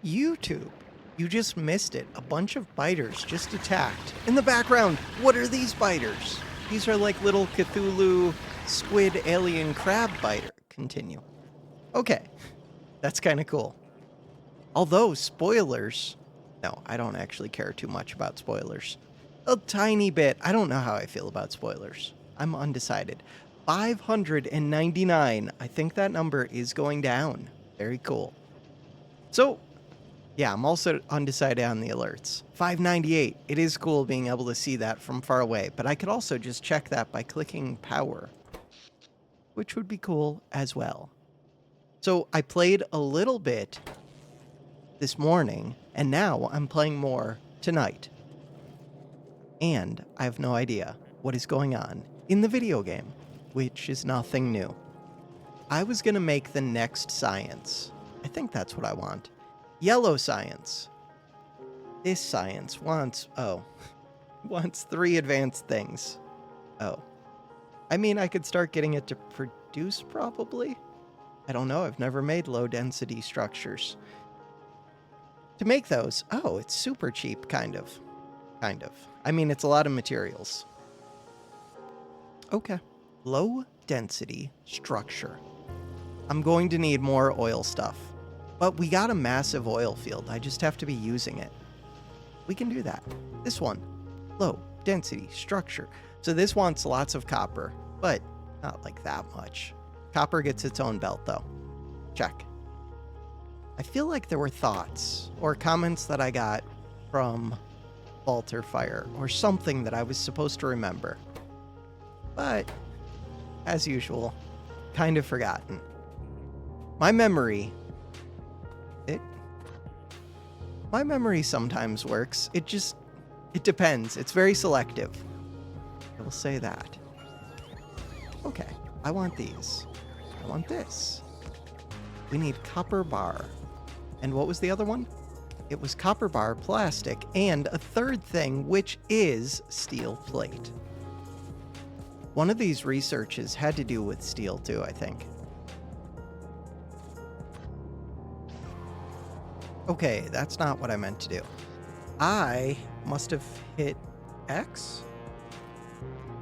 YouTube, you just missed it. A bunch of biters just attacked. In the background, what are these biters? These are like little Cthulhu squid alien crab biter. Continue. Okay, that's kind of cool. Although, spoilers... No, I don't actually care too much about spoilers. A tiny bit. I don't know how I feel about spoilers. I'm undecided. 599. I think that number is going down. Very cool. So, yeah, I'm also undecided on the alerts. 598. It is cool being able to see that from far away, but I could also just check that by clicking power, which would be cool as well. So I played a little bit this morning, and now I'm playing more tonight. And I have no idea what is going on in the video game, which is nothing new. I was going to make the next science. I think that's what I want. Yellow science. This science wants 3 advanced things. Oh. I mean, I could start getting it to produce, probably? I don't know, I've never made low-density structures. To make those, it's super cheap, kind of. I mean, it's a lot of materials. Okay. Low-density structure. I'm going to need more oil stuff. But we got a massive oil field. I just have to be using it. We can do that. This one. Low-density structure. So this wants lots of copper, but not like that much. Copper gets its own belt, though. Check. I feel like there were thoughts or comments that I got from Fortify or something that I was supposed to remember. But, as usual, kind of forgotten. My memory sometimes works. It depends. It's very selective. I will say that. Okay, I want these. I want this. We need copper bar. And what was the other one? It was copper bar, plastic, and a third thing, which is steel plate. One of these researches had to do with steel too, I think. Okay, that's not what I meant to do. I must have hit X?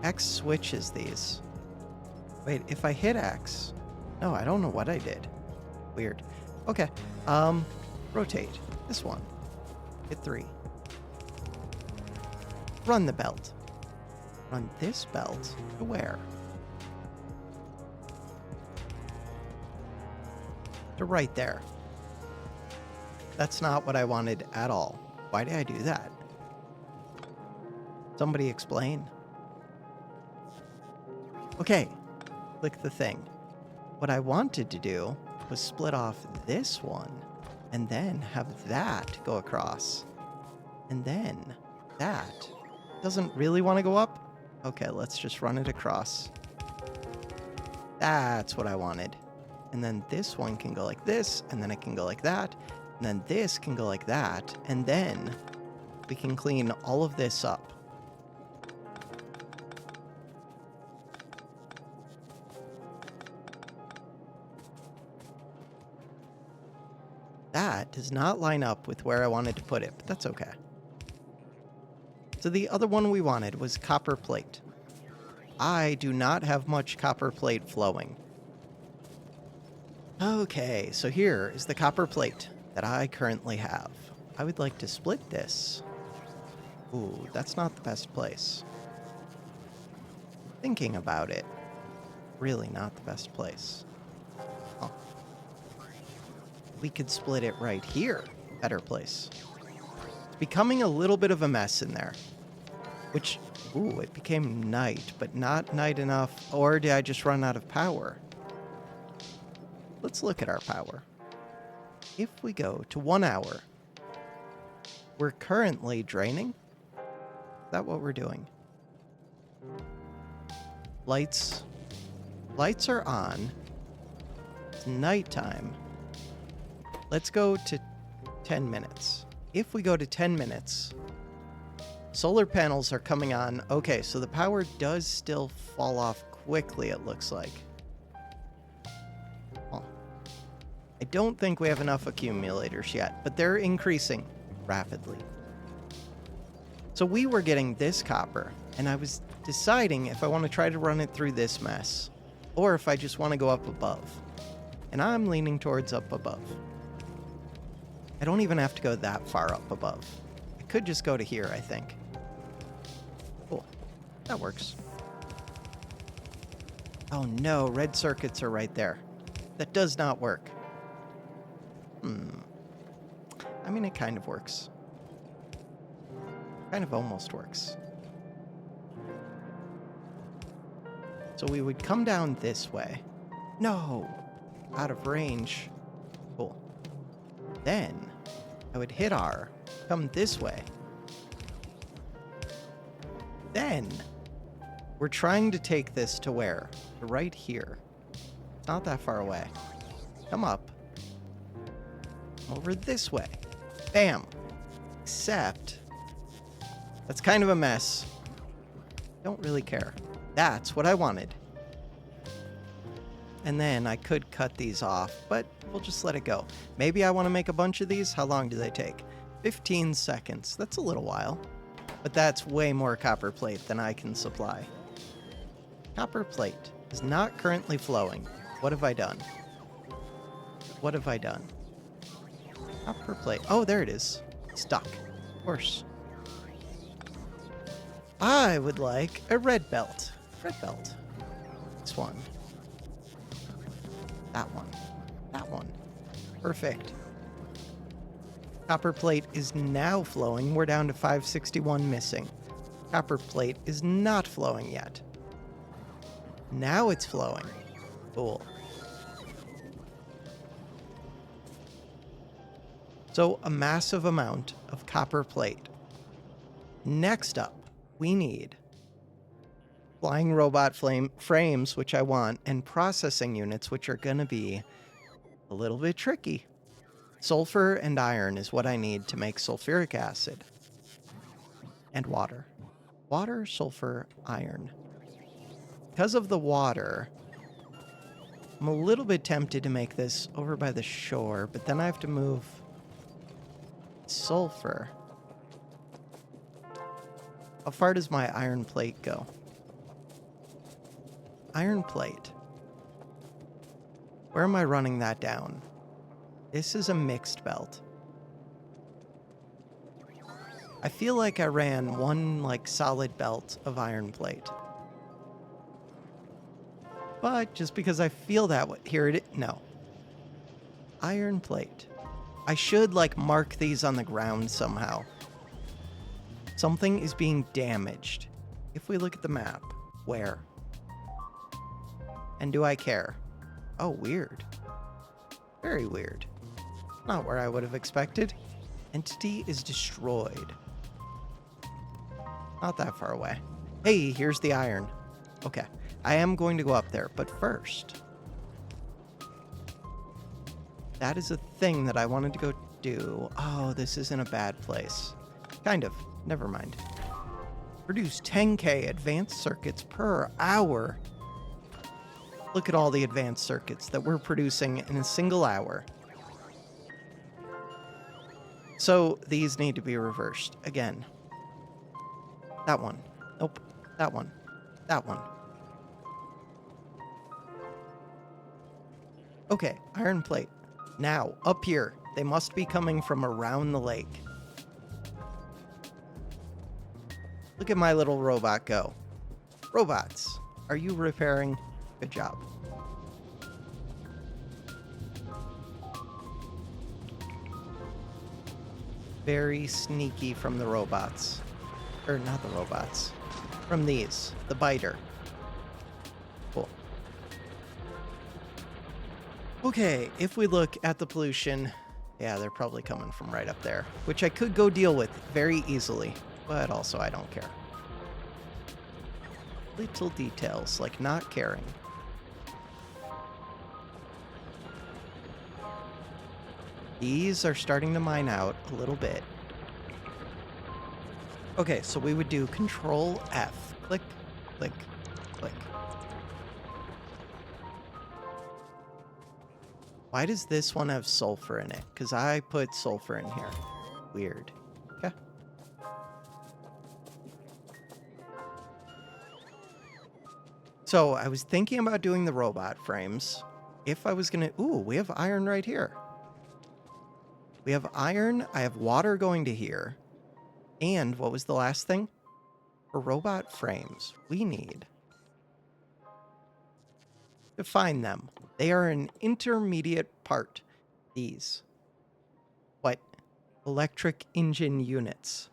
X switches these. Wait, if I hit X... No, I don't know what I did. Weird. Okay, rotate. This one. Hit 3. Run the belt. Run this belt to where? To right there. That's not what I wanted at all. Why did I do that? Somebody explain. Okay, click the thing. What I wanted to do was split off this one, and then have that go across. And then that. Doesn't really want to go up? Okay, let's just run it across. That's what I wanted. And then this one can go like this, and then it can go like that, and then this can go like that, and then we can clean all of this up. That does not line up with where I wanted to put it, but that's okay. So the other one we wanted was copper plate. I do not have much copper plate flowing. Okay, so here is the copper plate that I currently have. I would like to split this. Ooh, that's not the best place. Thinking about it, really not the best place. Oh. We could split it right here. Better place. It's becoming a little bit of a mess in there. Which, ooh, it became night, but not night enough. Or did I just run out of power? Let's look at our power. If we go to 1 hour, we're currently draining. Is that what we're doing? Lights are on. It's nighttime. Let's go to 10 minutes. If we go to 10 minutes, solar panels are coming on. Okay, so the power does still fall off quickly, it looks like. Oh. I don't think we have enough accumulators yet, but they're increasing rapidly. So we were getting this copper, and I was deciding if I want to try to run it through this mess, or if I just want to go up above. And I'm leaning towards up above. I don't even have to go that far up above. I could just go to here, I think. Cool. That works. Oh no, red circuits are right there. That does not work. I mean, it kind of works. Kind of almost works. So we would come down this way. No! Out of range. Cool. Then I would hit R, come this way. Then we're trying to take this to where? Right here. It's not that far away. Come up. Over this way. Bam. Except that's kind of a mess. Don't really care. That's what I wanted. And then I could cut these off, but we'll just let it go. Maybe I want to make a bunch of these. How long do they take? 15 seconds. That's a little while. But that's way more copper plate than I can supply. Copper plate is not currently flowing. What have I done? What have I done? Copper plate. Oh, there it is. Stuck. Of course. I would like a red belt. Red belt. This one. That one. That one. Perfect. Copper plate is now flowing. We're down to 561 missing. Copper plate is not flowing yet. Now it's flowing. Cool. So a massive amount of copper plate. Next up, we need flying robot frames, which I want, and processing units, which are going to be a little bit tricky. Sulfur and iron is what I need to make sulfuric acid. And water. Water, sulfur, iron. Because of the water, I'm a little bit tempted to make this over by the shore, but then I have to move sulfur. How far does my iron plate go? Iron plate. Where am I running that down? This is a mixed belt. I feel like I ran one, solid belt of iron plate. But just because I feel that way, here it is. No. Iron plate. I should, mark these on the ground somehow. Something is being damaged. If we look at the map, where? And do I care? Oh, weird. Very weird. Not where I would have expected. Entity is destroyed. Not that far away. Hey, here's the iron. Okay, I am going to go up there, but first, that is a thing that I wanted to go do. Oh, this isn't a bad place. Kind of. Never mind. Produce 10K advanced circuits per hour. Look at all the advanced circuits that we're producing in a single hour. So these need to be reversed. Again. That one. Nope. That one. That one. Okay, iron plate. Now, up here. They must be coming from around the lake. Look at my little robot go. Robots, are you repairing? Good job. Very sneaky from the robots. Or not the robots. From these. The biter. Cool. Okay, if we look at the pollution, yeah, they're probably coming from right up there, which I could go deal with very easily, but also I don't care. Little details, like not caring. These are starting to mine out a little bit. Okay, so we would do Control F. Click, click, click. Why does this one have sulfur in it? Because I put sulfur in here. Weird. Okay. So I was thinking about doing the robot frames. If I was going to... Ooh, we have iron right here. We have iron. I have water going to here. And what was the last thing? For robot frames, we need to find them. They are an intermediate part. These. What? Electric engine units.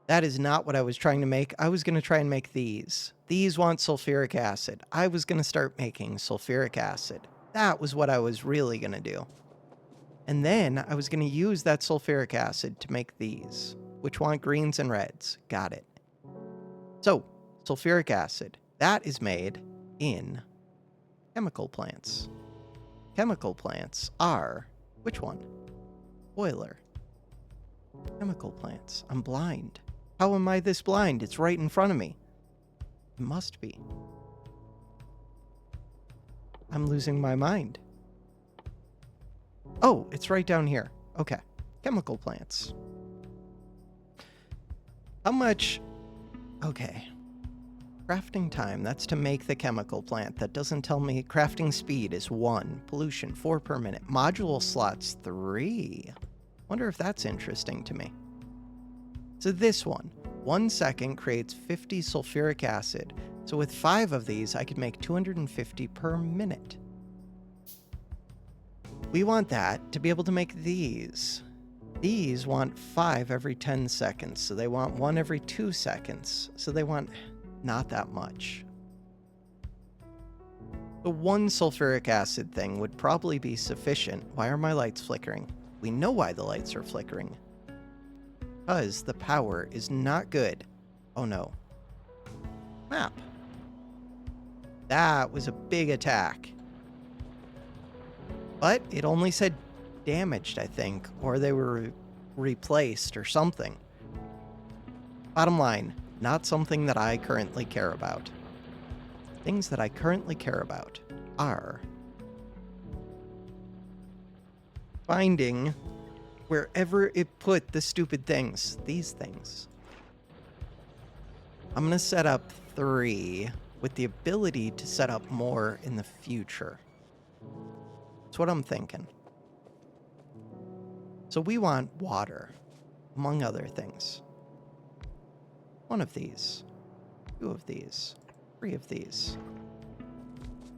That is not what I was trying to make. I was going to try and make these. These want sulfuric acid. I was going to start making sulfuric acid. That was what I was really going to do. And then I was going to use that sulfuric acid to make these, which want greens and reds. Got it. So, sulfuric acid. That is made in chemical plants. Chemical plants are... Which one? Boiler. Chemical plants. I'm blind. How am I this blind? It's right in front of me. It must be. I'm losing my mind. Oh, it's right down here. Okay. Chemical plants. How much... Okay. Crafting time. That's to make the chemical plant. That doesn't tell me... Crafting speed is 1. Pollution, 4 per minute. Module slots, 3. Wonder if that's interesting to me. So this one, 1 second creates 50 sulfuric acid. So with 5 of these, I could make 250 per minute. We want that to be able to make these. These want 5 every 10 seconds. So they want 1 every 2 seconds. So they want not that much. The 1 sulfuric acid thing would probably be sufficient. Why are my lights flickering? We know why the lights are flickering. Because the power is not good. Oh no. Map. That was a big attack. But it only said damaged, I think. Or they were replaced or something. Bottom line, not something that I currently care about. Things that I currently care about are... finding wherever it put the stupid things. These things. I'm going to set up 3 with the ability to set up more in the future. That's what I'm thinking. So we want water, among other things. 1 of these. 2 of these. 3 of these.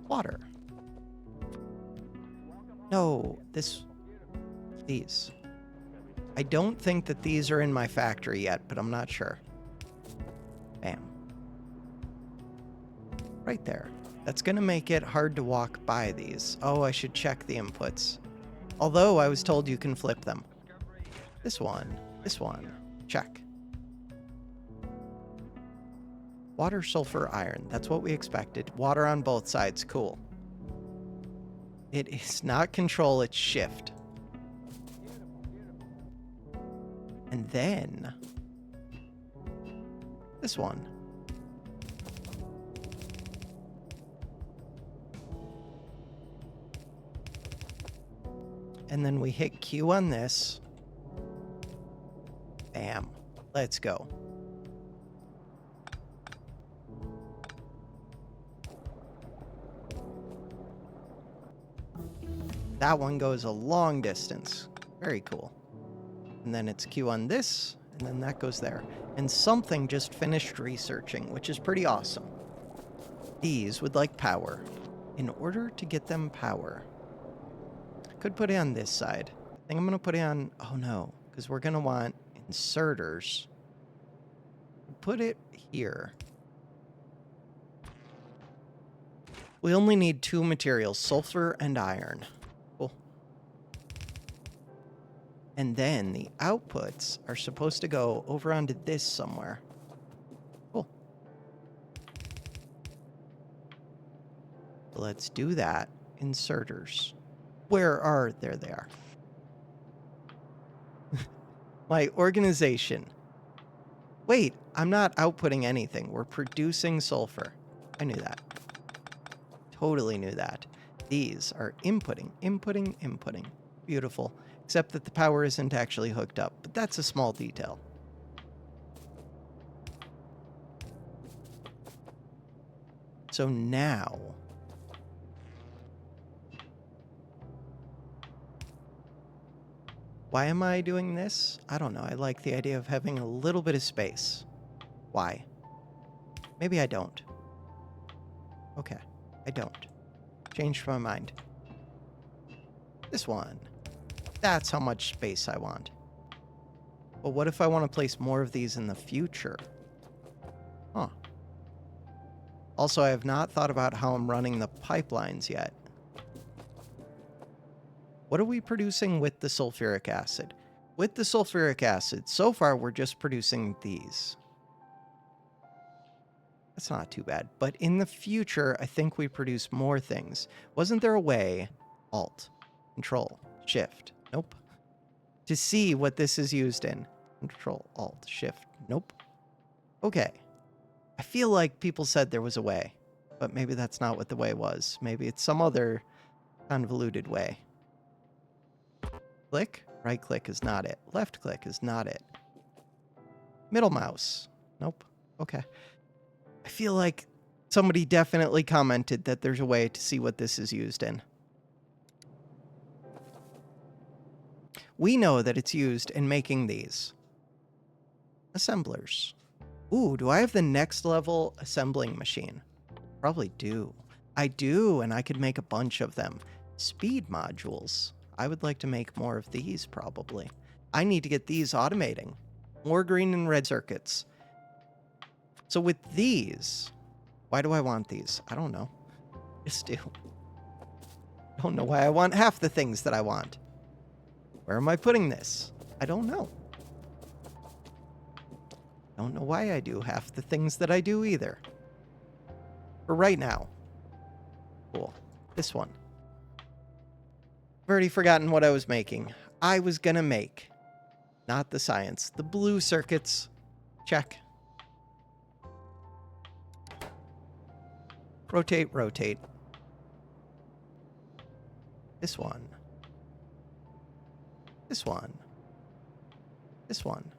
Water. No, these. I don't think that these are in my factory yet, but I'm not sure. Bam. Right there. That's going to make it hard to walk by these. Oh, I should check the inputs. Although I was told you can flip them. This one. Check. Water, sulfur, iron. That's what we expected. Water on both sides. Cool. It is not control, it's shift. And then... this one. And then we hit Q on this. Bam. Let's go. That one goes a long distance. Very cool. And then it's Q on this, and then that goes there. And something just finished researching, which is pretty awesome. These would like power. In order to get them power, I could put it on this side. I think I'm going to put it on... oh no, because we're going to want inserters. Put it here. We only need 2 materials, sulfur and iron. Cool. And then the outputs are supposed to go over onto this somewhere. Cool. Let's do that. Inserters. Where are... there they are. My organization. Wait, I'm not outputting anything. We're producing sulfur. I knew that. Totally knew that. These are inputting. Beautiful. Except that the power isn't actually hooked up, but that's a small detail. So now... why am I doing this? I don't know. I like the idea of having a little bit of space. Why? Maybe I don't. Okay, I don't. Changed my mind. This one. That's how much space I want. But what if I want to place more of these in the future? Huh. Also, I have not thought about how I'm running the pipelines yet. What are we producing with the sulfuric acid? With the sulfuric acid, so far we're just producing these. That's not too bad. But in the future, I think we produce more things. Wasn't there a way, Alt, Control, Shift, nope, to see what this is used in? Control, Alt, Shift, nope. Okay. I feel like people said there was a way, but maybe that's not what the way was. Maybe it's some other convoluted way. Click, right click is not it. Left click is not it. Middle mouse, nope. Okay. I feel like somebody definitely commented that there's a way to see what this is used in. We know that it's used in making these. Assemblers. Ooh, do I have the next level assembling machine? Probably do. I do, and I could make a bunch of them. Speed modules. I would like to make more of these, probably. I need to get these automating. More green and red circuits. So with these, why do I want these? I don't know. Just do. I don't know why I want half the things that I want. Where am I putting this? I don't know. I don't know why I do half the things that I do either. For right now. Cool. This one. I've already forgotten what I was making. I was gonna make, not the science, the blue circuits. Check. Rotate, rotate. This one. This one. This one.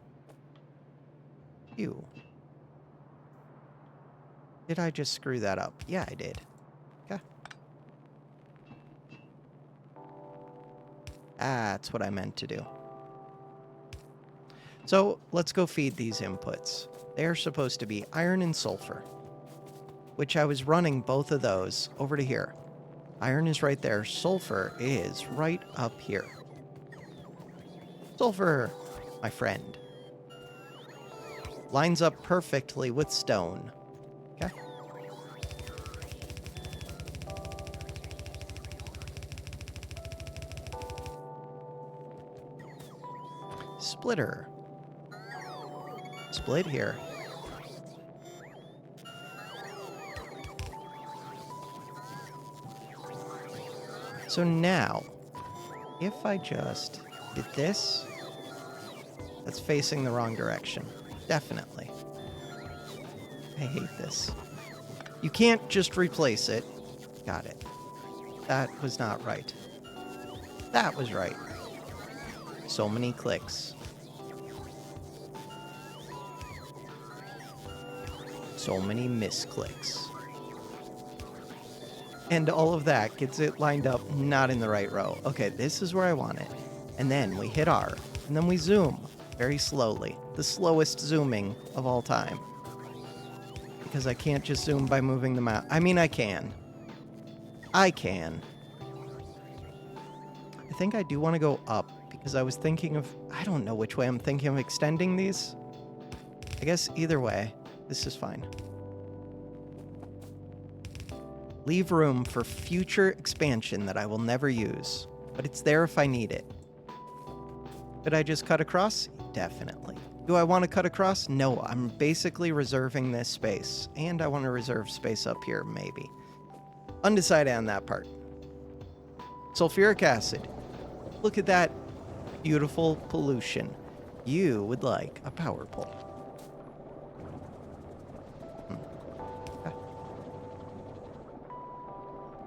You. Did I just screw that up? Yeah, I did. Okay. That's what I meant to do. So let's go feed these inputs. They're supposed to be iron and sulfur, which I was running both of those over to here. Iron is right there. Sulfur is right up here. Sulfur, my friend. Lines up perfectly with stone. Okay. Splitter. Split here. So now, if I just did this, that's facing the wrong direction. Definitely. I hate this. You can't just replace it. Got it. That was not right. That was right. So many clicks. So many misclicks. And all of that gets it lined up not in the right row. Okay, this is where I want it. And then we hit R. And then we zoom very slowly. The slowest zooming of all time. Because I can't just zoom by moving the mouse. I mean, I can. I can. I think I do want to go up because I was thinking of... I don't know which way I'm thinking of extending these. I guess either way, this is fine. Leave room for future expansion that I will never use, but it's there if I need it. Could I just cut across? Definitely. Do I want to cut across? No, I'm basically reserving this space, and I want to reserve space up here, maybe. Undecided on that part. Sulfuric acid. Look at that beautiful pollution. You would like a power pole.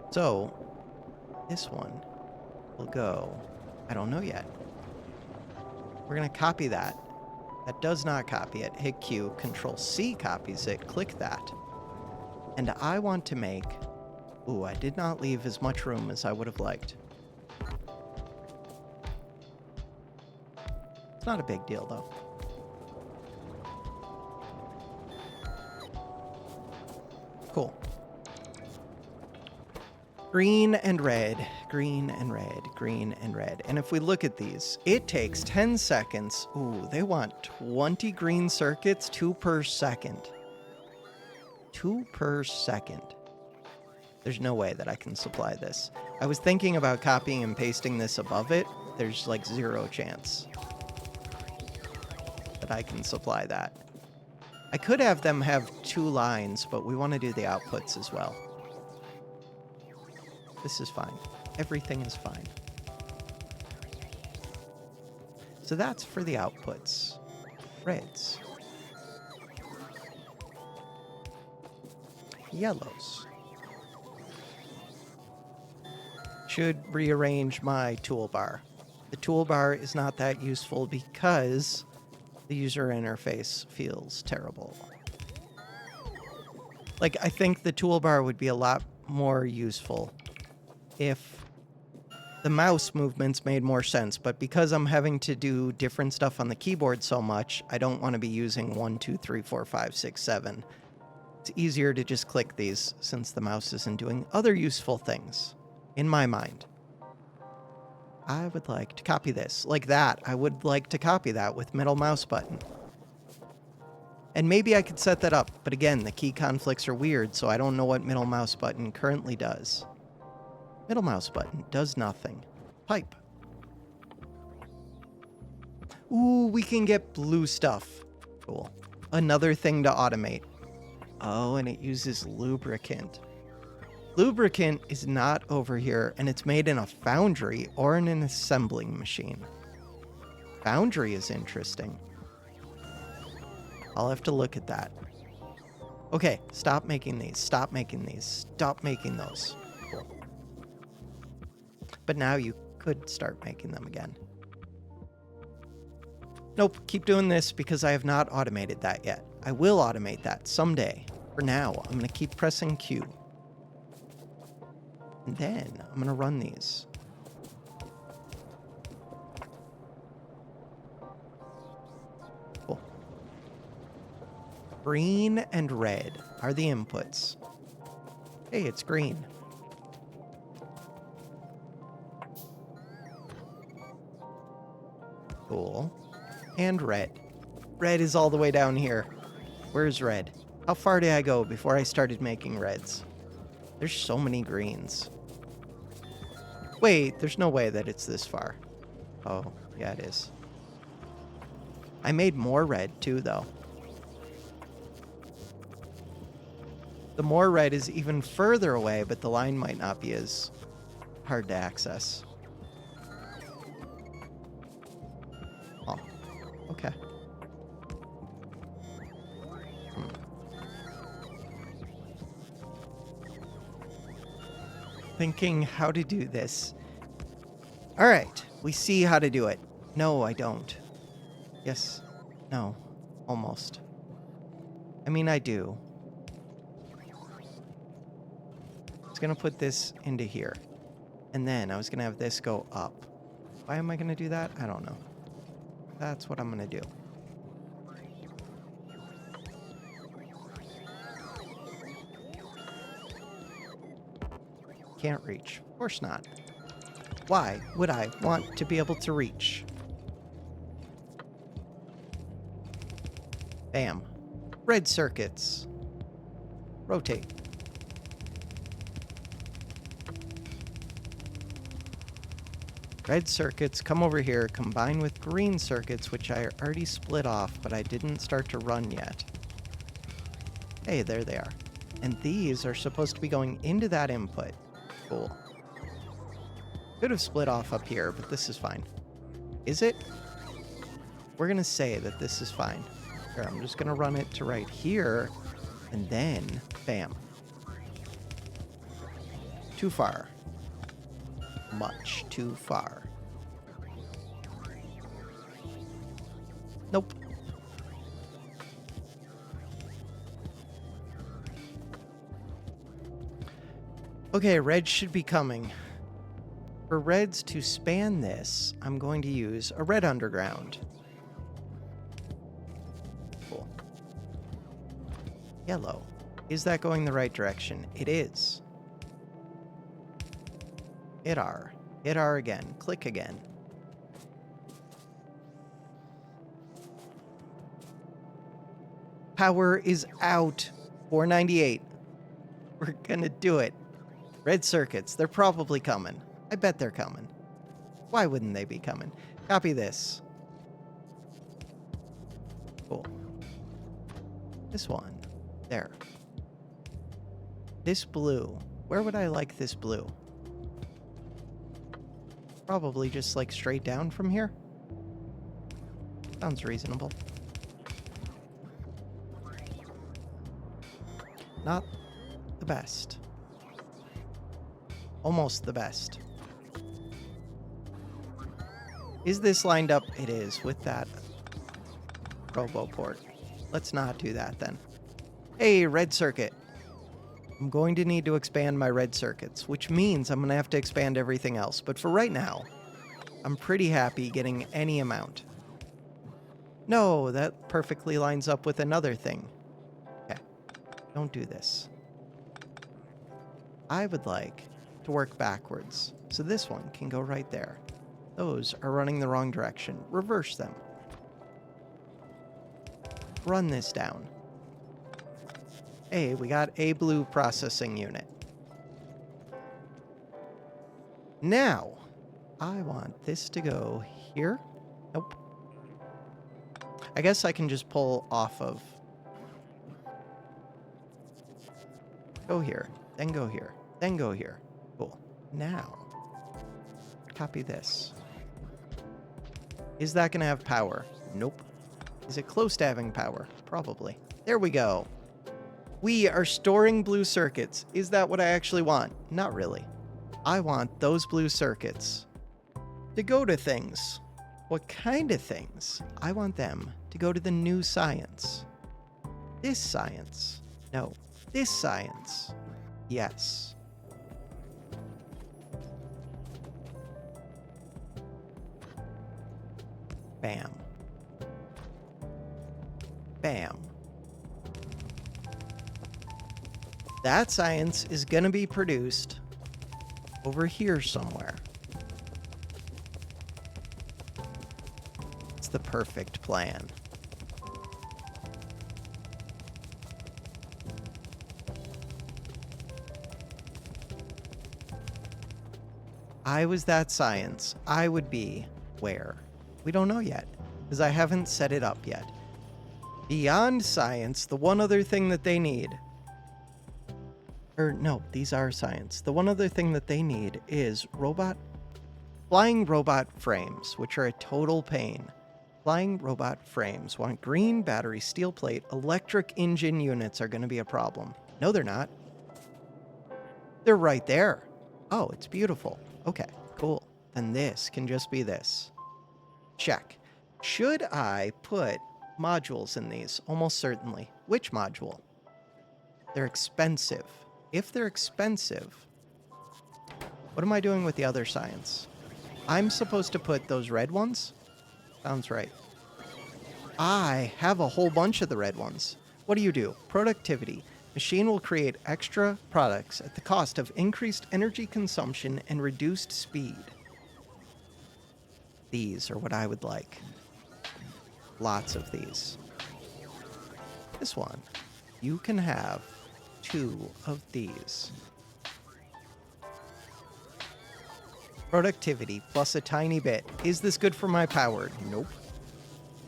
So, This one will go, I don't know yet. We're going to copy that. That does not copy it. Hit Q, Control C copies it, click that. And I want to make, ooh, I did not leave as much room as I would have liked. It's not a big deal though. Cool. Green and red, green and red, green and red. And if we look at these, it takes 10 seconds. Ooh, they want 20 green circuits, 2 per second. 2 per second. There's no way that I can supply this. I was thinking about copying and pasting this above it. There's like 0 chance that I can supply that. I could have them have 2 lines, but we want to do the outputs as well. This is fine. Everything is fine. So that's for the outputs. Reds. Yellows. Should rearrange my toolbar. The toolbar is not that useful because the user interface feels terrible. Like, I think the toolbar would be a lot more useful if the mouse movements made more sense, but because I'm having to do different stuff on the keyboard so much, I don't want to be using 1, 2, 3, 4, 5, 6, 7. It's easier to just click these since the mouse isn't doing other useful things, in my mind. I would like to copy this. Like that, I would like to copy that with middle mouse button. And maybe I could set that up, but again, the key conflicts are weird, so I don't know what middle mouse button currently does. Middle mouse button does nothing. Pipe. Ooh, we can get blue stuff. Cool. Another thing to automate. Oh, and it uses lubricant. Lubricant is not over here, and it's made in a foundry or in an assembling machine. Foundry is interesting. I'll have to look at that. Okay, stop making these. Stop making these. Stop making those. Cool. But now you could start making them again. Nope, keep doing this because I have not automated that yet. I will automate that someday. For now, I'm going to keep pressing Q. And then I'm going to run these. Cool. Green and red are the inputs. Hey, it's green. Cool. And red. Red is all the way down here. Where's red? How far did I go before I started making reds? There's so many greens. Wait, there's no way that it's this far. Oh, yeah, it is. I made more red too, though. The more red is even further away, but the line might not be as hard to access. Oh, okay. Thinking how to do this. All right, we see how to do it. No, I don't. Yes, no, almost. I mean, I do. I was gonna put this into here. And then I was gonna have this go up. Why am I gonna do that? I don't know. That's what I'm gonna do. Can't reach. Of course not. Why would I want to be able to reach? Bam. Red circuits. Rotate. Red circuits come over here, combine with green circuits, which I already split off, but I didn't start to run yet. Hey, there they are. And these are supposed to be going into that input. Cool. Could have split off up here, but this is fine. Is it? We're gonna say that this is fine. Here, I'm just gonna run it to right here, and then, bam. Too far. much too far. Nope. Okay, red should be coming. For reds to span this, I'm going to use a red underground. Cool. Yellow. Is that going the right direction? It is. Hit R. Hit R again. Click again. Power is out. 498. We're gonna do it. Red circuits. They're probably coming. I bet they're coming. Why wouldn't they be coming? Copy this. Cool. This one. There. This blue. Where would I like this blue? Probably just like straight down from here. Sounds reasonable. Not the best. Almost the best. Is this lined up? It is, with that robo port. Let's not do that then. Hey, red circuit. I'm going to need to expand my red circuits, which means I'm going to have to expand everything else. But for right now, I'm pretty happy getting any amount. No, that perfectly lines up with another thing. Okay, don't do this. I would like to work backwards, so this one can go right there. Those are running the wrong direction. Reverse them. Run this down. Hey, we got a blue processing unit. Now, I want this to go here. Nope. I guess I can just pull off of. Go here, then go here, then go here. Cool. Now, copy this. Is that going to have power? Nope. Is it close to having power? Probably. There we go. We are storing blue circuits. Is that what I actually want? Not really. I want those blue circuits to go to things. What kind of things? I want them to go to the new science. This science. No. This science. Yes. Bam. Bam. That science is going to be produced over here somewhere. It's the perfect plan. I was that science. I would be where? We don't know yet, because I haven't set it up yet. Beyond science, the one other thing that they need... Or, no, these are science. The one other thing that they need is flying robot frames, which are a total pain. Flying robot frames want green battery steel plate. Electric engine units are going to be a problem. No, they're not. They're right there. Oh, it's beautiful. Okay, cool. Then this can just be this. Check. Should I put modules in these? Almost certainly. Which module? They're expensive. If they're expensive, what am I doing with the other science? I'm supposed to put those red ones? Sounds right. I have a whole bunch of the red ones. What do you do? Productivity. Machine will create extra products at the cost of increased energy consumption and reduced speed. These are what I would like. Lots of these. This one. You can have 2 of these. Productivity plus a tiny bit. Is this good for my power? Nope.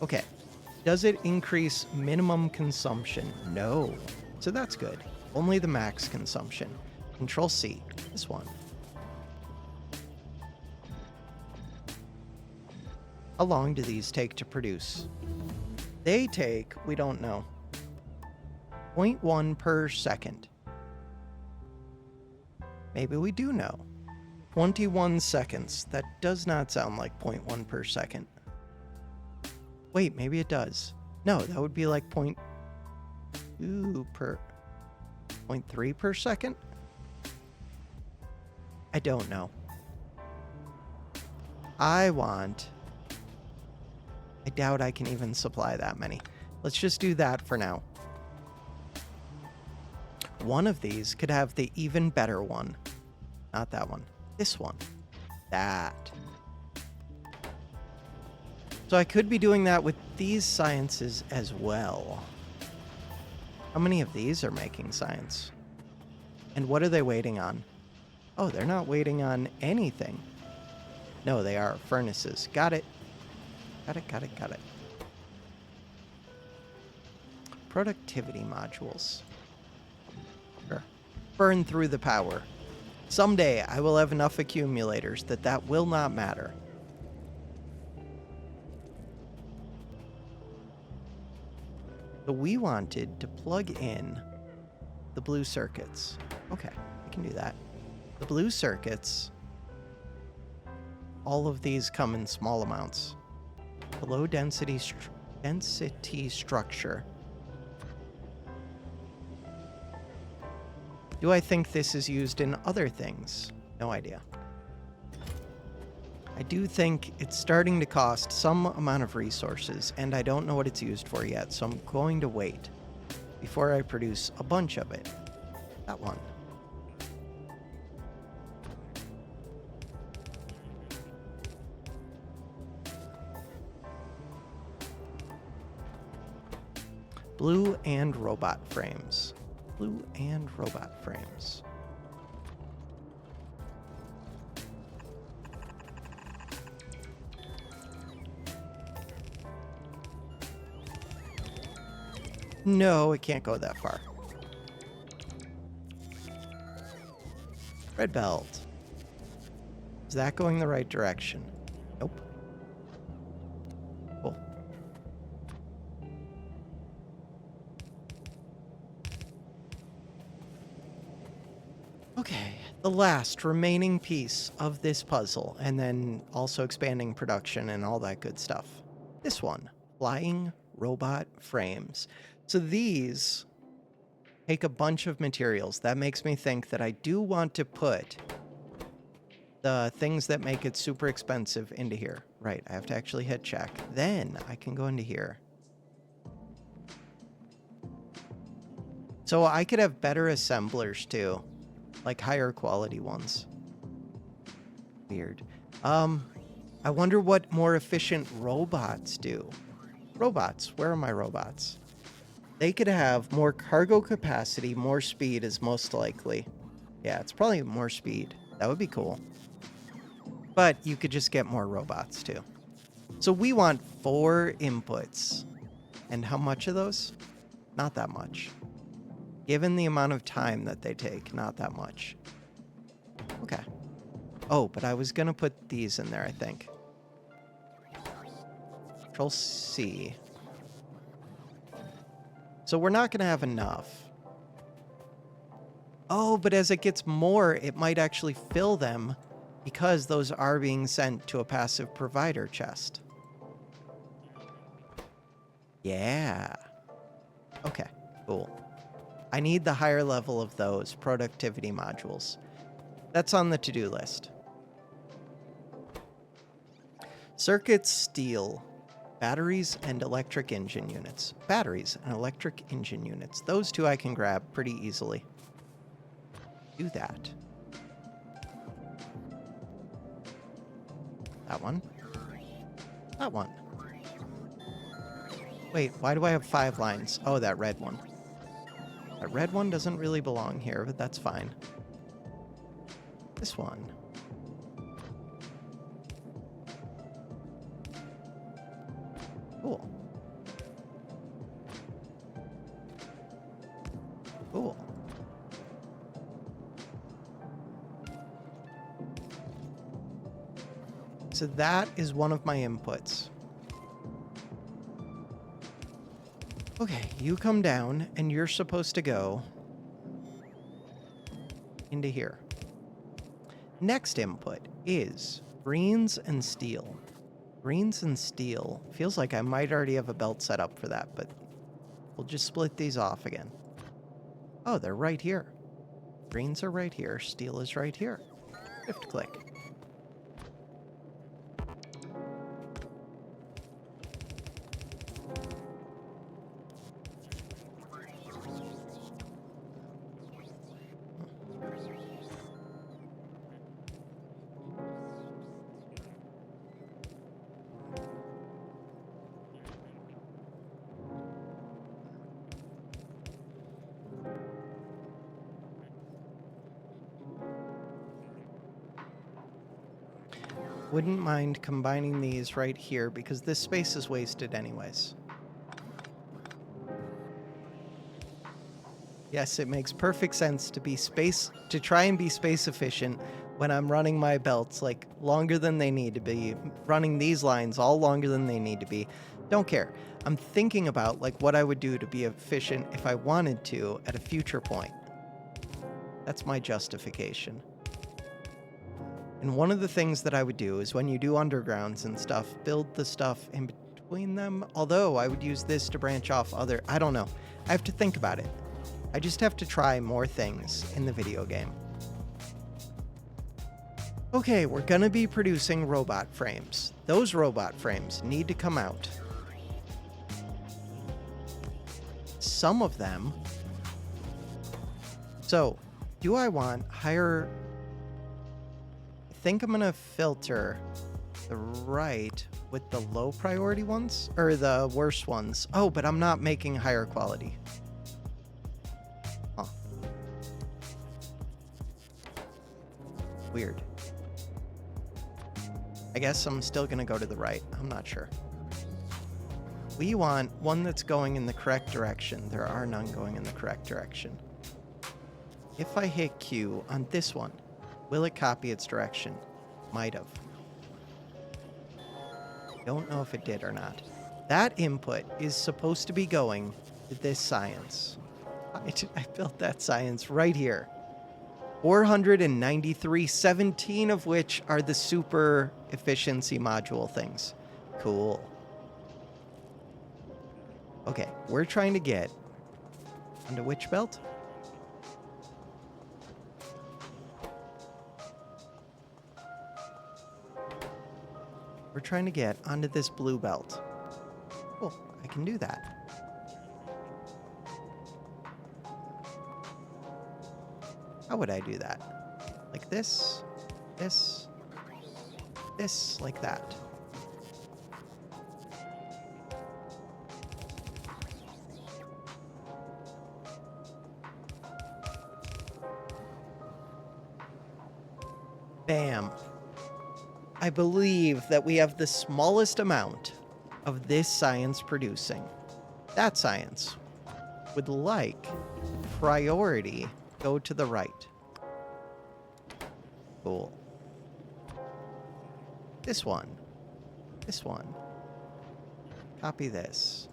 Okay. Does it increase minimum consumption? No. So that's good. Only the max consumption. Control C. This one. How long do these take to produce? They take, we don't know. 0.1 per second. Maybe we do know. 21 seconds. That does not sound like 0.1 per second. Wait, maybe it does. No, that would be like 0.2 per... 0.3 per second? I don't know. I doubt I can even supply that many. Let's just do that for now. One of these could have the even better one. Not that one. This one. That. So I could be doing that with these sciences as well. How many of these are making science? And what are they waiting on? Oh, they're not waiting on anything. No, they are furnaces. Got it. Got it. Productivity modules. Sure. Burn through the power. Someday I will have enough accumulators that will not matter. So we wanted to plug in the blue circuits. Okay, I can do that. The blue circuits, all of these come in small amounts. The low density structure. Do I think this is used in other things? No idea. I do think it's starting to cost some amount of resources, and I don't know what it's used for yet, so I'm going to wait before I produce a bunch of it. That one. Blue and robot frames. Blue and robot frames. No, it can't go that far. Red belt. Is that going the right direction? Nope. Cool. Okay, the last remaining piece of this puzzle, and then also expanding production and all that good stuff. This one, flying robot frames. So these take a bunch of materials. That makes me think that I do want to put the things that make it super expensive into here. Right, I have to actually hit check. Then I can go into here. So I could have better assemblers too. Like higher quality ones. Weird. I wonder what more efficient robots do. Robots, where are my robots? They could have more cargo capacity, more speed is most likely. Yeah, it's probably more speed. That would be cool. But you could just get more robots too. So we want 4 inputs. And how much of those? Not that much. Given the amount of time that they take, not that much. Okay. Oh, but I was gonna put these in there, I think. Control C. So we're not gonna have enough. Oh, but as it gets more, it might actually fill them because those are being sent to a passive provider chest. Yeah. Okay, cool. I need the higher level of those productivity modules. That's on the to-do list. Circuits, steel, batteries, and electric engine units. Batteries and electric engine units. Those two I can grab pretty easily. Do that. That one. That one. Wait, why do I have 5 lines? Oh, that red one. That red one doesn't really belong here, but that's fine. This one. Cool. Cool. So that is one of my inputs. Okay, you come down, and you're supposed to go into here. Next input is greens and steel. Greens and steel. Feels like I might already have a belt set up for that, but we'll just split these off again. Oh, they're right here. Greens are right here. Steel is right here. Shift click. Wouldn't mind combining these right here because this space is wasted anyways. Yes, it makes perfect sense to try and be space efficient when I'm running my belts like longer than they need to be, running these lines all longer than they need to be. Don't care. I'm thinking about like what I would do to be efficient if I wanted to at a future point. That's my justification. And one of the things that I would do is when you do undergrounds and stuff, build the stuff in between them. Although I would use this to branch off I don't know. I have to think about it. I just have to try more things in the video game. Okay, we're gonna be producing robot frames. Those robot frames need to come out. Some of them. So, do I want higher... I think I'm gonna filter the right with the low priority ones, or the worst ones. Oh, but I'm not making higher quality. Huh. Weird. I guess I'm still gonna go to the right. I'm not sure. We want one that's going in the correct direction. There are none going in the correct direction. If I hit Q on this one, will it copy its direction? Might have. Don't know if it did or not. That input is supposed to be going to this science. I built that science right here. 493, 17 of which are the super efficiency module things. Cool. Okay, we're trying to get onto which belt? We're trying to get onto this blue belt. Cool, I can do that. How would I do that? Like this, this, this, like that. Bam. I believe that we have the smallest amount of this science producing. That science would like priority go to the right. Cool. This one. This one. Copy this.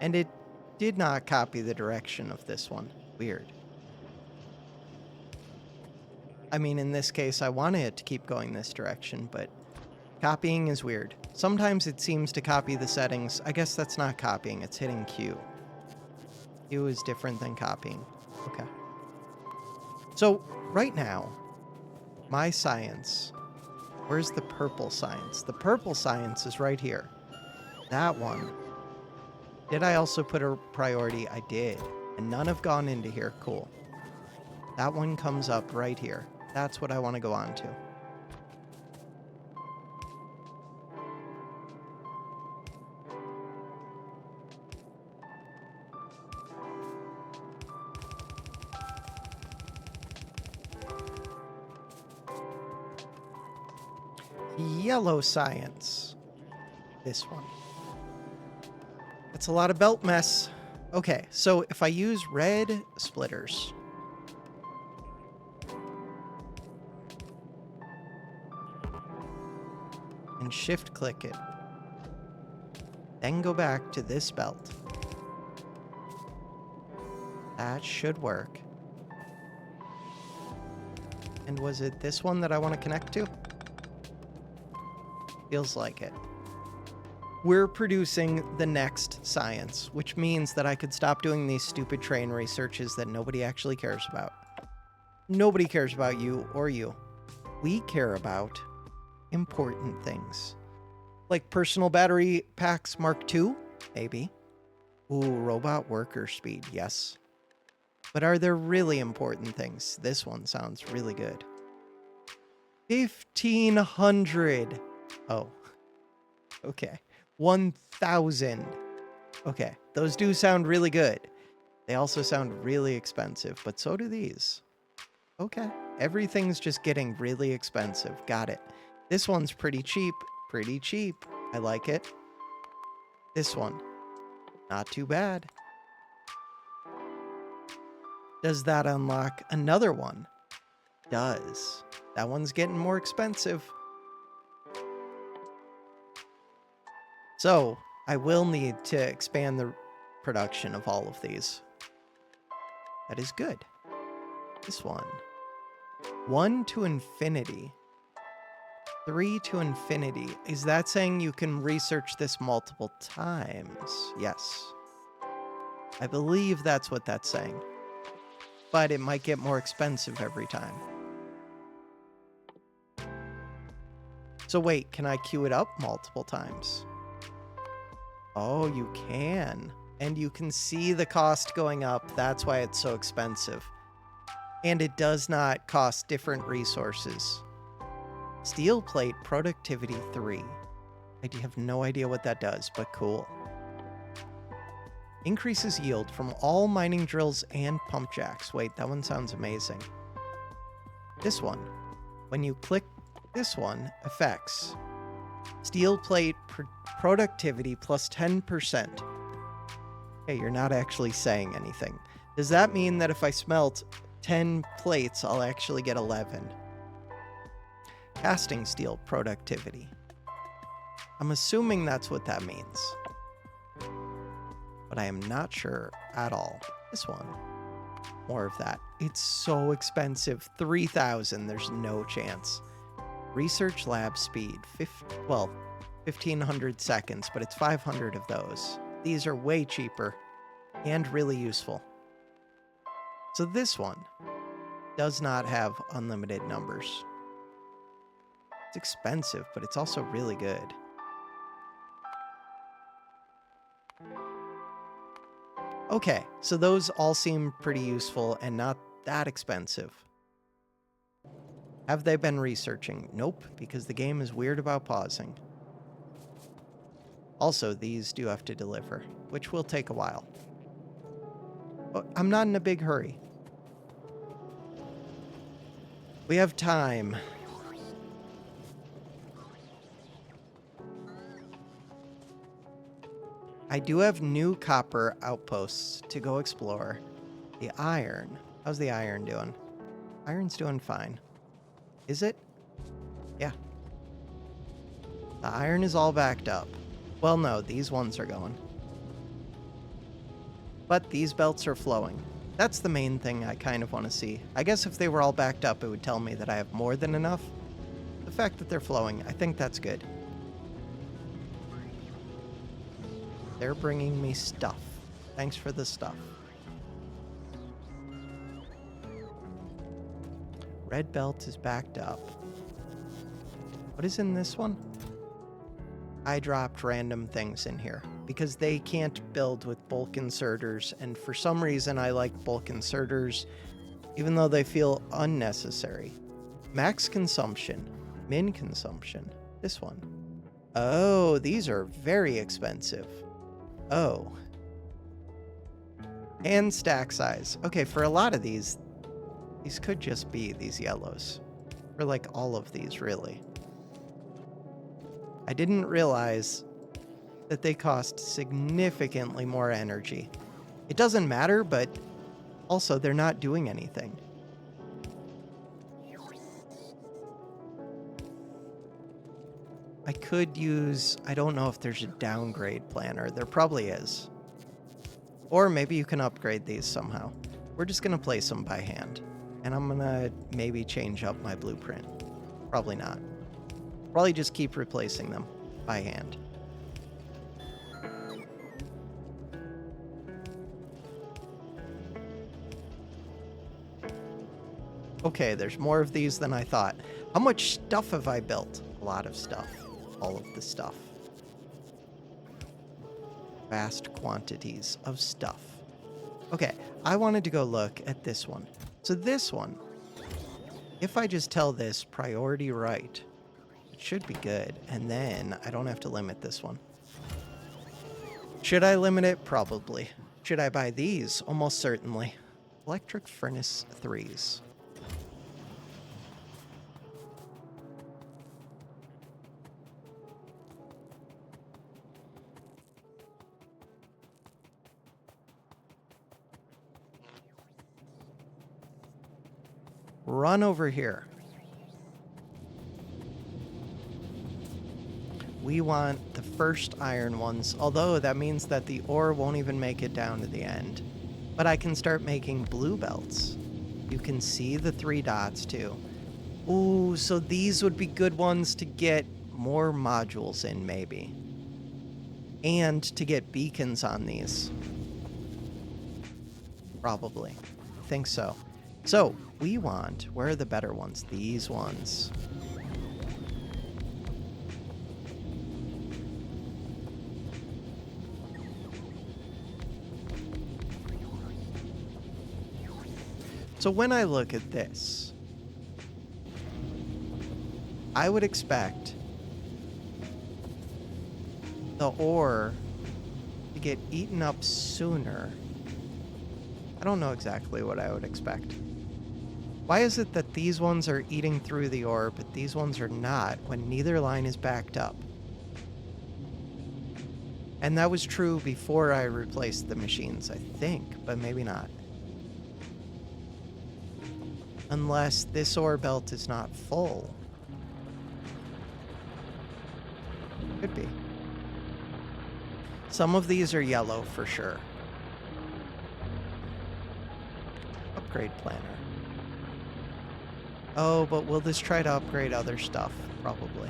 And it did not copy the direction of this one. Weird. I mean, in this case, I wanted it to keep going this direction, but copying is weird. Sometimes it seems to copy the settings. I guess that's not copying, it's hitting Q. Q is different than copying. Okay. So, right now, my science, where's the purple science? The purple science is right here. That one. Did I also put a priority? I did. And none have gone into here. Cool. That one comes up right here. That's what I want to go on to. Yellow science. This one. That's a lot of belt mess. Okay, so if I use red splitters... and shift click it, then go back to this belt. That should work. And was it this one that I want to connect to? Feels like it. We're producing the next science, which means that I could stop doing these stupid train researches that nobody actually cares about. Nobody cares about you or you. We care about important things. Like personal battery packs Mark II? Maybe. Ooh, robot worker speed, yes. But are there really important things? This one sounds really good. 1,500. Oh, okay. 1,000. Okay, those do sound really good. They also sound really expensive, but so do these. Okay, everything's just getting really expensive. Got it. This one's pretty cheap. Pretty cheap. I like it. This one, not too bad. Does that unlock another one? Does. That one's getting more expensive. So, I will need to expand the production of all of these. That is good. This one. 1 to infinity. 3 to infinity. Is that saying you can research this multiple times? Yes. I believe that's what that's saying. But it might get more expensive every time. So wait, can I queue it up multiple times? Oh, you can. And you can see the cost going up. That's why it's so expensive. And it does not cost different resources. Steel plate productivity 3. I have no idea what that does, but cool. Increases yield from all mining drills and pump jacks. Wait, that one sounds amazing. This one. When you click this one, effects. Steel plate productivity plus 10%. Okay, you're not actually saying anything. Does that mean that if I smelt 10 plates, I'll actually get 11? Casting steel productivity. I'm assuming that's what that means. But I am not sure at all. This one. More of that. It's so expensive. 3,000. There's no chance. Research lab speed. 1,500 seconds, but it's 500 of those. These are way cheaper and really useful. So this one does not have unlimited numbers. It's expensive, but it's also really good. Okay, so those all seem pretty useful and not that expensive. Have they been researching? Nope, because the game is weird about pausing. Also, these do have to deliver, which will take a while. But I'm not in a big hurry. We have time. I do have new copper outposts to go explore. The iron. How's the iron doing? Iron's doing fine. Is it? Yeah. The iron is all backed up. Well, no, these ones are going. But these belts are flowing. That's the main thing I kind of want to see. I guess if they were all backed up, it would tell me that I have more than enough. The fact that they're flowing, I think that's good. They're bringing me stuff. Thanks for the stuff. Red belt is backed up. What is in this one? I dropped random things in here because they can't build with bulk inserters, and for some reason I like bulk inserters even though they feel unnecessary. Max consumption, min consumption, this one. Oh, these are very expensive. Oh. And stack size. Okay, for a lot of these could just be these yellows. For like all of these, really. I didn't realize that they cost significantly more energy. It doesn't matter, but also they're not doing anything. I could use, I don't know if there's a downgrade planner. There probably is. Or maybe you can upgrade these somehow. We're just going to place them by hand. And I'm gonna maybe change up my blueprint. Probably not. Probably just keep replacing them by hand. Okay, there's more of these than I thought. How much stuff have I built? A lot of stuff. All of the stuff. Vast quantities of stuff. Okay, I wanted to go look at this one. So this one, if I just tell this priority right, it should be good. And then I don't have to limit this one. Should I limit it? Probably. Should I buy these? Almost certainly. Electric furnace 3s. Run over here. We want the first iron ones, although that means that the ore won't even make it down to the end. But I can start making blue belts. You can see the 3 dots too. Ooh, so these would be good ones to get more modules in, maybe. And to get beacons on these. Probably. I think so. So, we want, where are the better ones? These ones. So when I look at this, I would expect the ore to get eaten up sooner. I don't know exactly what I would expect. Why is it that these ones are eating through the ore, but these ones are not when neither line is backed up? And that was true before I replaced the machines, I think, but maybe not. Unless this ore belt is not full. Could be. Some of these are yellow for sure. Upgrade planner. Oh, but will this try to upgrade other stuff? Probably.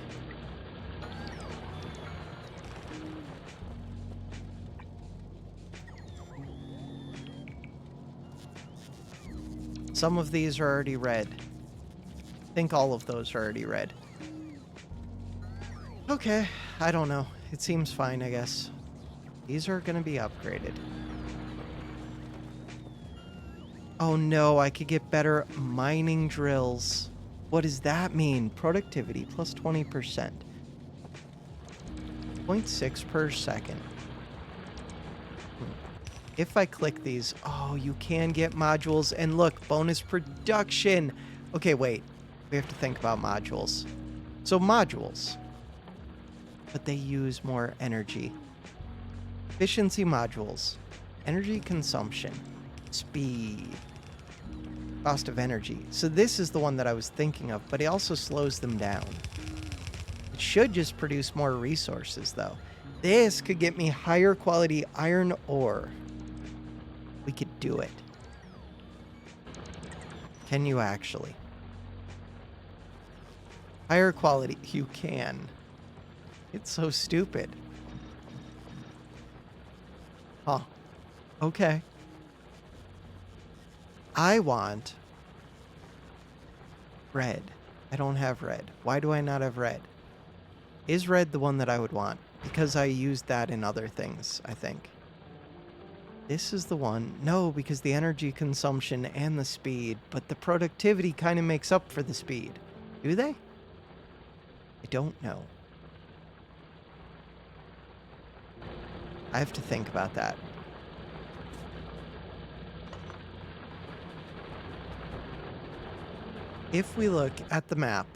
Some of these are already red. I think all of those are already red. Okay, I don't know. It seems fine, I guess. These are gonna be upgraded. Oh no, I could get better mining drills. What does that mean? Productivity plus 20%. 0.6 per second. If I click these, oh, you can get modules. And look, bonus production. Okay, wait. We have to think about modules. So modules. But they use more energy. Efficiency modules. Energy consumption. Speed. Cost of energy. So this is the one that I was thinking of, but it also slows them down. It should just produce more resources, though. This could get me higher quality iron ore. We could do it. Can you actually? Higher quality. You can. It's so stupid. Huh. Okay. I want red. I don't have red. Why do I not have red? Is red the one that I would want? Because I used that in other things, I think. This is the one. No, because the energy consumption and the speed, but the productivity kind of makes up for the speed. Do they? I don't know. I have to think about that. If we look at the map,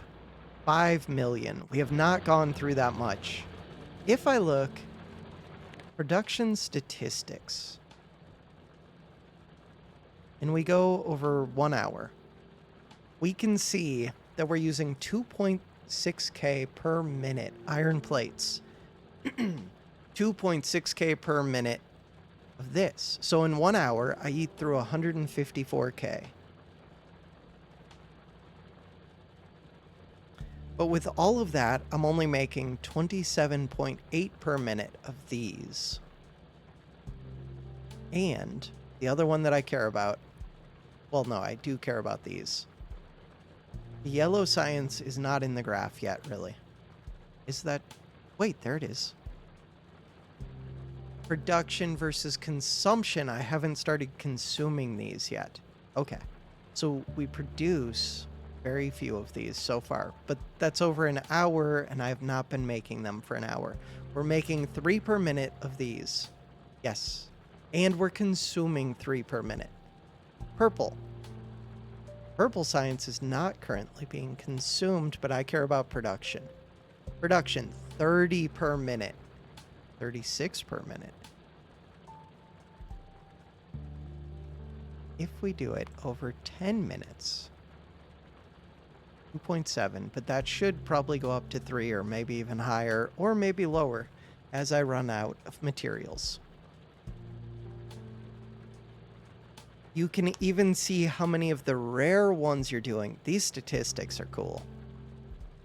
5 million. We have not gone through that much. If I look, production statistics, and we go over 1 hour, we can see that we're using 2.6K per minute iron plates. 2.6K per minute of this. So in 1 hour, I eat through 154K. But with all of that, I'm only making 27.8 per minute of these. And the other one that I care about, well, no, I do care about these. The yellow science is not in the graph yet, really. Is that... Wait, there it is. Production versus consumption. I haven't started consuming these yet. Okay. So we produce very few of these so far, but that's over an hour, and I have not been making them for an hour. We're making 3 per minute of these. Yes. And we're consuming 3 per minute. Purple. Purple science is not currently being consumed, but I care about production. Production, 30 per minute. 36 per minute. If we do it over 10 minutes, 2.7, but that should probably go up to 3 or maybe even higher or maybe lower as I run out of materials. You can even see how many of the rare ones you're doing. These statistics are cool.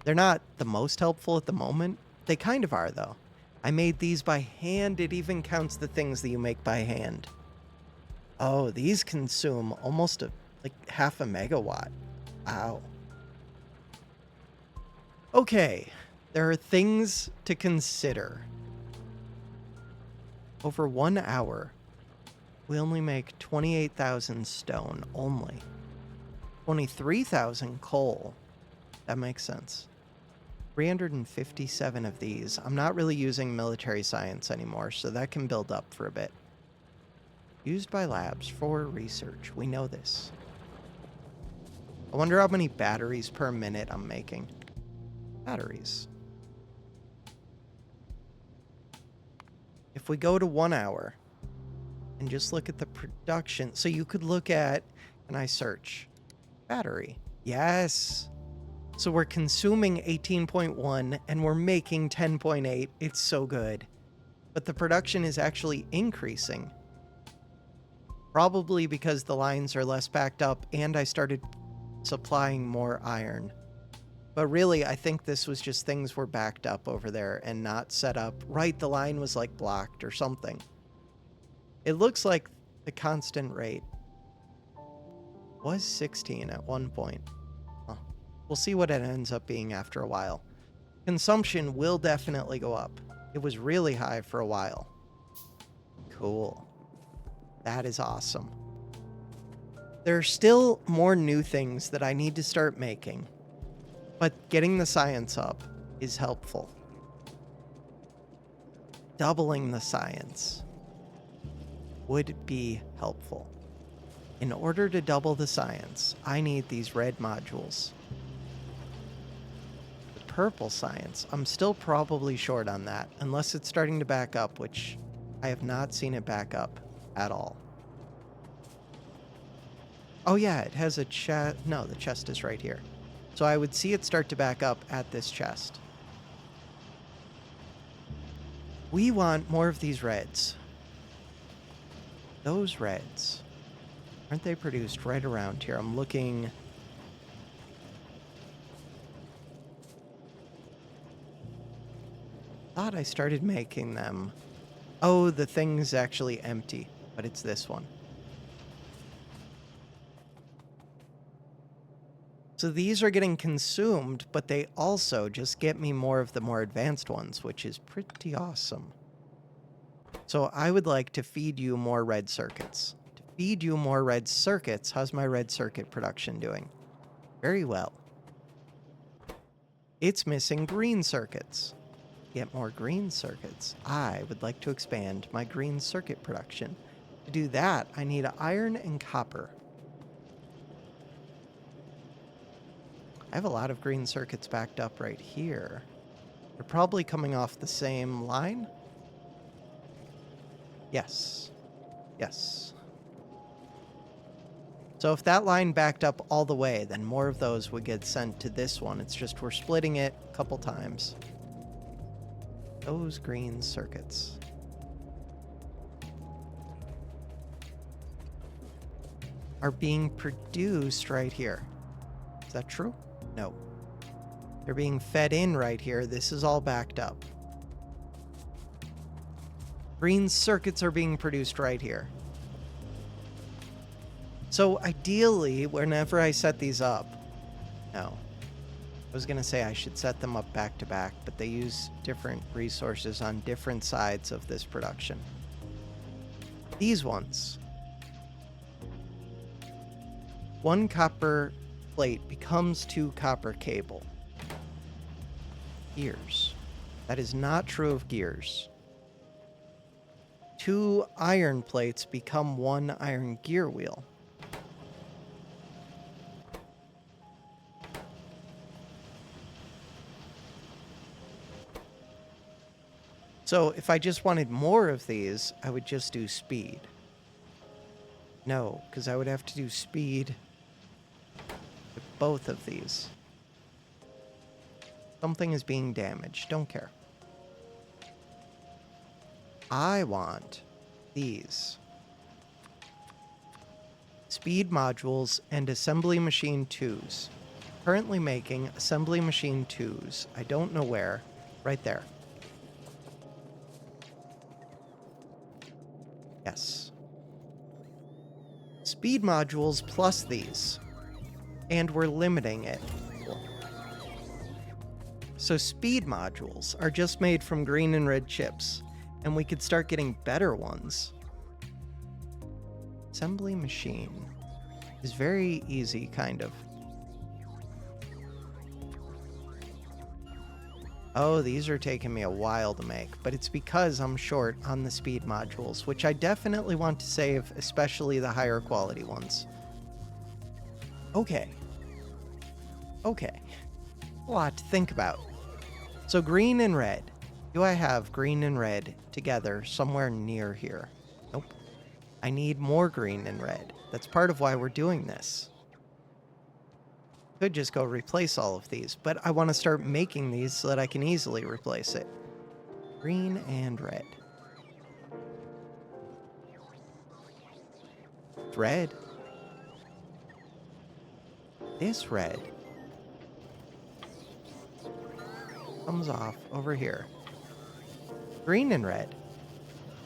They're not the most helpful at the moment. They kind of are, though. I made these by hand. It even counts the things that you make by hand. Oh, these consume almost like half a megawatt. Wow. Okay, there are things to consider. Over 1 hour, we only make 28,000 stone only. 23,000 coal. That makes sense. 357 of these. I'm not really using military science anymore, so that can build up for a bit. Used by labs for research. We know this. I wonder how many batteries per minute I'm making. Batteries. If we go to 1 hour and just look at the production, so you could look at, and I search battery. Yes. So we're consuming 18.1 and we're making 10.8. It's so good. But the production is actually increasing. Probably because the lines are less backed up and I started supplying more iron. But really, I think this was just things were backed up over there and not set up right. The line was like blocked or something. It looks like the constant rate was 16 at one point. Huh. We'll see what it ends up being after a while. Consumption will definitely go up. It was really high for a while. Cool. That is awesome. There are still more new things that I need to start making, but getting the science up is helpful. Doubling the science would be helpful. In order to double the science, I need these red modules. The purple science, I'm still probably short on that, unless it's starting to back up, which I have not seen it back up at all. Oh yeah, it has a chest. No, the chest is right here. So I would see it start to back up at this chest. We want more of these reds. Those reds, aren't they produced right around here? I'm looking. Thought I started making them. Oh, the thing's actually empty, but it's this one. So these are getting consumed, but they also just get me more of the more advanced ones, which is pretty awesome. So I would like to feed you more red circuits. To feed you more red circuits, how's my red circuit production doing? Very well. It's missing green circuits. Get more green circuits. I would like to expand my green circuit production. To do that, I need iron and copper. I have a lot of green circuits backed up right here. They're probably coming off the same line. Yes. Yes. So if that line backed up all the way, then more of those would get sent to this one. It's just we're splitting it a couple times. Those green circuits. Are being produced right here. Is that true? No. They're being fed in right here. This is all backed up. Green circuits are being produced right here. So ideally, whenever I set these up... No. I was going to say I should set them up back to back, but they use different resources on different sides of this production. These ones. 1 copper plate becomes 2 copper cable. Gears. That is not true of gears. 2 iron plates become 1 iron gear wheel. So if I just wanted more of these, I would just do speed. No, because I would have to do speed with both of these. Something is being damaged. Don't care. I want these. Speed modules and assembly machine 2s. Currently making assembly machine 2s. I don't know where. Right there. Yes. Speed modules plus these. And we're limiting it. So speed modules are just made from green and red chips. And we could start getting better ones. Assembly machine is very easy, kind of. Oh, these are taking me a while to make, but it's because I'm short on the speed modules, which I definitely want to save, especially the higher quality ones. Okay. Okay. A lot to think about. So green and red. Do I have green and red together somewhere near here? Nope. I need more green and red. That's part of why we're doing this. Could just go replace all of these, but I want to start making these so that I can easily replace it. Green and red. Red. This red comes off over here. Green and red.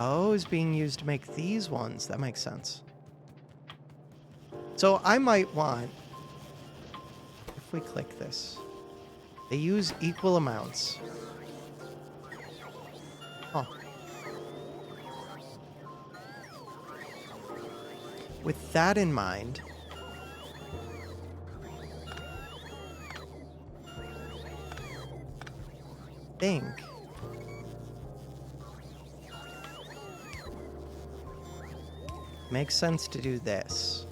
Oh, is being used to make these ones. That makes sense. So I might want... If we click this, they use equal amounts. Huh. With that in mind, think makes sense to do this.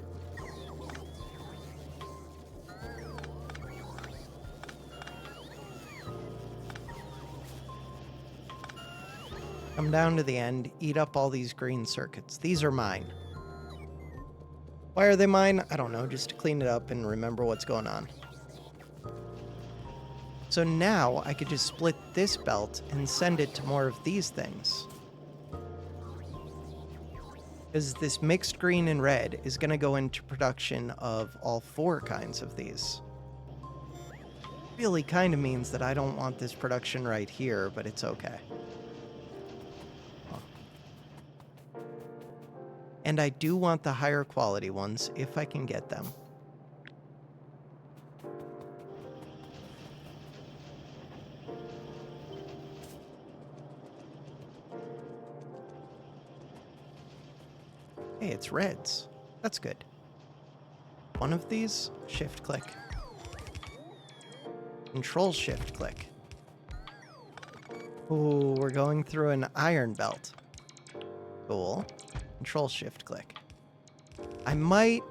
Come down to the end, eat up all these green circuits. These are mine. Why are they mine? I don't know, just to clean it up and remember what's going on. So now I could just split this belt and send it to more of these things. Because this mixed green and red is going to go into production of all 4 kinds of these. Really kind of means that I don't want this production right here, but it's okay. And I do want the higher quality ones, if I can get them. Hey, it's reds. That's good. One of these, shift click. Control shift click. Ooh, we're going through an iron belt. Cool. Control shift click. I might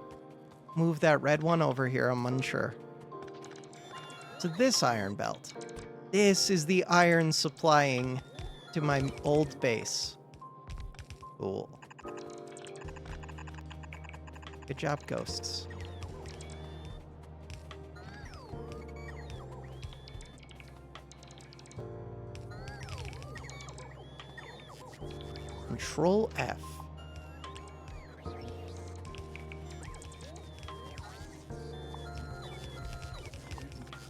move that red one over here, I'm unsure. So this iron belt. This is the iron supplying to my old base. Cool. Good job, ghosts. Control F.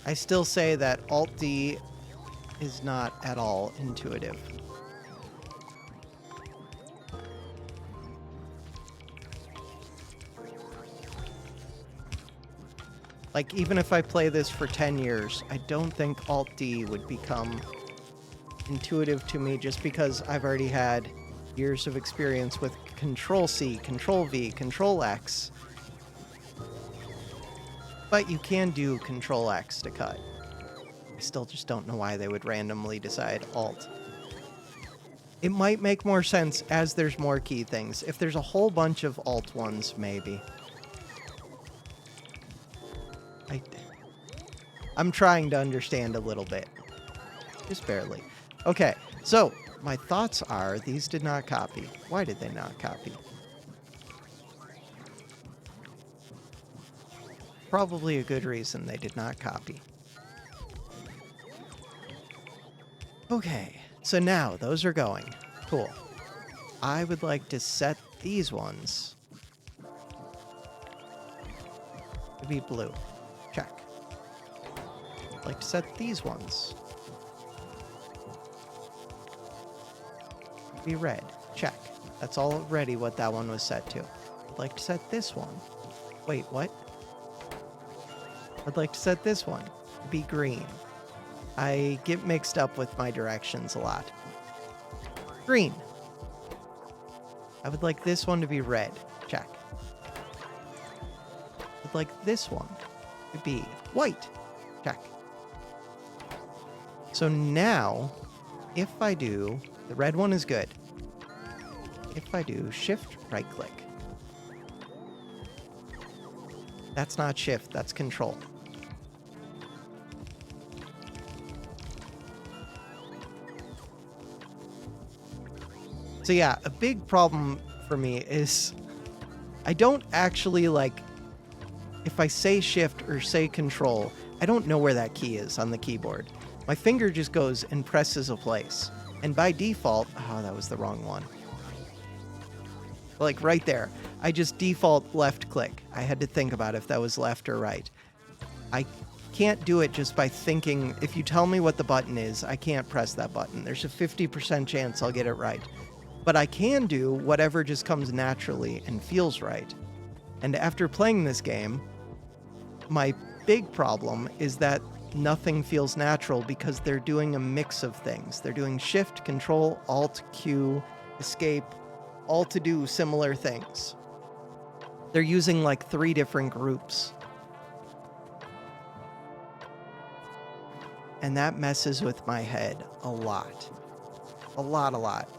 I still say that Alt-D is not at all intuitive. Like, even if I play this for 10 years, I don't think Alt-D would become intuitive to me just because I've already had years of experience with Control-C, Control-V, Control-X. But you can do Control-X to cut. I still just don't know why they would randomly decide Alt. It might make more sense as there's more key things. If there's a whole bunch of Alt ones, maybe. I'm trying to understand a little bit. Just barely. Okay, so my thoughts are these did not copy. Why did they not copy? Probably a good reason they did not copy. Okay, so now those are going. Cool. I would like to set these ones to be blue. Check. I'd like to set these ones to be red. Check. That's already what that one was set to. I'd like to set this one. Wait, what? I'd like to set this one to be green. I get mixed up with my directions a lot. Green. I would like this one to be red. Check. I'd like this one to be white. Check. So now, if I do, the red one is good. If I do shift right click. That's not shift, that's control. So yeah, a big problem for me is I don't actually like, if I say shift or say control, I don't know where that key is on the keyboard. My finger just goes and presses a place. And by default, oh, that was the wrong one. Like right there, I just default left click. I had to think about if that was left or right. I can't do it just by thinking, if you tell me what the button is, I can't press that button. There's a 50% chance I'll get it right. But I can do whatever just comes naturally and feels right. And after playing this game, my big problem is that nothing feels natural because they're doing a mix of things. They're doing shift, control, alt, Q, escape, all to do similar things. They're using like 3 different groups. And that messes with my head a lot. A lot.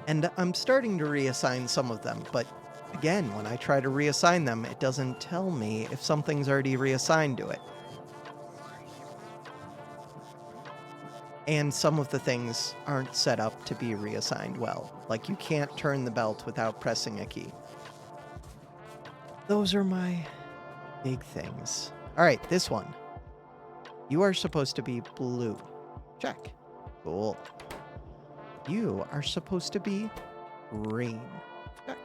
And I'm starting to reassign some of them, but again, when I try to reassign them, it doesn't tell me if something's already reassigned to it. And some of the things aren't set up to be reassigned well. Like you can't turn the belt without pressing a key. Those are my big things. All right, this one. You are supposed to be blue. Check. Cool. You are supposed to be green. Check.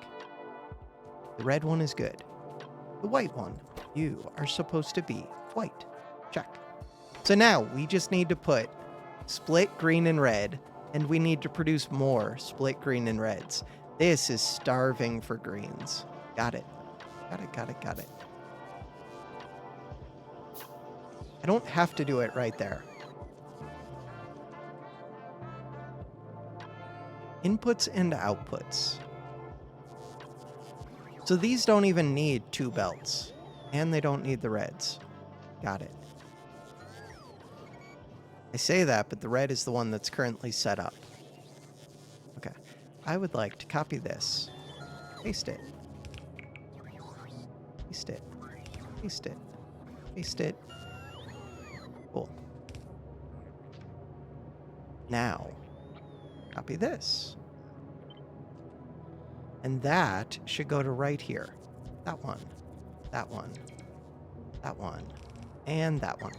The red one is good. The white one, you are supposed to be white. Check. So now we just need to put split green and red, and we need to produce more split green and reds. This is starving for greens. Got it. Got it. I don't have to do it right there. Inputs and outputs. So these don't even need 2 belts, and they don't need the reds. Got it. I say that, but the red is the one that's currently set up. Okay. I would like to copy this. Paste it. Paste it. Paste it. Paste it. Cool. Now, copy this. And that should go to right here. That one. That one. That one. And that one.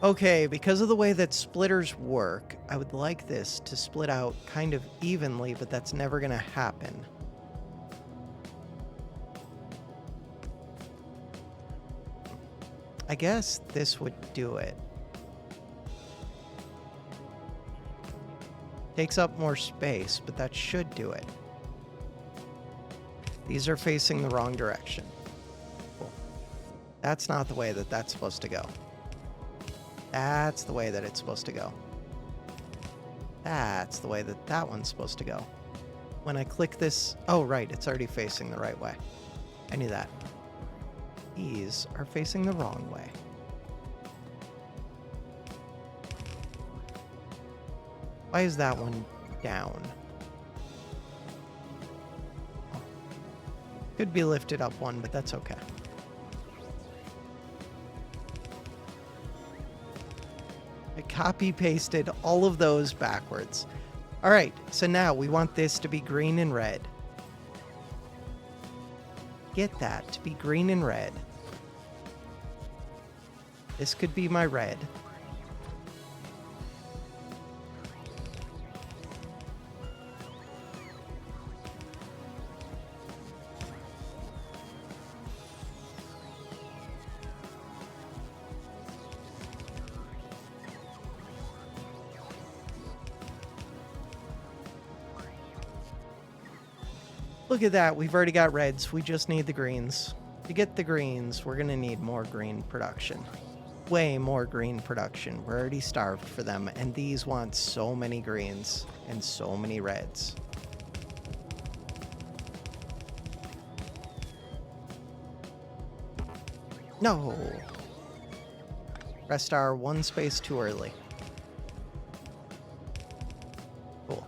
Okay, because of the way that splitters work, I would like this to split out kind of evenly, but that's never going to happen. I guess this would do it. Takes up more space, but that should do it. These are facing the wrong direction. Cool. That's not the way that that's supposed to go. That's the way that it's supposed to go. That's the way that that one's supposed to go. When I click this... Oh, right, it's already facing the right way. I knew that. These are facing the wrong way. Why is that one down? Could be lifted up one, but that's okay. I copy-pasted all of those backwards. All right, so now we want this to be green and red. Get that to be green and red. This could be my red. Look at that, we've already got reds, we just need the greens. To get the greens, we're gonna need more green production. Way more green production. We're already starved for them, and these want so many greens and so many reds. No! Pressed R one space too early. Cool.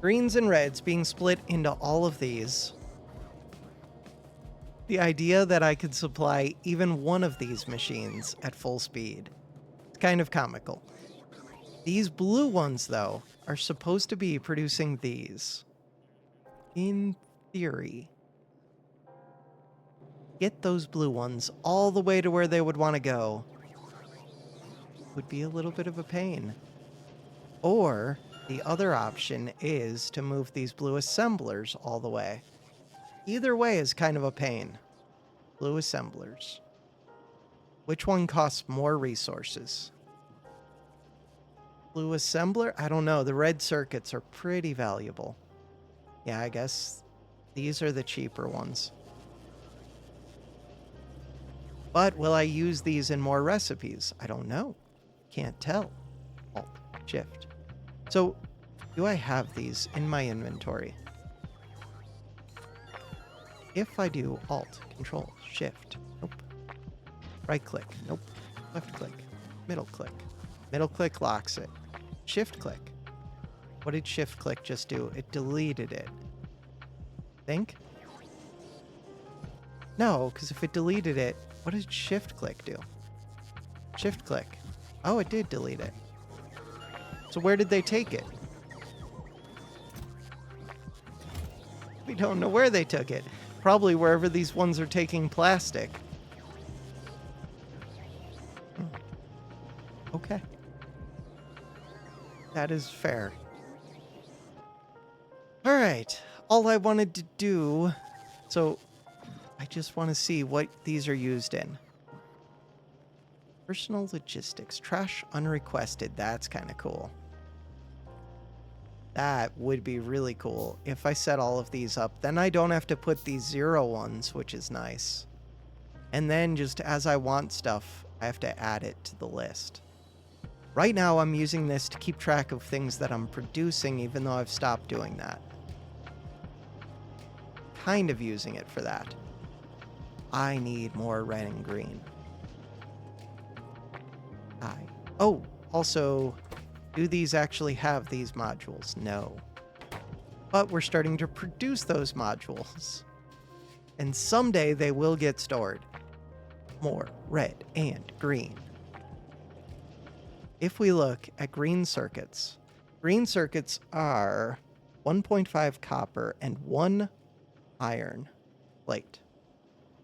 Greens and reds being split into all of these. The idea that I could supply even one of these machines at full speed. It's kind of comical. These blue ones, though, are supposed to be producing these. In theory. Get those blue ones all the way to where they would want to go. Would be a little bit of a pain. Or the other option is to move these blue assemblers all the way. Either way is kind of a pain. Blue assemblers. Which one costs more resources? Blue assembler? I don't know. The red circuits are pretty valuable. Yeah, I guess these are the cheaper ones. But will I use these in more recipes? I don't know. Can't tell. Alt, Shift. So, do I have these in my inventory? If I do Alt, Control, Shift, nope. Right click, nope. Left click, middle click. Middle click locks it. Shift click. What did shift click just do? It deleted it. Think? No, because if it deleted it, what did shift click do? Shift click. Oh, it did delete it. So where did they take it? We don't know where they took it. Probably wherever these ones are taking plastic. Okay. That is fair. All right. All I wanted to do... So, I just want to see what these are used in. Personal logistics. Trash unrequested. That's kind of cool. That would be really cool if I set all of these up. Then I don't have to put these 0 ones, which is nice. And then just as I want stuff, I have to add it to the list. Right now, I'm using this to keep track of things that I'm producing, even though I've stopped doing that. Kind of using it for that. I need more red and green. Oh, also... Do these actually have these modules? No. But we're starting to produce those modules. And someday they will get stored. More red and green. If we look at green circuits are 1.5 copper and 1 iron plate.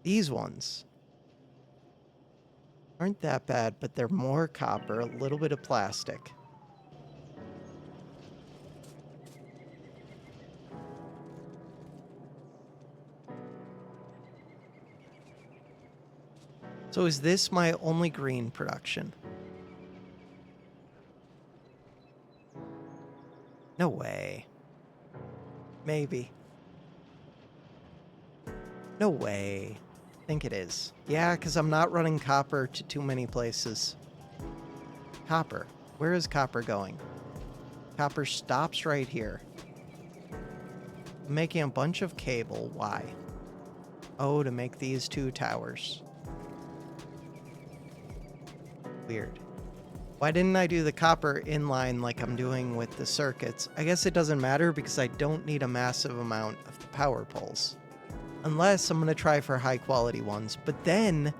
These ones aren't that bad, but they're more copper, a little bit of plastic. So is this my only green production? No way. Maybe. No way. I think it is. Yeah, because I'm not running copper to too many places. Copper. Where is copper going? Copper stops right here. I'm making a bunch of cable. Why? Oh, to make these 2 towers. Weird. Why didn't I do the copper inline like I'm doing with the circuits? I guess it doesn't matter because I don't need a massive amount of the power poles. Unless I'm going to try for high quality ones. But then,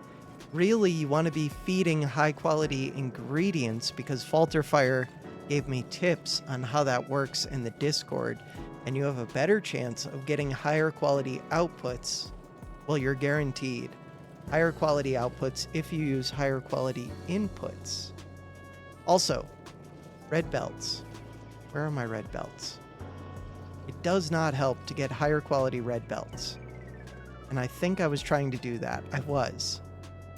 really, you want to be feeding high quality ingredients because Falterfire gave me tips on how that works in the Discord. And you have a better chance of getting higher quality outputs. Well, you're guaranteed higher quality outputs if you use higher quality inputs. Also, red belts. Where are my red belts? It does not help to get higher quality red belts. And I think I was trying to do that. I was.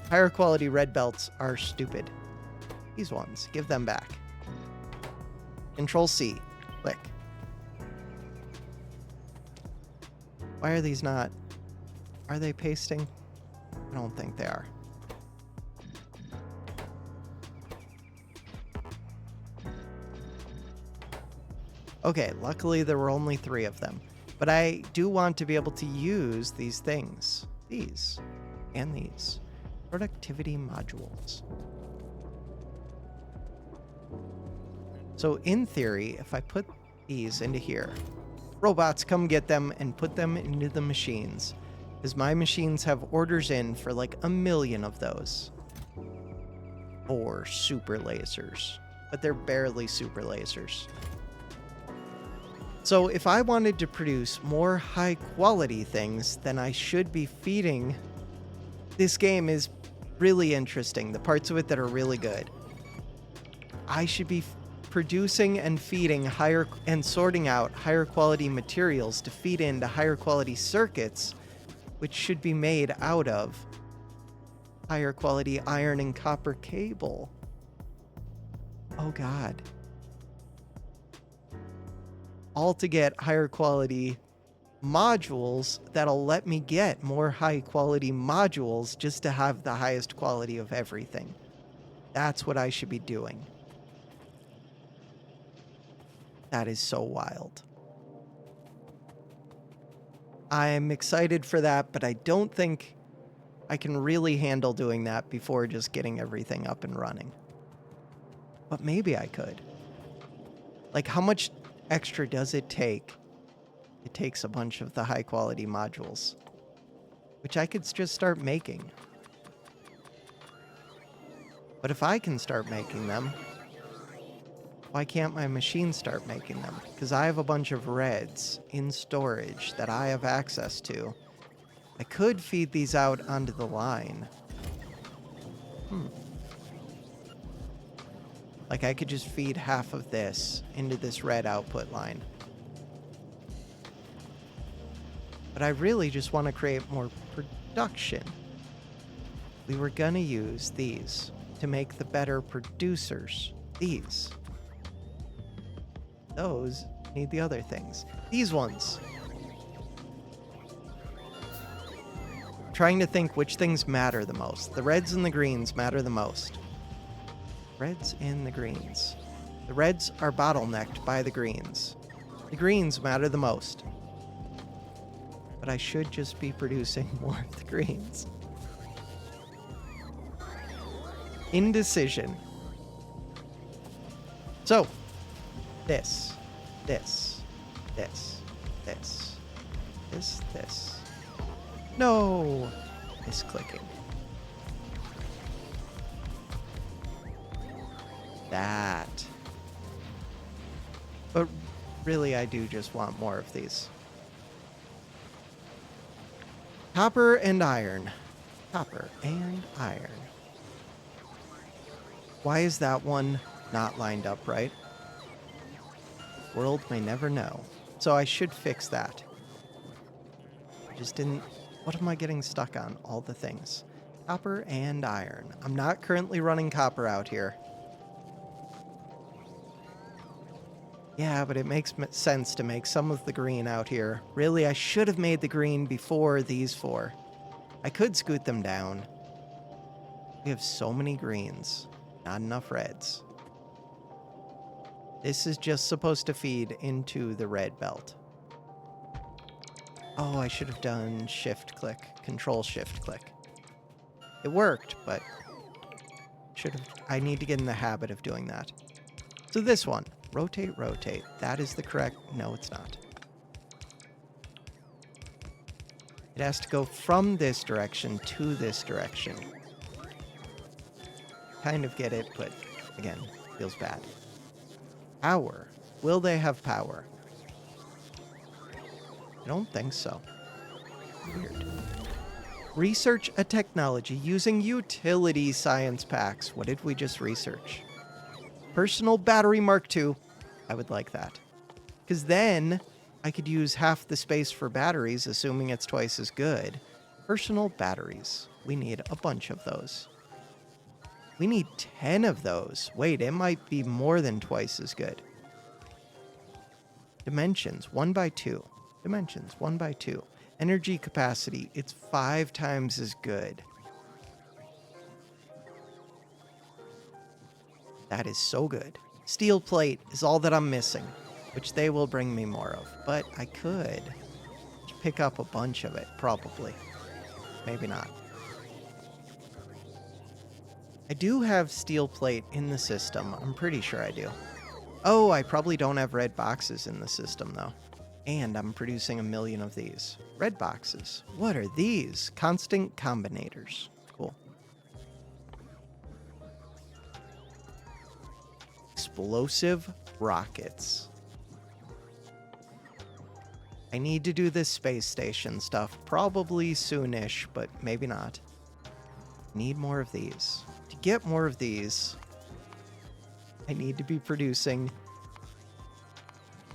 Higher quality red belts are stupid. These ones, give them back. Control C, click. Why are these not? Are they pasting? I don't think they are. Okay, luckily there were only 3 of them. But I do want to be able to use these things. These. And these. Productivity modules. So in theory, if I put these into here, robots come get them and put them into the machines. Because my machines have orders in for like 1 million of those. Or super lasers. But they're barely super lasers. So if I wanted to produce more high quality things, then I should be feeding. This game is really interesting. The parts of it that are really good. I should be producing and feeding higher and sorting out higher quality materials to feed into higher quality circuits, which should be made out of higher quality iron and copper cable. Oh God. All to get higher quality modules that'll let me get more high quality modules just to have the highest quality of everything. That's what I should be doing. That is so wild. I'm excited for that, but I don't think I can really handle doing that before just getting everything up and running. But maybe I could. Like, how much extra does it take? It takes a bunch of the high quality modules, which I could just start making. But if I can start making them, why can't my machine start making them? Because I have a bunch of reds in storage that I have access to. I could feed these out onto the line. Like I could just feed half of this into this red output line. But I really just want to create more production. We were gonna use these to make the better producers. These. Those need the other things. These ones. I'm trying to think which things matter the most. The reds and the greens matter the most. Reds and the greens. The reds are bottlenecked by the greens. The greens matter the most. But I should just be producing more of the greens. Indecision. So, this. No! Misclicking. That. But really, I do just want more of these. Copper and iron. Copper and iron. Why is that one not lined up right? World may never know. So I should fix that. I just didn't... What am I getting stuck on? All the things. Copper and iron. I'm not currently running copper out here. Yeah, but it makes sense to make some of the green out here. Really, I should have made the green before these four. I could scoot them down. We have so many greens. Not enough reds. This is just supposed to feed into the red belt. Oh, I should have done shift-click. Control-shift-click. It worked, but I need to get in the habit of doing that. So this one. Rotate, rotate. That is the correct... No, it's not. It has to go from this direction to this direction. Kind of get it, but again, feels bad. Power. Will they have power? I don't think so. Weird. Research a technology using utility science packs. What did we just research? Personal battery Mark II. I would like that. Because then I could use half the space for batteries, assuming it's twice as good. Personal batteries. We need a bunch of those. We need 10 of those. Wait, it might be more than twice as good. Dimensions, 1 by 2. Dimensions, 1 by 2. Energy capacity, it's 5 times as good. That is so good. Steel plate is all that I'm missing, which they will bring me more of. But I could pick up a bunch of it, probably. Maybe not. I do have steel plate in the system. I'm pretty sure I do. Oh, I probably don't have red boxes in the system, though. And I'm producing 1 million of these. Red boxes. What are these? Constant combinators. Cool. Explosive rockets. I need to do this space station stuff probably soonish, but maybe not. Need more of these. To get more of these, I need to be producing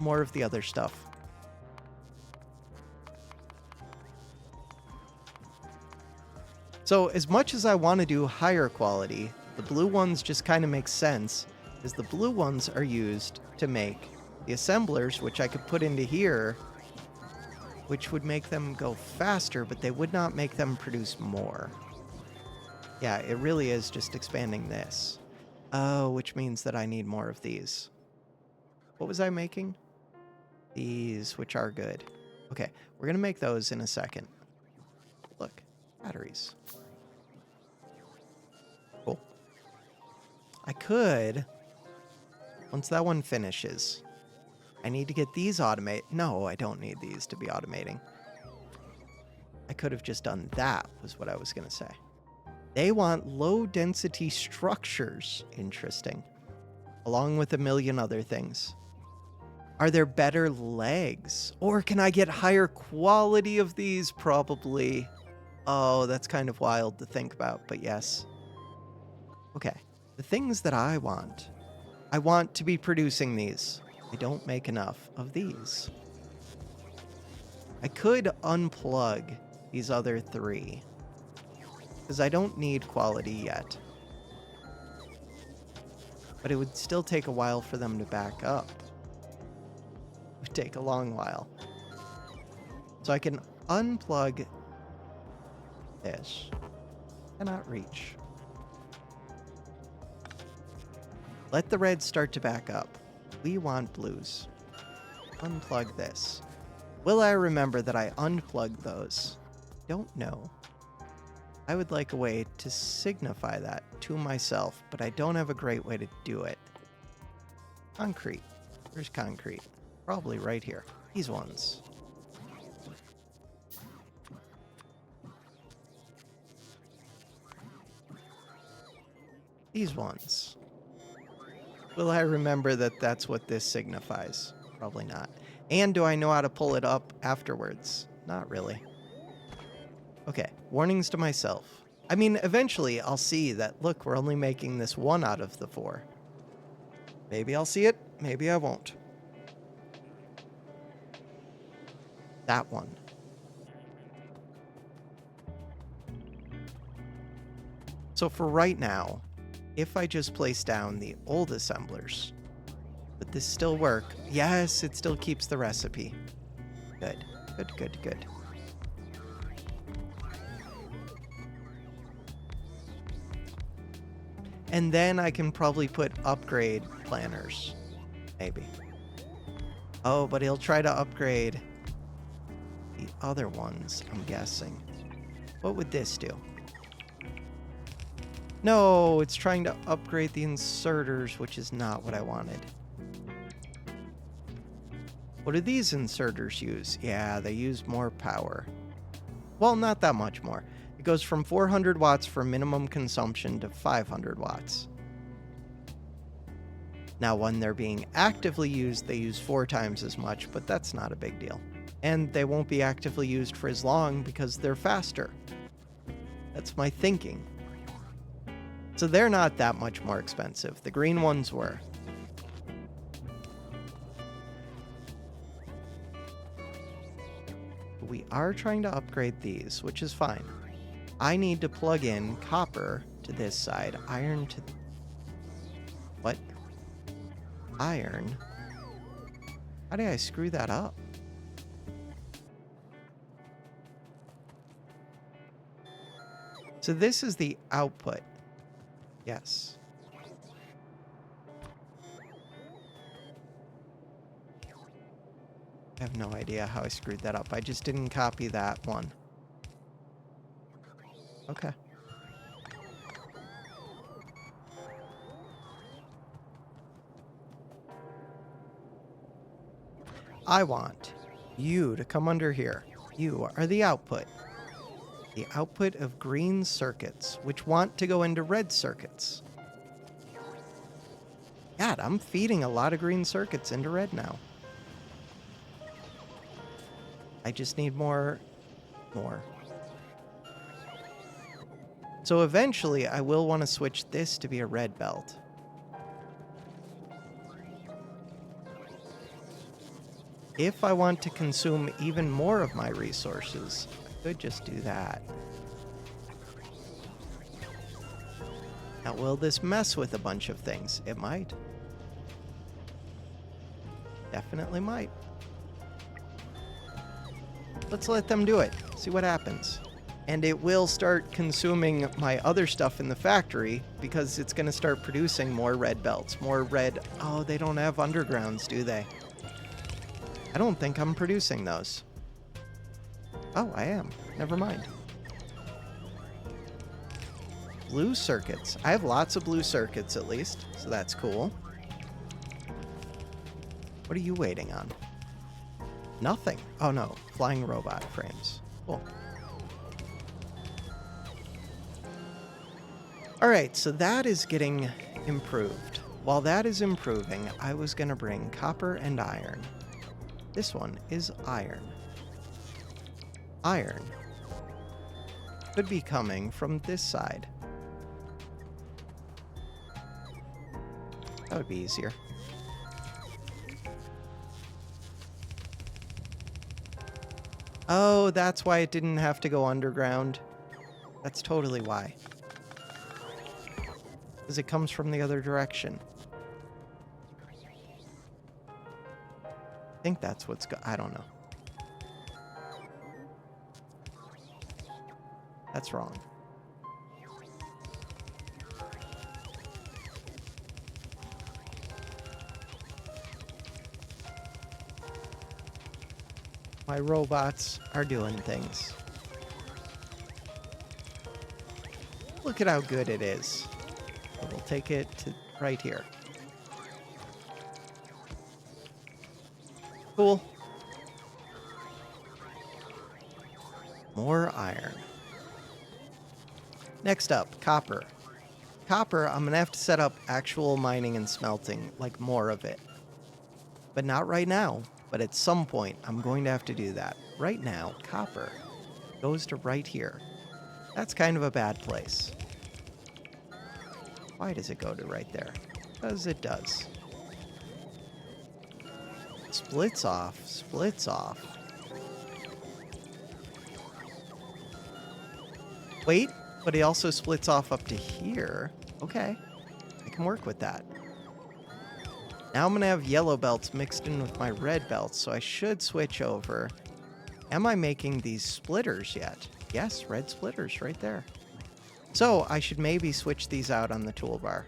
more of the other stuff. So as much as I want to do higher quality, the blue ones just kind of make sense, as the blue ones are used to make the assemblers, which I could put into here, which would make them go faster, but they would not make them produce more. Yeah, it really is just expanding this. Oh, which means that I need more of these. What was I making? These, which are good. Okay, we're going to make those in a second. Look, batteries. Cool. I could, once that one finishes, I need to get these automate. No, I don't need these to be automating. I could have just done that, was what I was going to say. They want low-density structures. Interesting. Along with 1 million other things. Are there better legs? Or can I get higher quality of these? Probably. Oh, that's kind of wild to think about, but yes. Okay. The things that I want to be producing these. I don't make enough of these. I could unplug these other 3. Because I don't need quality yet. But it would still take a while for them to back up. It would take a long while. So I can unplug this. Cannot reach. Let the reds start to back up. We want blues. Unplug this. Will I remember that I unplugged those? Don't know. I would like a way to signify that to myself, but I don't have a great way to do it. Concrete. Where's concrete? Probably right here. These ones. These ones. Will I remember that that's what this signifies? Probably not. And do I know how to pull it up afterwards? Not really. Okay, warnings to myself. I mean, eventually I'll see that, look, we're only making this 1 out of the 4. Maybe I'll see it, maybe I won't. That one. So for right now, if I just place down the old assemblers, would this still work? Yes, it still keeps the recipe. Good, good, good, good. And then I can probably put upgrade planners. Maybe. Oh, but he'll try to upgrade the other ones, I'm guessing. What would this do? No, it's trying to upgrade the inserters, which is not what I wanted. What do these inserters use? Yeah, they use more power. Well, not that much more. It goes from 400 watts for minimum consumption to 500 watts. Now, when they're being actively used, they use 4 times as much, but that's not a big deal. And they won't be actively used for as long because they're faster. That's my thinking. So they're not that much more expensive. The green ones were. We are trying to upgrade these, which is fine. I need to plug in copper to this side, iron to... What? Iron? How did I screw that up? So this is the output. Yes. I have no idea how I screwed that up. I just didn't copy that one. Okay. I want you to come under here. You are the output. The output of green circuits, which want to go into red circuits. God, I'm feeding a lot of green circuits into red now. I just need more. So eventually, I will want to switch this to be a red belt. If I want to consume even more of my resources, I could just do that. Now, will this mess with a bunch of things? It might. Definitely might. Let's let them do it. See what happens. And it will start consuming my other stuff in the factory because it's going to start producing more red belts. More red... Oh, they don't have undergrounds, do they? I don't think I'm producing those. Oh, I am. Never mind. Blue circuits. I have lots of blue circuits, at least, so that's cool. What are you waiting on? Nothing. Oh, no. Flying robot frames. Cool. All right, so that is getting improved. While that is improving, I was going to bring copper and iron. This one is iron. Iron could be coming from this side. That would be easier. Oh, that's why it didn't have to go underground. That's totally why. Because it comes from the other direction. I think that's what's I don't know. That's wrong. My robots are doing things. Look at how good it is. So we'll take it to right here. Cool. More iron. Next up, copper. Copper, I'm going to have to set up actual mining and smelting, like more of it. But not right now. But at some point, I'm going to have to do that. Right now, copper goes to right here. That's kind of a bad place. Why does it go to right there? Because it does. Splits off, splits off. Wait, but he also splits off up to here. Okay, I can work with that. Now I'm going to have yellow belts mixed in with my red belts, so I should switch over. Am I making these splitters yet? Yes, red splitters right there. So I should maybe switch these out on the toolbar.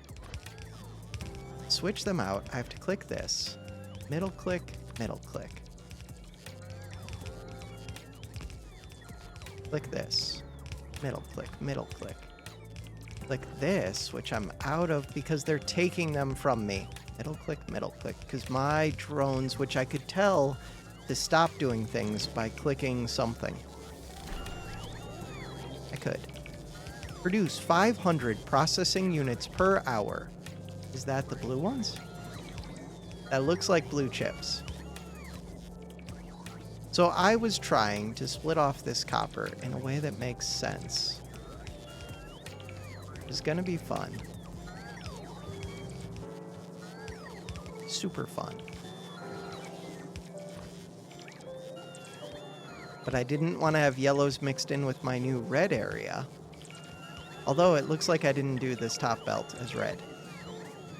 Switch them out. I have to click this. Middle click, middle click. Click this. Middle click, middle click. Click this, which I'm out of because they're taking them from me. Middle click, because my drones, which I could tell to stop doing things by clicking something. I could. Produce 500 processing units per hour. Is that the blue ones? That looks like blue chips. So I was trying to split off this copper in a way that makes sense. It's gonna be fun. Super fun. But I didn't want to have yellows mixed in with my new red area. Although it looks like I didn't do this top belt as red.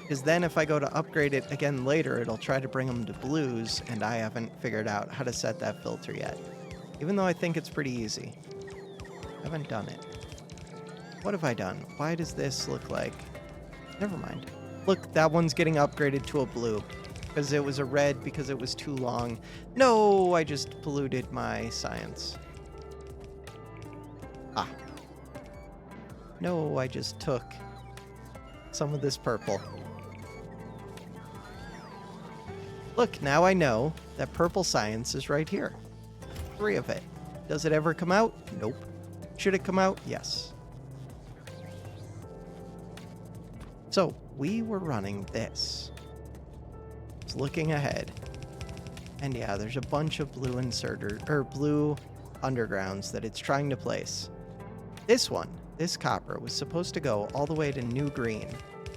Because then if I go to upgrade it again later, it'll try to bring them to blues, and I haven't figured out how to set that filter yet. Even though I think it's pretty easy. I haven't done it. What have I done? Why does this look like... Never mind. Look, that one's getting upgraded to a blue. Because it was a red because it was too long. No, I just polluted my science. Ah. No, I just took some of this purple. Look, now I know that purple science is right here. 3 of it. Does it ever come out? Nope. Should it come out? Yes. So, we were running this. It's looking ahead. And yeah, there's a bunch of blue blue undergrounds that it's trying to place. This one, this copper, was supposed to go all the way to new green.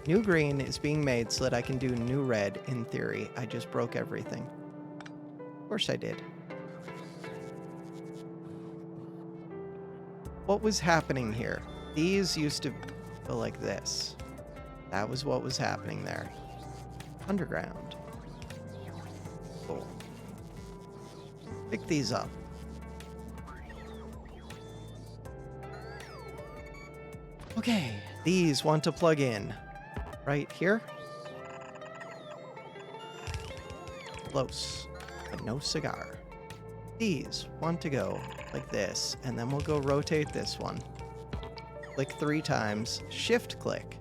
New green is being made so that I can do new red in theory. I just broke everything. Of course I did. What was happening here? These used to go like this. That was what was happening there. Underground. Cool. Pick these up. Okay, these want to plug in. Right here. Close, but no cigar. These want to go like this, and then we'll go rotate this one. Click 3 times, shift click.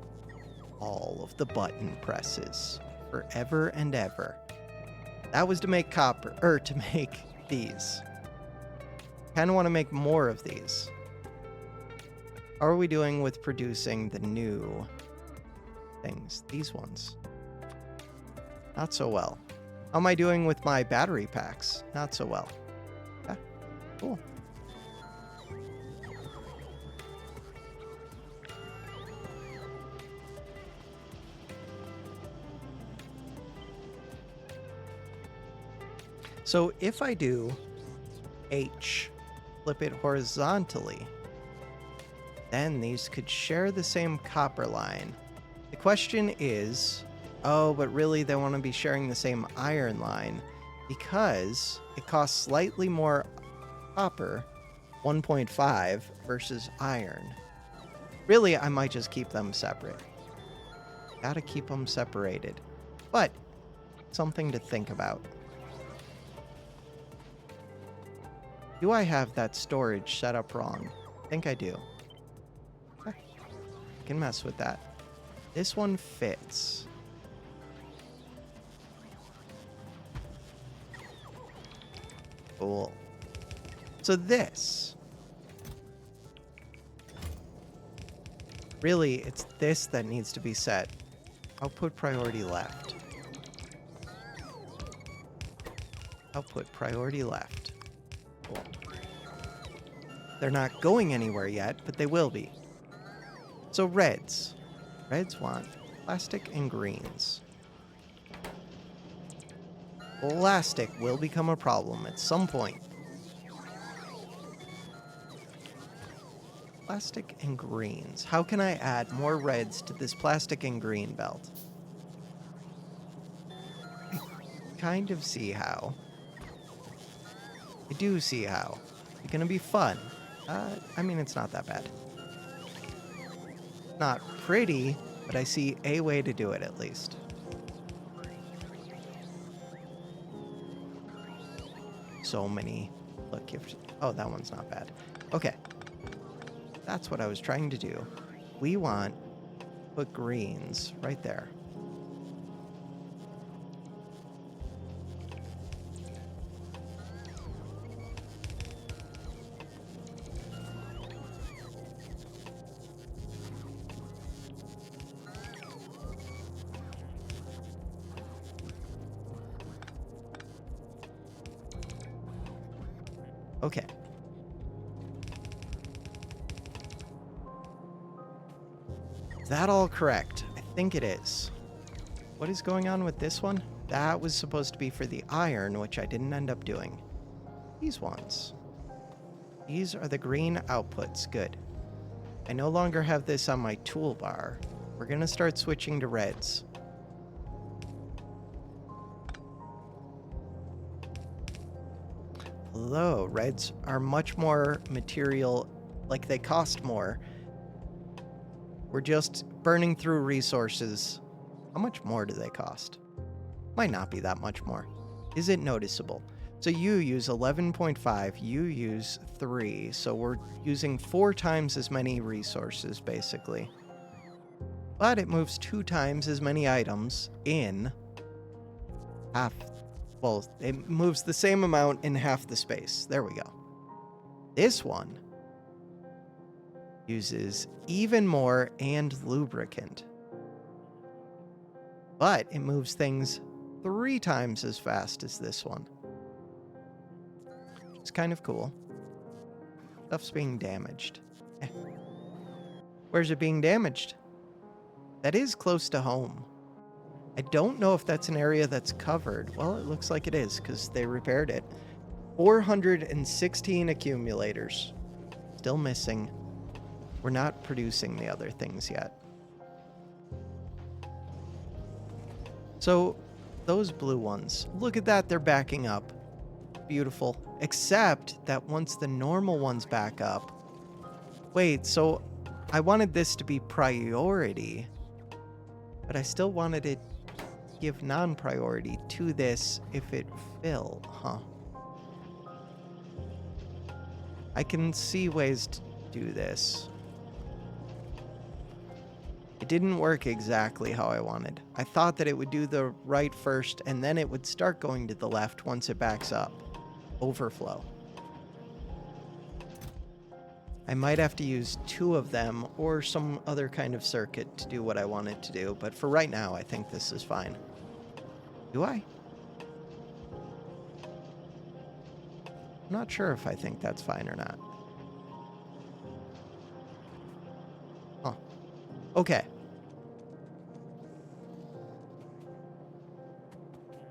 All of the button presses, forever and ever. That was to make copper, to make these. Kind of want to make more of these. How are we doing with producing the new things? These ones. Not so well. How am I doing with my battery packs? Not so well. Okay, cool. So if I do H, flip it horizontally, then these could share the same copper line. The question is, oh, but really they want to be sharing the same iron line because it costs slightly more copper, 1.5, versus iron. Really, I might just keep them separate. Gotta keep them separated. But, something to think about. Do I have that storage set up wrong? I think I do. Okay. I can mess with that. This one fits. Cool. So this. Really, it's this that needs to be set. Output priority left. Output priority left. Cool. They're not going anywhere yet, but they will be. So reds. Reds want plastic and greens. Plastic will become a problem at some point. Plastic and greens. How can I add more reds to this plastic and green belt? I kind of see how. I do see how. It's gonna be fun. I mean, it's not that bad. Not pretty, but I see a way to do it at least. So many. Look, oh, that one's not bad. Okay. That's what I was trying to do. We want to put greens right there. Okay. Is that all correct? I think it is. What is going on with this one? That was supposed to be for the iron, which I didn't end up doing. These ones. These are the green outputs. Good. I no longer have this on my toolbar. We're going to start switching to reds. Although reds are much more material, like they cost more. We're just burning through resources. How much more do they cost? Might not be that much more. Is it noticeable? So you use 11.5, you use 3, so we're using 4 times as many resources, basically. But it moves 2 times as many items in half. Well, it moves the same amount in half the space. There we go. This one uses even more and lubricant. But it moves things 3 times as fast as this one. It's kind of cool. Stuff's being damaged. Where's it being damaged? That is close to home. I don't know if that's an area that's covered. Well, it looks like it is because they repaired it. 416 accumulators. Still missing. We're not producing the other things yet. So, those blue ones. Look at that, they're backing up. Beautiful. Except that once the normal ones back up... Wait, so I wanted this to be priority, but I still wanted it to give non-priority to this if it filled, huh? I can see ways to do this. It didn't work exactly how I wanted. I thought that it would do the right first, and then it would start going to the left once it backs up. Overflow. I might have to use 2 of them or some other kind of circuit to do what I want it to do, but for right now, I think this is fine. Do I? I'm not sure if I think that's fine or not. Huh. Okay.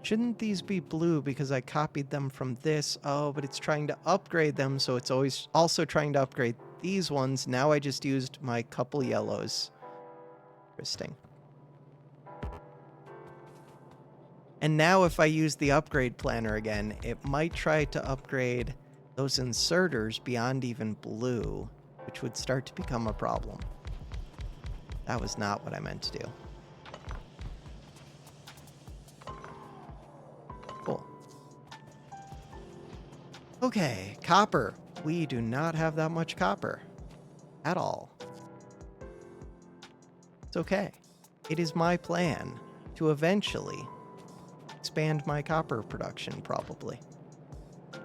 Shouldn't these be blue because I copied them from this? Oh, but it's trying to upgrade them, so it's always also trying to upgrade these ones. Now I just used my couple yellows. Interesting. And now if I use the upgrade planner again, it might try to upgrade those inserters beyond even blue, which would start to become a problem. That was not what I meant to do. Cool. Okay, copper. We do not have that much copper at all. It's okay. It is my plan to eventually expand my copper production, probably.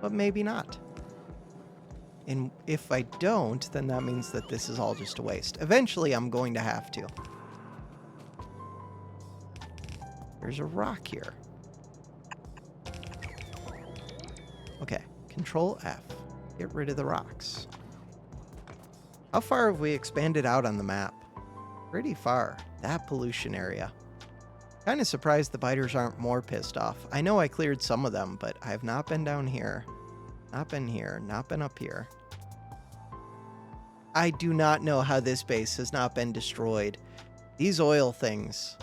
But maybe not. And if I don't, then that means that this is all just a waste. Eventually, I'm going to have to. There's a rock here. Okay, Control F. Get rid of the rocks. How far have we expanded out on the map? Pretty far. That pollution area. Kind of surprised the biters aren't more pissed off. I know I cleared some of them, but I have not been down here. Not been here. Not been up here. I do not know how this base has not been destroyed. These oil things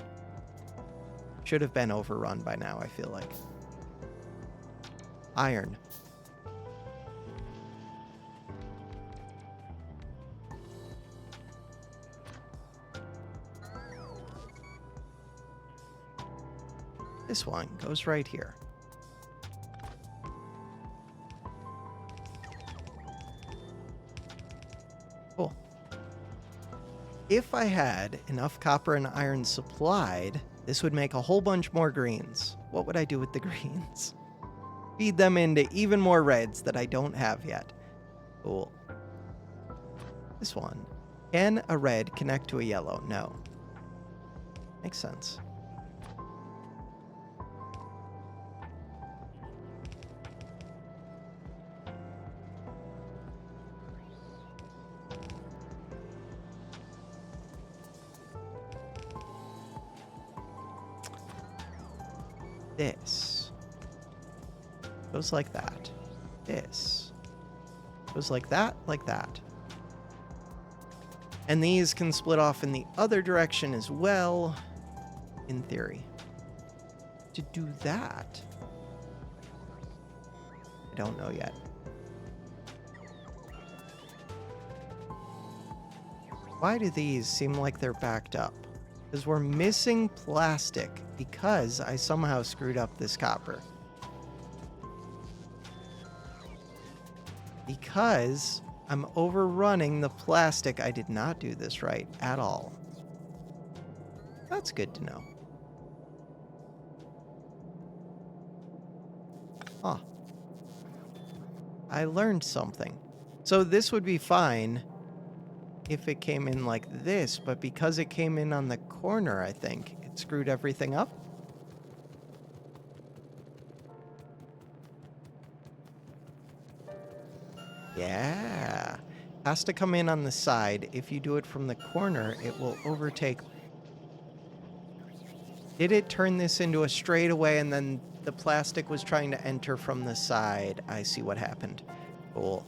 should have been overrun by now, I feel like. Iron. This one goes right here. Cool. If I had enough copper and iron supplied, this would make a whole bunch more greens. What would I do with the greens? Feed them into even more reds that I don't have yet. Cool. This one. Can a red connect to a yellow? No. Makes sense. This goes like that. This goes like that, like that. And these can split off in the other direction as well, in theory. To do that, I don't know yet. Why do these seem like they're backed up? Because we're missing plastic because I somehow screwed up this copper. Because I'm overrunning the plastic. I did not do this right at all. That's good to know. Huh. I learned something. So this would be fine if it came in like this, but because it came in on the corner, I think, it screwed everything up. Yeah. Has to come in on the side. If you do it from the corner, it will overtake. Did it turn this into a straightaway and then the plastic was trying to enter from the side? I see what happened. Cool.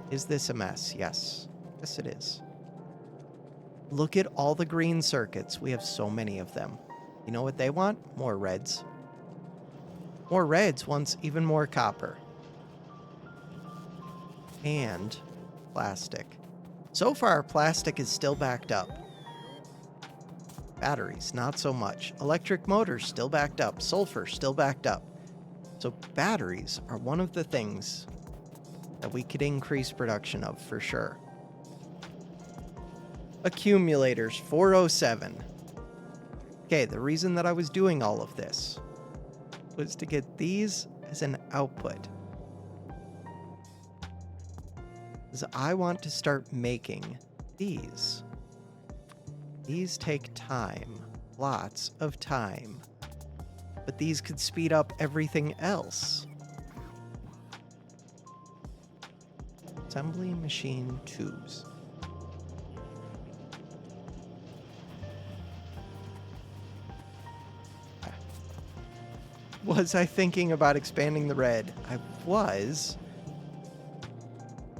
Is this a mess? Yes. Yes, it is. Look at all the green circuits. We have so many of them. You know what they want? More reds. More reds wants even more copper. And plastic. So far, plastic is still backed up. Batteries, not so much. Electric motors, still backed up. Sulfur, still backed up. So batteries are one of the things that we could increase production of for sure. Accumulators, 407. Okay, the reason that I was doing all of this was to get these as an output. Because I want to start making these. These take time, lots of time. But these could speed up everything else. Assembly machine tubes. Was I thinking about expanding the red? I was.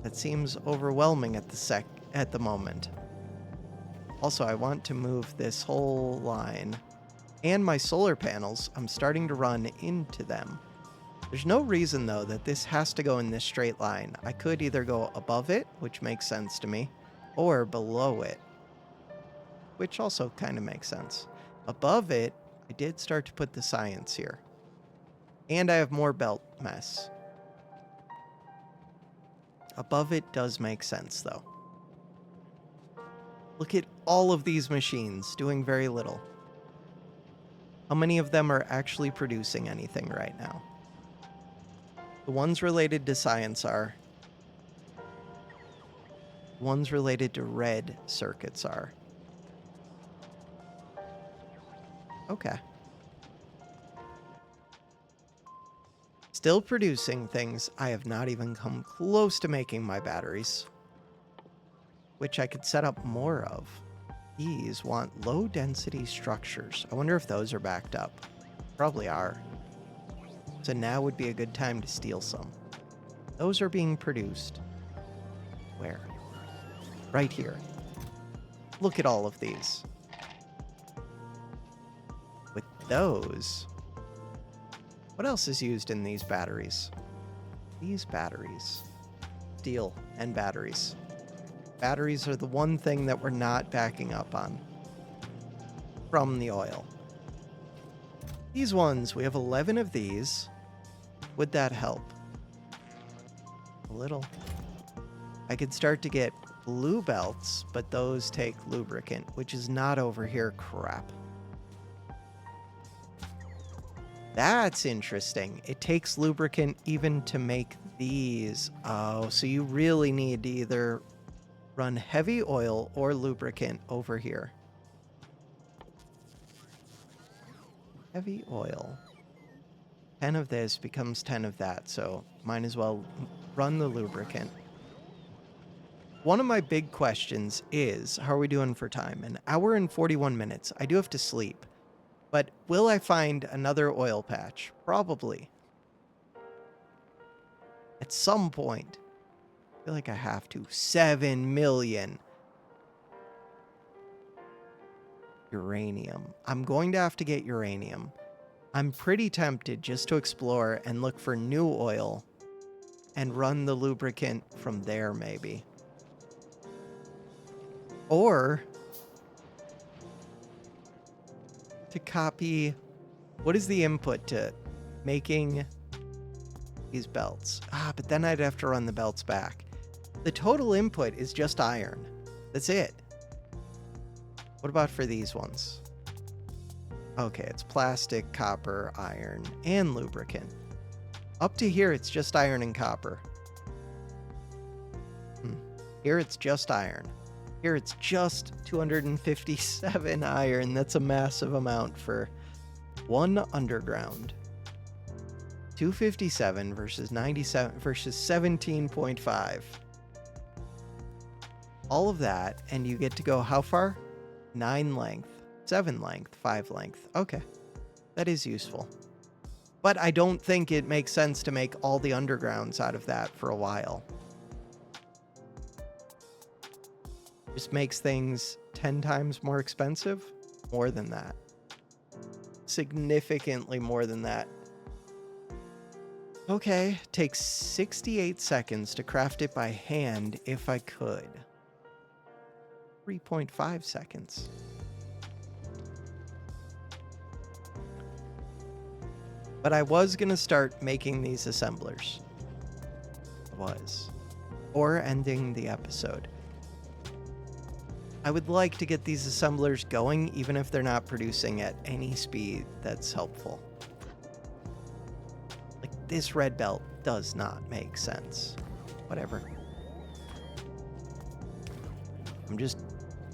That seems overwhelming at the moment. Also, I want to move this whole line. And my solar panels, I'm starting to run into them. There's no reason, though, that this has to go in this straight line. I could either go above it, which makes sense to me, or below it, which also kind of makes sense. Above it, I did start to put the science here. And I have more belt mess. Above it does make sense, though. Look at all of these machines doing very little. How many of them are actually producing anything right now? The ones related to science are. The ones related to red circuits are. Okay. Still producing things. I have not even come close to making my batteries, which I could set up more of. These want low density structures. I wonder if those are backed up. Probably are. So now would be a good time to steal some. Those are being produced. Where? Right here. Look at all of these. With those, what else is used in these batteries? These batteries. Steel and batteries. Batteries are the one thing that we're not backing up on from the oil. These ones, we have 11 of these. Would that help? A little. I could start to get blue belts, but those take lubricant, which is not over here. Crap. That's interesting. It takes lubricant even to make these. Oh, so you really need to either run heavy oil or lubricant over here. Heavy oil. 10 of this becomes 10 of that, so might as well run the lubricant. One of my big questions is, how are we doing for time? An hour and 41 minutes. I do have to sleep. But will I find another oil patch? Probably. At some point. I feel like I have to. 7 million. Uranium. I'm going to have to get uranium. I'm pretty tempted just to explore and look for new oil and run the lubricant from there, maybe. Or to copy... What is the input to making these belts? Ah, but then I'd have to run the belts back. The total input is just iron. That's it. What about for these ones? Okay, it's plastic, copper, iron, and lubricant. Up to here, it's just iron and copper. Here, it's just iron. Here, it's just 257 iron. That's a massive amount for one underground. 257 versus 97 versus 17.5. All of that, and you get to go how far? 9 length. 7 length, 5 length. Okay. That is useful. But I don't think it makes sense to make all the undergrounds out of that for a while. Just makes things 10 times more expensive? More than that. Significantly more than that. Okay. Takes 68 seconds to craft it by hand if I could. 3.5 seconds. But I was going to start making these assemblers. Or ending the episode. I would like to get these assemblers going, even if they're not producing at any speed that's helpful. Like, this red belt does not make sense. Whatever. I'm just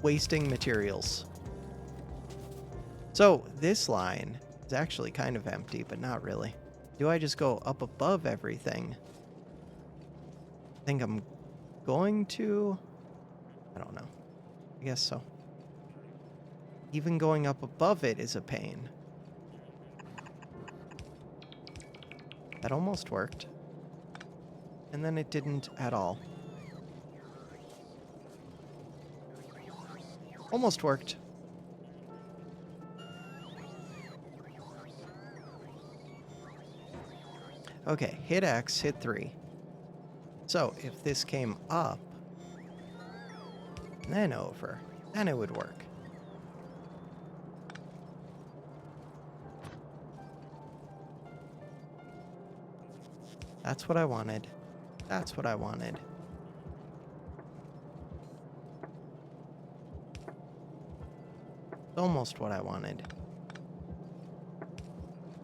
wasting materials. So, this line... It's actually kind of empty, but not really. Do I just go up above everything? I think I'm going to... I don't know. I guess so. Even going up above it is a pain. That almost worked. And then it didn't at all. Almost worked. Okay, hit X, hit 3. So, if this came up, then over, then it would work. That's what I wanted. That's what I wanted. Almost what I wanted.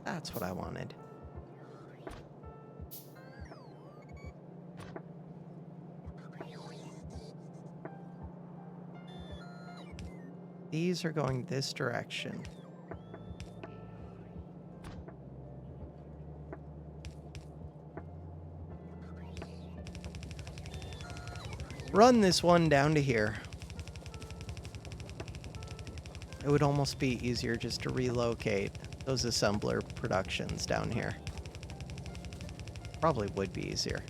That's what I wanted. These are going this direction. run this one down to here. It would almost be easier just to relocate those assembler productions down here. Probably would be easier.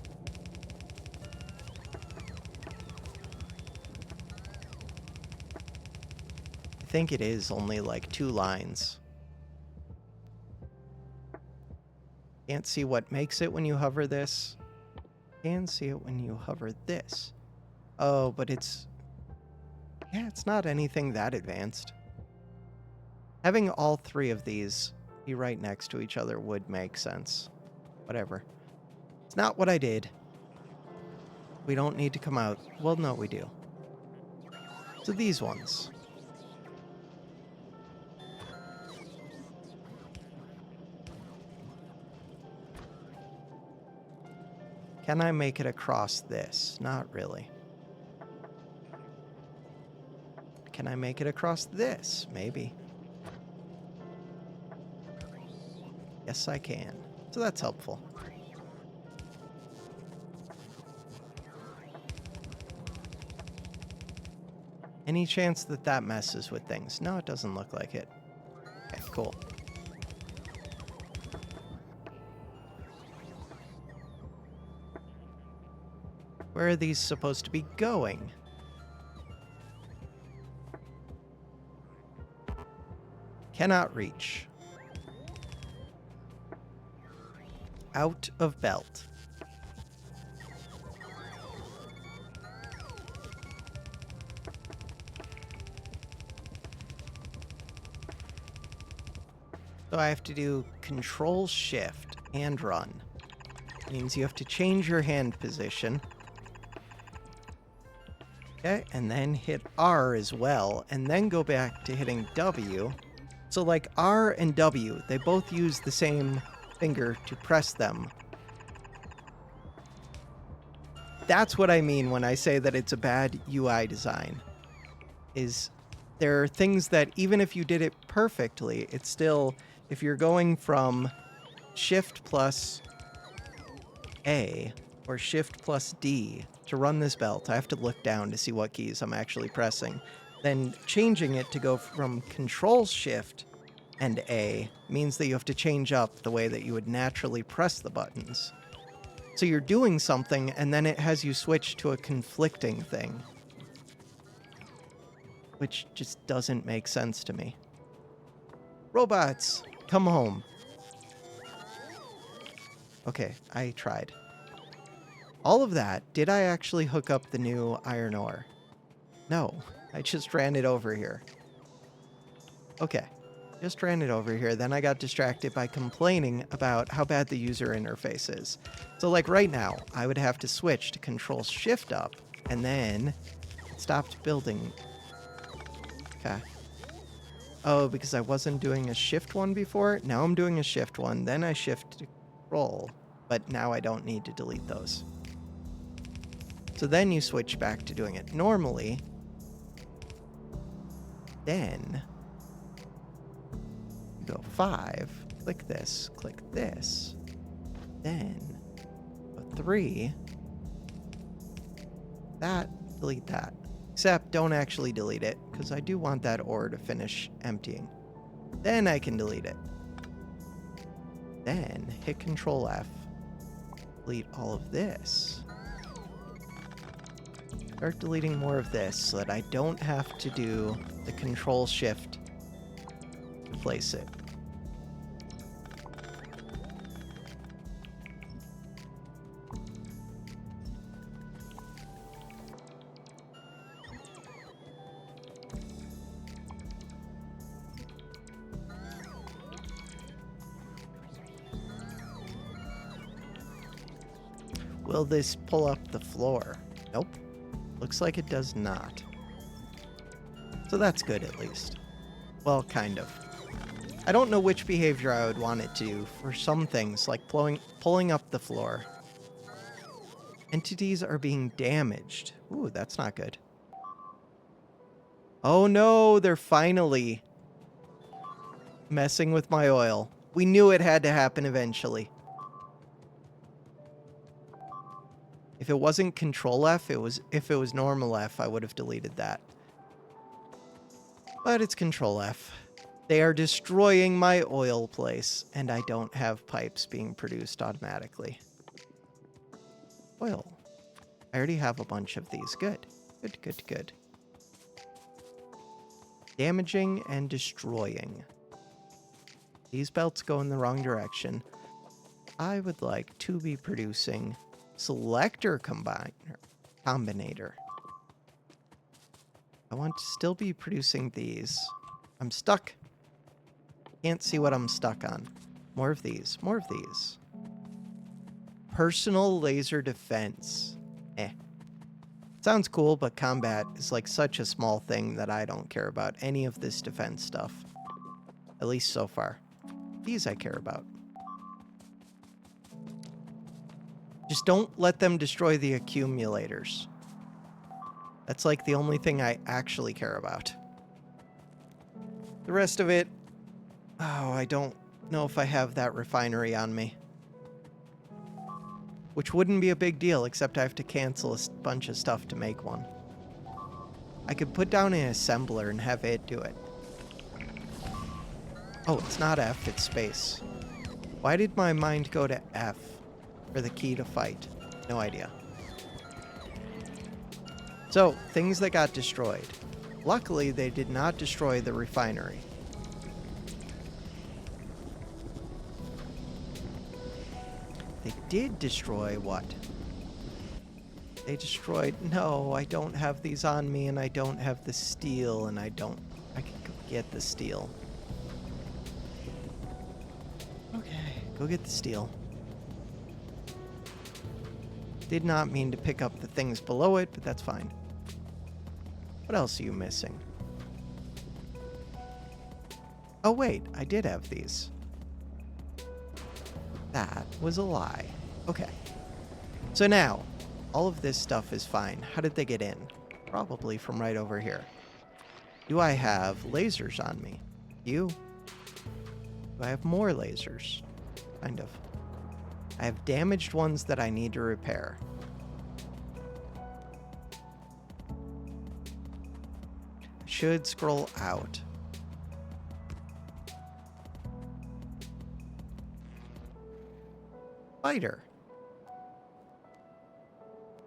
I think it is only like 2 lines. Can't see what makes it when you hover this. Can see it when you hover this. Oh, but it's... yeah, it's not anything that advanced. Having all 3 of these be right next to each other would make sense. Whatever. It's not what I did. We don't need to come out. Well, no, we do. So these ones. Can I make it across this? Not really. Can I make it across this? Maybe. Yes, I can. So that's helpful. Any chance that that messes with things? No, it doesn't look like it. Okay, cool. Where are these supposed to be going? Cannot reach. Out of belt. So I have to do Control Shift and run. Means you have to change your hand position. Okay, and then hit R as well, and then go back to hitting W. So like R and W, they both use the same finger to press them. That's what I mean when I say that it's a bad UI design. Is there are things that even if you did it perfectly, it's still, if you're going from Shift plus A or Shift plus D to run this belt, I have to look down to see what keys I'm actually pressing. Then changing it to go from Control Shift and A means that you have to change up the way that you would naturally press the buttons. So you're doing something and then it has you switch to a conflicting thing, which just doesn't make sense to me. Robots, come home. Okay, I tried. All of that, did I actually hook up the new iron ore? No, I just ran it over here. Okay, just ran it over here. Then I got distracted by complaining about how bad the user interface is. So like right now, I would have to switch to Control Shift up, and then it stopped building. Okay. Oh, because I wasn't doing a Shift one before? Now I'm doing a Shift one, then I shift to Control, but now I don't need to delete those. So then you switch back to doing it normally. Then you go 5, click this, then go 3, that, delete that. Except don't actually delete it, because I do want that ore to finish emptying. Then I can delete it. Then hit Control F, delete all of this. Start deleting more of this so that I don't have to do the Control Shift to place it. Will this pull up the floor? Nope. Looks like it does not. So that's good at least. Well, kind of. I don't know which behavior I would want it to do for some things, like pulling up the floor. Entities are being damaged. Ooh, that's not good. Oh no, they're finally messing with my oil. We knew it had to happen eventually. If it wasn't Control F, if it was normal F, I would have deleted that. But it's Control F. They are destroying my oil place, and I don't have pipes being produced automatically. Oil. I already have a bunch of these. Good. Good, good, good. Damaging and destroying. These belts go in the wrong direction. I would like to be producing selector combinator. I want to still be producing these. I'm stuck. Can't see what I'm stuck on. More of these. More of these. Personal laser defense. Sounds cool, but combat is like such a small thing that I don't care about any of this defense stuff. At least so far. These I care about. Just don't let them destroy the accumulators. That's like the only thing I actually care about. The rest of it... Oh, I don't know if I have that refinery on me. Which wouldn't be a big deal, except I have to cancel a bunch of stuff to make one. I could put down an assembler and have it do it. Oh, it's not F, it's space. Why did my mind go to F for the key to fight? No idea. So, things that got destroyed. Luckily, they did not destroy the refinery. They did destroy what? They destroyed... No, I don't have these on me, and I don't have the steel, and I can go get the steel. Okay, go get the steel. Did not mean to pick up the things below it, but that's fine. What else are you missing? Oh wait, I did have these. That was a lie. Okay. So now, all of this stuff is fine. How did they get in? Probably from right over here. Do I have lasers on me? Do I have more lasers? Kind of. I have damaged ones that I need to repair. Should scroll out. Biter.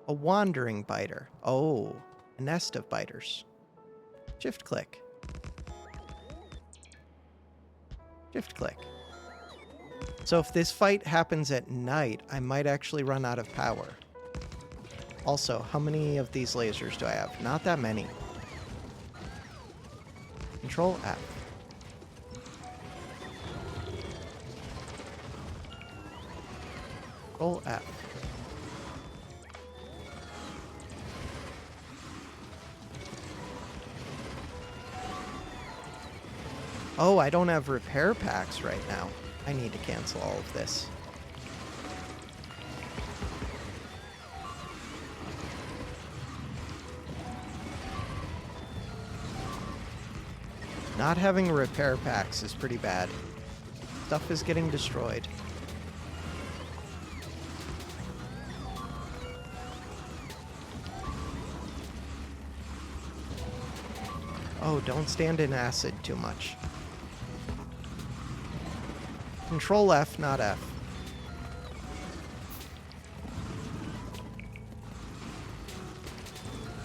A wandering biter. Oh, a nest of biters. Shift click. Shift click. So if this fight happens at night, I might actually run out of power. Also, how many of these lasers do I have? Not that many. Control F. Control F. Oh, I don't have repair packs right now. I need to cancel all of this. Not having repair packs is pretty bad. Stuff is getting destroyed. Oh, don't stand in acid too much. Control F, not F.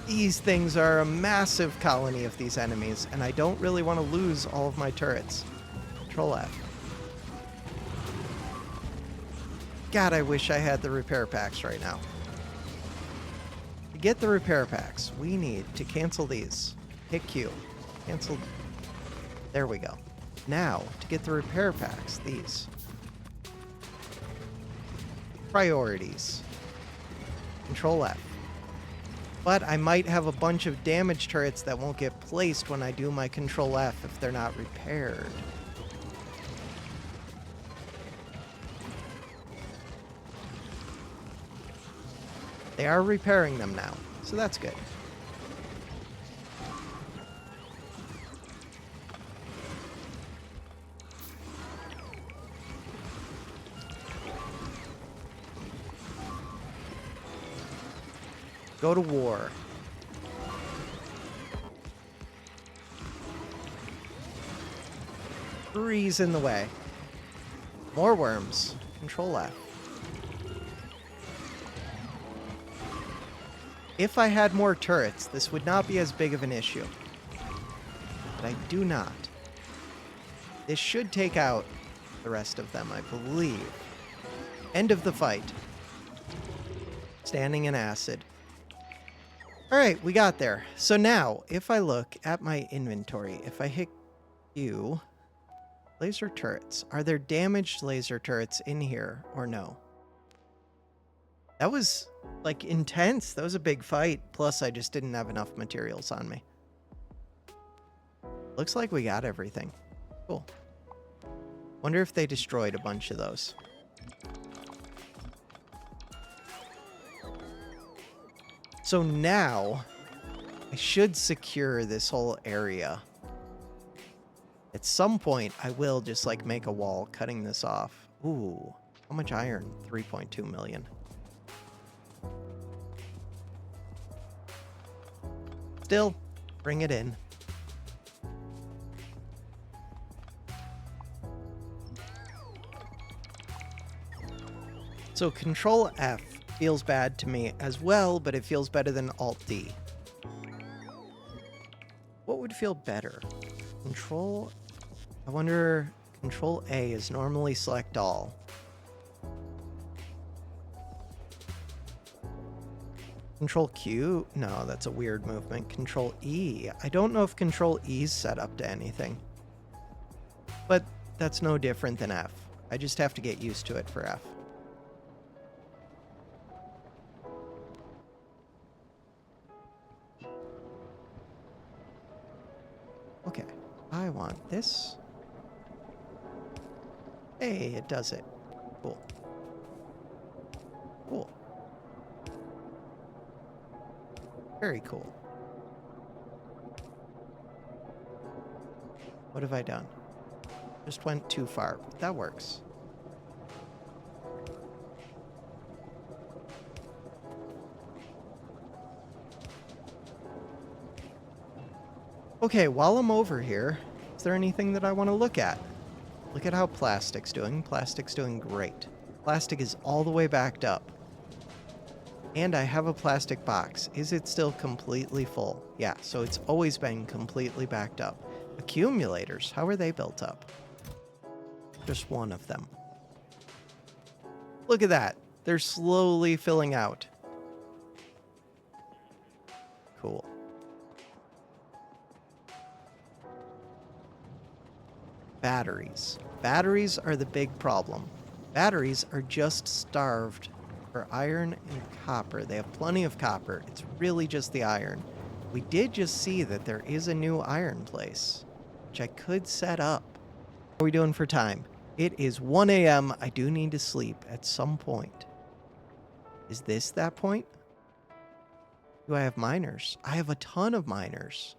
These things are a massive colony of these enemies, and I don't really want to lose all of my turrets. Control F. God, I wish I had the repair packs right now. To get the repair packs, we need to cancel these. Hit Q. Cancel. There we go. Now, to get the repair packs, these. Priorities. Control F. But I might have a bunch of damaged turrets that won't get placed when I do my Control F if they're not repaired. They are repairing them now, so that's good. Go to war. Freeze in the way. More worms. Control F. If I had more turrets, this would not be as big of an issue. But I do not. This should take out the rest of them, I believe. End of the fight. Standing in acid. Alright, we got there. So now, if I look at my inventory, if I hit Q... Laser turrets. Are there damaged laser turrets in here or no? That was, like, intense. That was a big fight. Plus, I just didn't have enough materials on me. Looks like we got everything. Cool. Wonder if they destroyed a bunch of those. So now, I should secure this whole area. At some point, I will just, like, make a wall cutting this off. Ooh, how much iron? 3.2 million. Still, bring it in. So Control F feels bad to me as well, but it feels better than Alt D. What would feel better? Control... I wonder... Control A is normally select all. Control Q? No, that's a weird movement. Control E. I don't know if Control E's set up to anything. But that's no different than F. I just have to get used to it for F. Okay, I want this. Hey, it does it. Cool. Cool. Very cool. What have I done? Just went too far, but that works. Okay, while I'm over here, is there anything that I want to look at? Look at how plastic's doing. Plastic's doing great. Plastic is all the way backed up. And I have a plastic box. Is it still completely full? Yeah, so it's always been completely backed up. Accumulators, how are they built up? Just one of them. Look at that. They're slowly filling out. Cool. Batteries. Batteries are the big problem. Batteries are just starved for iron and copper. They have plenty of copper. It's really just the iron. We did just see that there is a new iron place, which I could set up. What are we doing for time? It is 1 a.m. I do need to sleep at some point. Is this that point? Do I have miners? I have a ton of miners.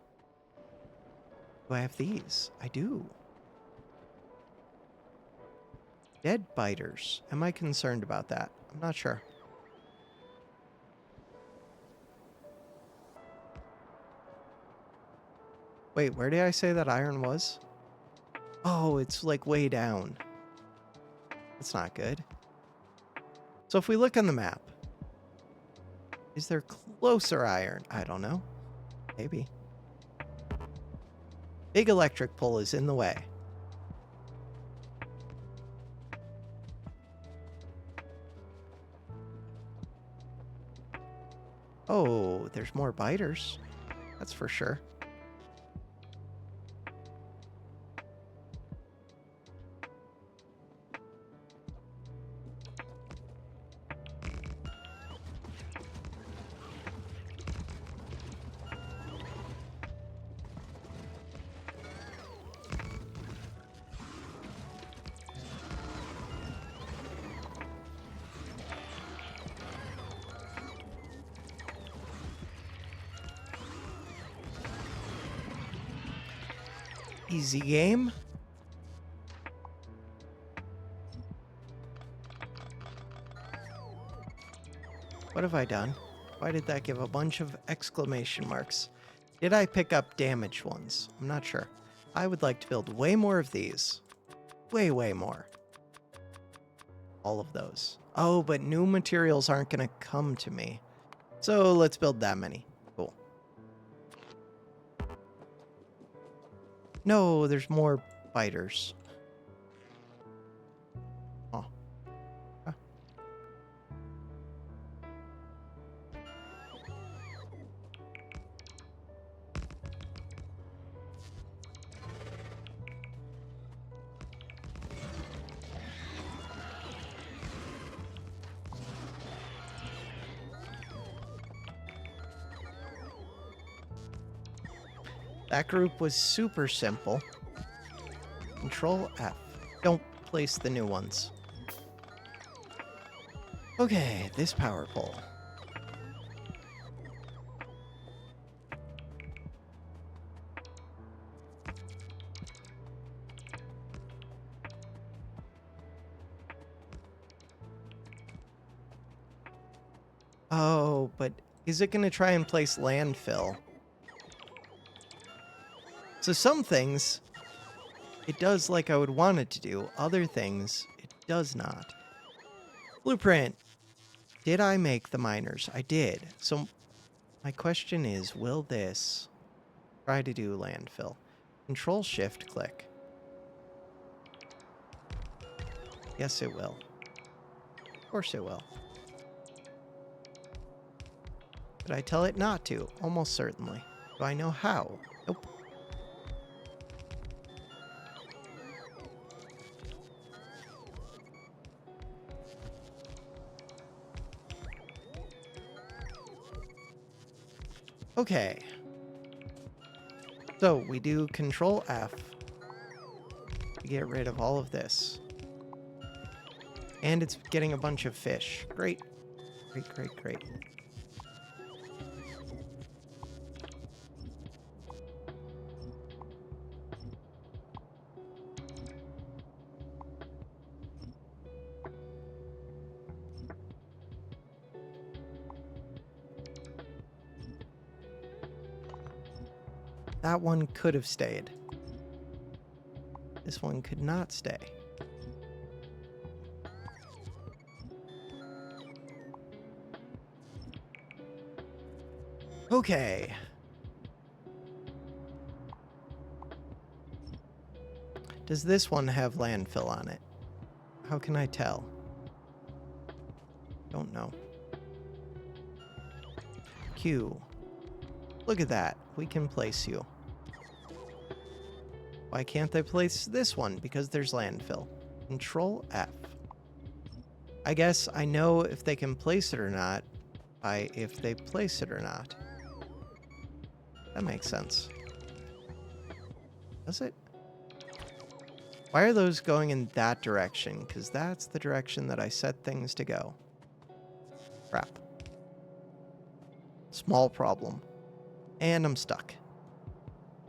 Do I have these? I do. Dead biters. Am I concerned about that? I'm not sure. Wait, where did I say that iron was? Oh, it's like way down. That's not good. So if we look on the map, is there closer iron? I don't know. Maybe. Big electric pole is in the way. Oh, there's more biters. That's for sure. Easy game. What have I done? Why did that give a bunch of exclamation marks? Did I pick up damaged ones? I'm not sure. I would like to build way more of these. Way, way more. All of those. Oh, but new materials aren't going to come to me. So let's build that many. Cool. No, there's more biters. Oh. Huh. That group was super simple. Control F. Don't place the new ones. Okay, this power pole. Oh, but is it going to try and place landfill? So some things, it does like I would want it to do. Other things, it does not. Blueprint. Did I make the miners? I did. So my question is, will this try to do landfill? Control Shift click. Yes, it will. Of course it will. Did I tell it not to? Almost certainly. Do I know how? Nope. Okay. So we do Control F to get rid of all of this. And it's getting a bunch of fish. Great. Great, great, great. That one could have stayed. This one could not stay. Okay. Does this one have landfill on it? How can I tell? Don't know. Q. Look at that. We can place you. Why can't they place this one? Because there's landfill. Control F. I guess I know if they can place it or not by if they place it or not. That makes sense. Does it? Why are those going in that direction? Because that's the direction that I set things to go. Crap. Small problem. And I'm stuck.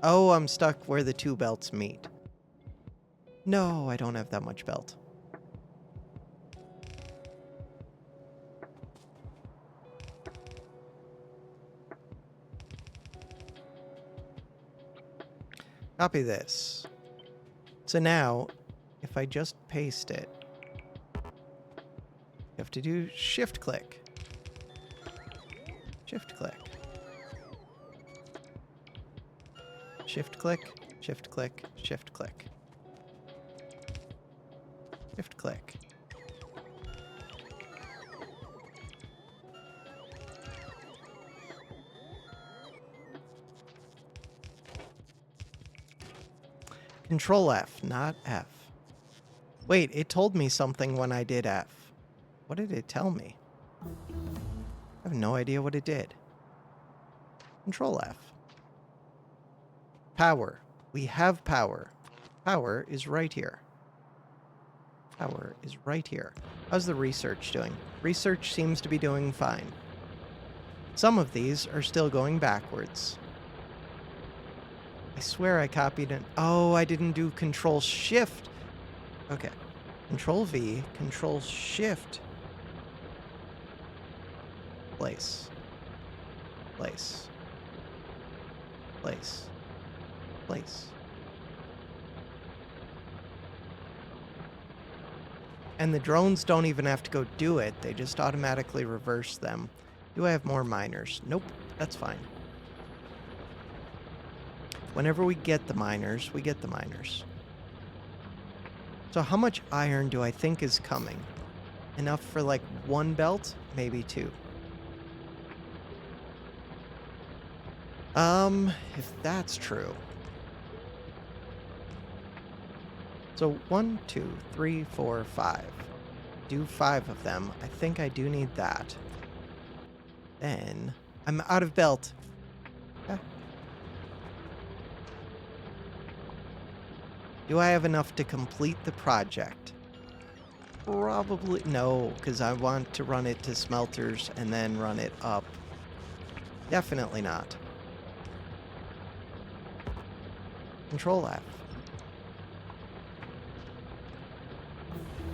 Oh, I'm stuck where the two belts meet. No, I don't have that much belt. Copy this. So now, if I just paste it, you have to do shift click. Shift click. Shift click, shift click, shift click. Shift click. Control F, not F. Wait, it told me something when I did F. What did it tell me? I have no idea what it did. Control F. Power. We have power. Power is right here. Power is right here. How's the research doing? Research seems to be doing fine. Some of these are still going backwards. I swear I copied it. Oh, I didn't do Control Shift. Okay. Control V, Control Shift. Place. Place. Place. Place. And the drones don't even have to go do it. They just automatically reverse them. Do I have more miners? Nope. That's fine. Whenever we get the miners, we get the miners. So how much iron do I think is coming? Enough for like 1 belt? Maybe 2. If that's true. So 1, 2, 3, 4, 5. Do 5 of them. I think I do need that. Then I'm out of belt. Okay. Do I have enough to complete the project? Probably no, because I want to run it to smelters and then run it up. Definitely not. Control F.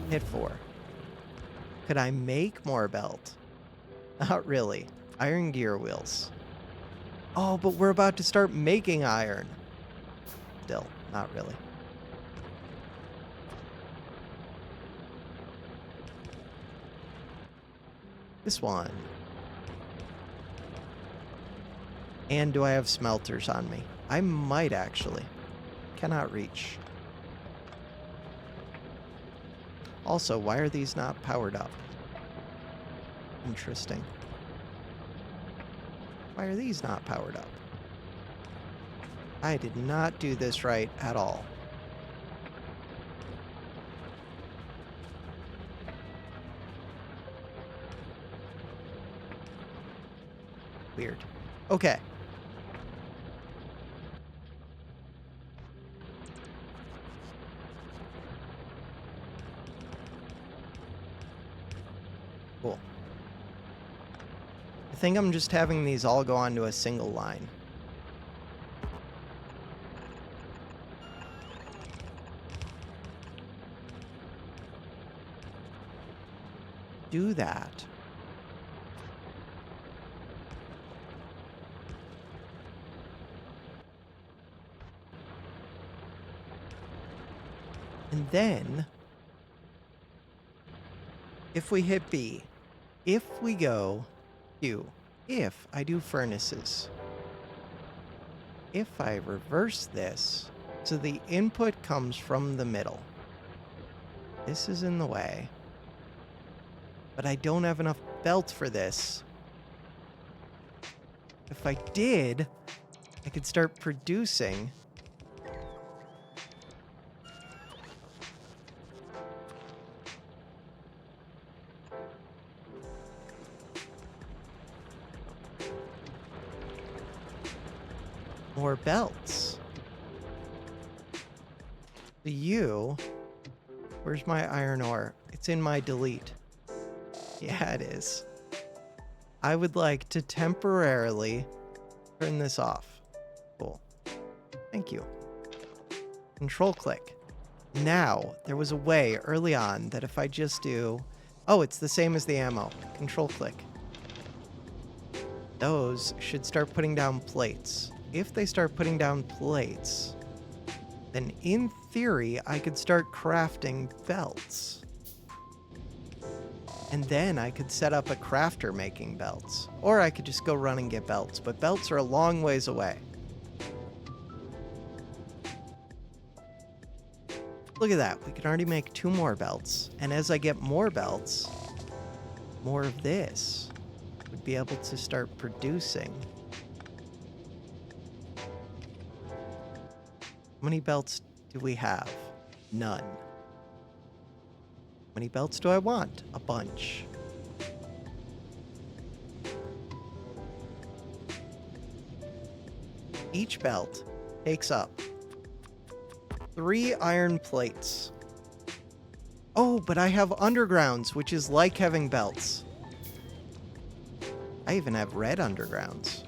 Hit 4. Could I make more belt? Not really. Iron gear wheels. Oh, but we're about to start making iron. Still, not really. This one. And do I have smelters on me? I might actually. Cannot reach. Also, why are these not powered up? Interesting. Why are these not powered up? I did not do this right at all. Weird. Okay. Cool. I think I'm just having these all go onto a single line. Do that. And then, if we hit B, if we go Q, if I do furnaces, if I reverse this, so the input comes from the middle. This is in the way. But I don't have enough belt for this. If I did, I could start producing. More belts. Where's my iron ore? It's in my delete. Yeah, it is. I would like to temporarily turn this off. Cool. Thank you. Control click. Now, there was a way early on that if I just do... Oh, it's the same as the ammo. Control click. Those should start putting down plates. If they start putting down plates, then in theory, I could start crafting belts. And then I could set up a crafter making belts. Or I could just go run and get belts, but belts are a long ways away. Look at that, we can already make 2 more belts. And as I get more belts, more of this would be able to start producing. How many belts do we have? None. How many belts do I want? A bunch. Each belt takes up 3 iron plates. Oh, but I have undergrounds, which is like having belts. I even have red undergrounds.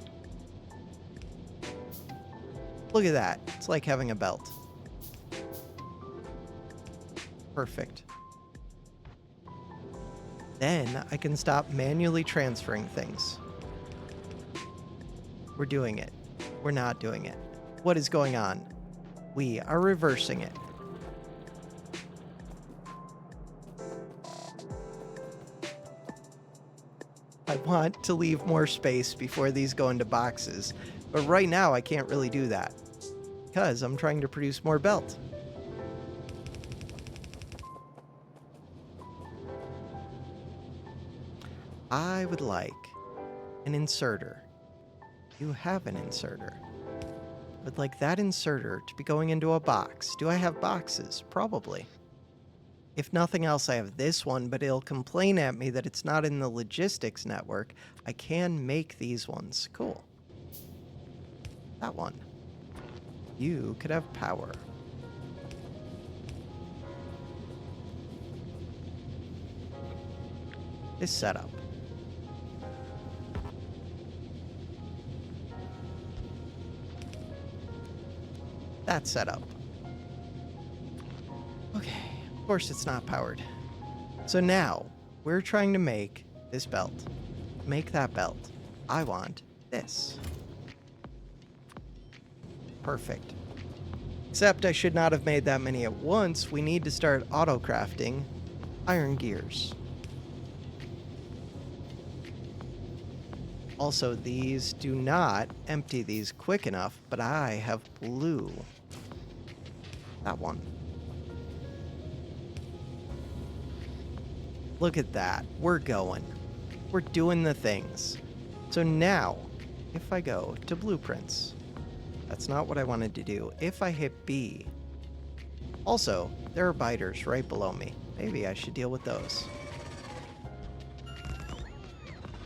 Look at that. It's like having a belt. Perfect. Then I can stop manually transferring things. We're doing it. We're not doing it. What is going on? We are reversing it. I want to leave more space before these go into boxes, but right now I can't really do that because I'm trying to produce more belt. I would like an inserter. You have an inserter. I would like that inserter to be going into a box. Do I have boxes? Probably. If nothing else, I have this one, but it'll complain at me that it's not in the logistics network. I can make these ones. Cool. That one. You could have power. This setup. That setup. Okay. Of course it's not powered. So now, we're trying to make this belt. Make that belt. I want this. Perfect. Except I should not have made that many at once. We need to start auto-crafting iron gears. Also, these do not empty these quick enough, but I have blue. That one. Look at that. We're going. We're doing the things. So now, if I go to blueprints, that's not what I wanted to do. If I hit B, also, there are biters right below me. Maybe I should deal with those.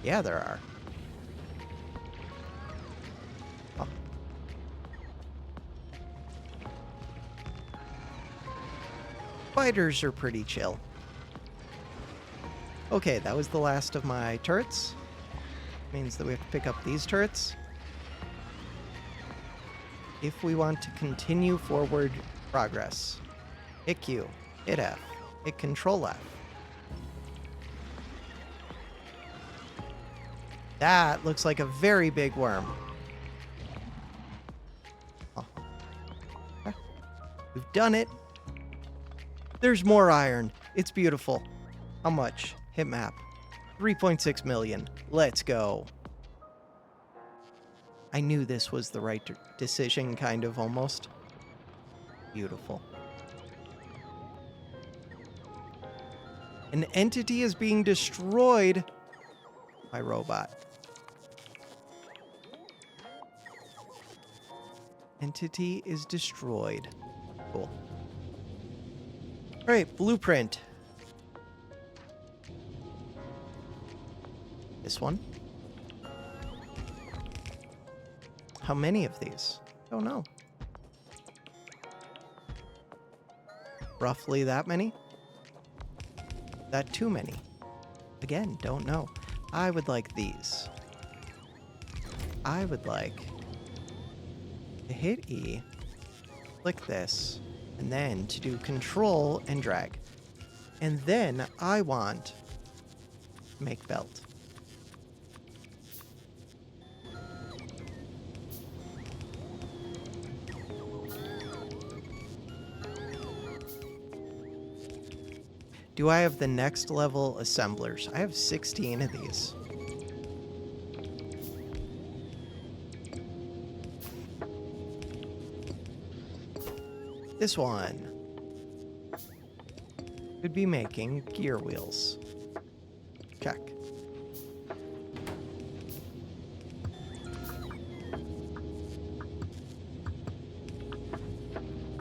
Yeah, there are. Oh. Biters are pretty chill. Okay, that was the last of my turrets. Means that we have to pick up these turrets. If we want to continue forward progress, hit Q, hit F, hit Control F. That looks like a very big worm. Oh. Okay. We've done it. There's more iron. It's beautiful. How much? Hit map. 3.6 million. Let's go. I knew this was the right decision, kind of, almost. Beautiful. An entity is being destroyed. My robot. Entity is destroyed. Cool. Alright, blueprint. This one. How many of these? Don't know. Roughly that many? That too many? Again, don't know. I would like these. I would like to hit E, click this, and then to do control and drag. And then I want to make belt. Do I have the next level assemblers? I have 16 of these. This one could be making gear wheels. Check.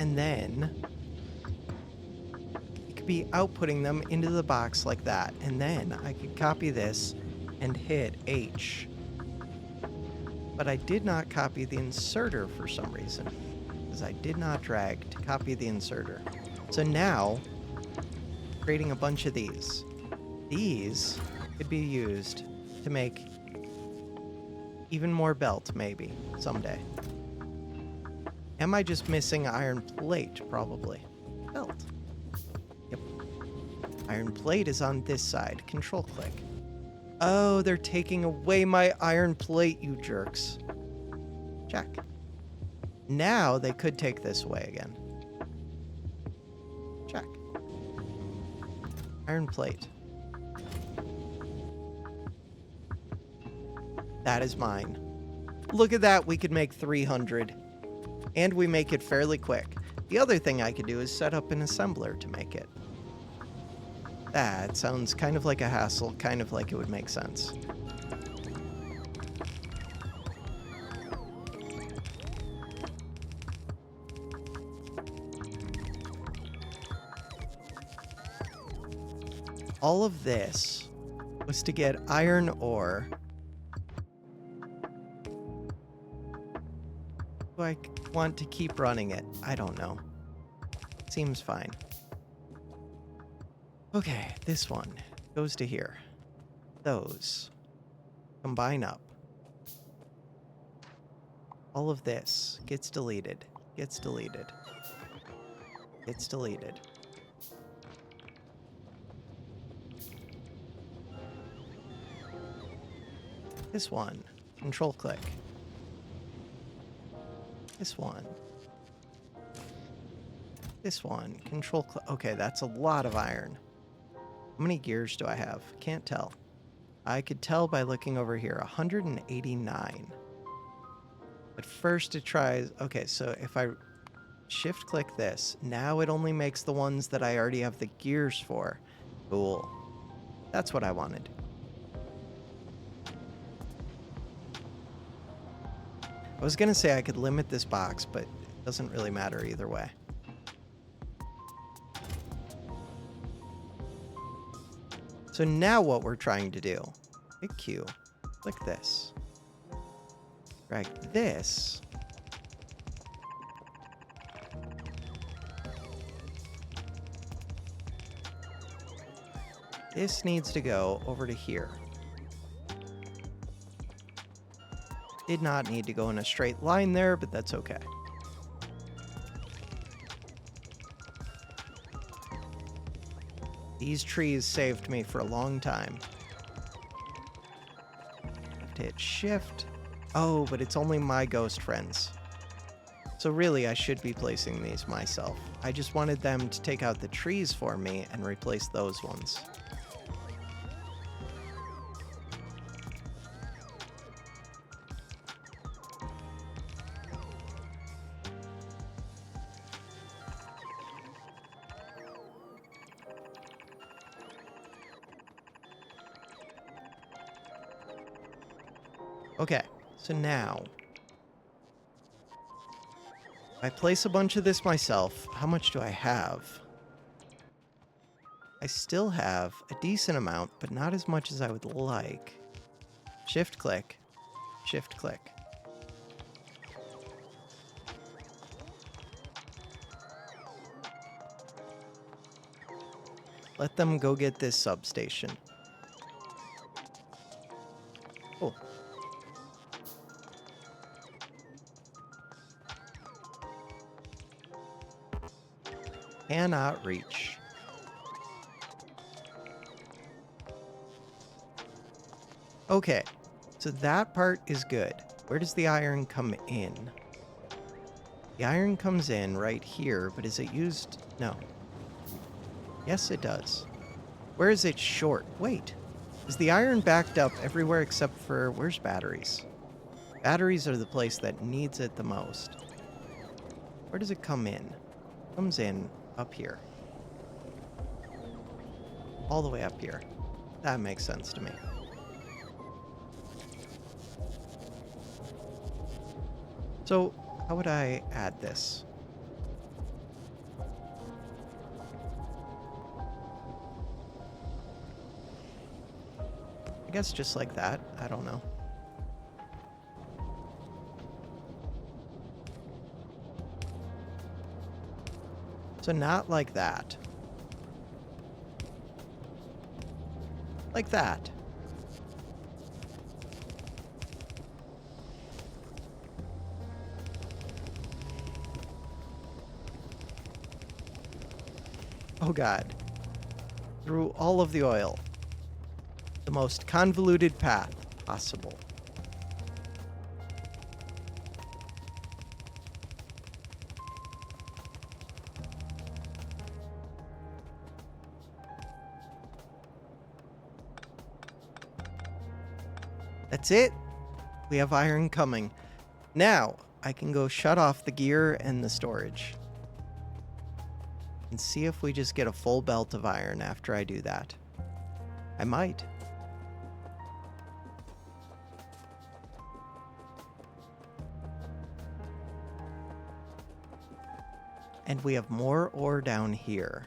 And then be outputting them into the box like that, and then I could copy this and hit H. But I did not copy the inserter for some reason, because I did not drag to copy the inserter. So now, creating a bunch of these. These could be used to make even more belt, maybe, someday. Am I just missing iron plate? Probably. Belt. Yep. Iron plate is on this side. Control click. Oh, they're taking away my iron plate, you jerks. Check. Now they could take this away again. Check. Iron plate. That is mine. Look at that, we could make 300. And we make it fairly quick. The other thing I could do is set up an assembler to make it. That sounds kind of like a hassle, kind of like it would make sense. All of this was to get iron ore. Do I want to keep running it? I don't know. Seems fine. Okay, this one goes to here. Those combine up. All of this gets deleted, gets deleted, gets deleted. This one, control click. This one. This one, control click. Okay, that's a lot of iron. How many gears do I have? Can't tell. I could tell by looking over here. 189. But first it tries... Okay, so if I shift click this, now it only makes the ones that I already have the gears for. Cool. That's what I wanted. I was gonna say I could limit this box, but it doesn't really matter either way. So now what we're trying to do, hit Q, click this, drag this, this needs to go over to here. Did not need to go in a straight line there, but that's okay. These trees saved me for a long time. Have to hit shift. Oh, but it's only my ghost friends. So really, I should be placing these myself. I just wanted them to take out the trees for me and replace those ones. Okay, so now, if I place a bunch of this myself, how much do I have? I still have a decent amount, but not as much as I would like. Shift click, shift click. Let them go get this substation. Cool. Cannot reach. Okay, so that part is good. Where does the iron come in? The iron comes in right here, but is it used? No. Yes, it does. Where is it short? Wait, is the iron backed up everywhere except for, where's batteries? Batteries are the place that needs it the most. Where does it come in? It comes in up here. All the way up here. That makes sense to me. So, how would I add this? I guess just like that. I don't know. So not like that. Like that. Oh God. Through all of the oil. The most convoluted path possible. That's it. We have iron coming. Now, I can go shut off the gear and the storage. And see if we just get a full belt of iron after I do that. I might. And we have more ore down here.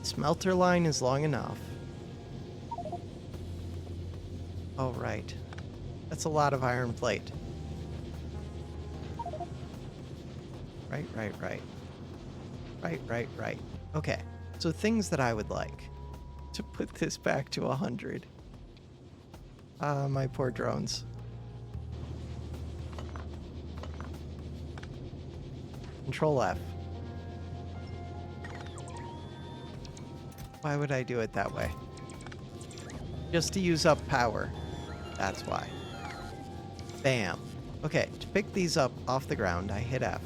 Smelter line is long enough. Oh, right. That's a lot of iron plate. Right. Right. Okay, so things that I would like to put this back to 100. My poor drones. Control F. Why would I do it that way? Just to use up power. That's why. Bam. Okay, to pick these up off the ground, I hit F.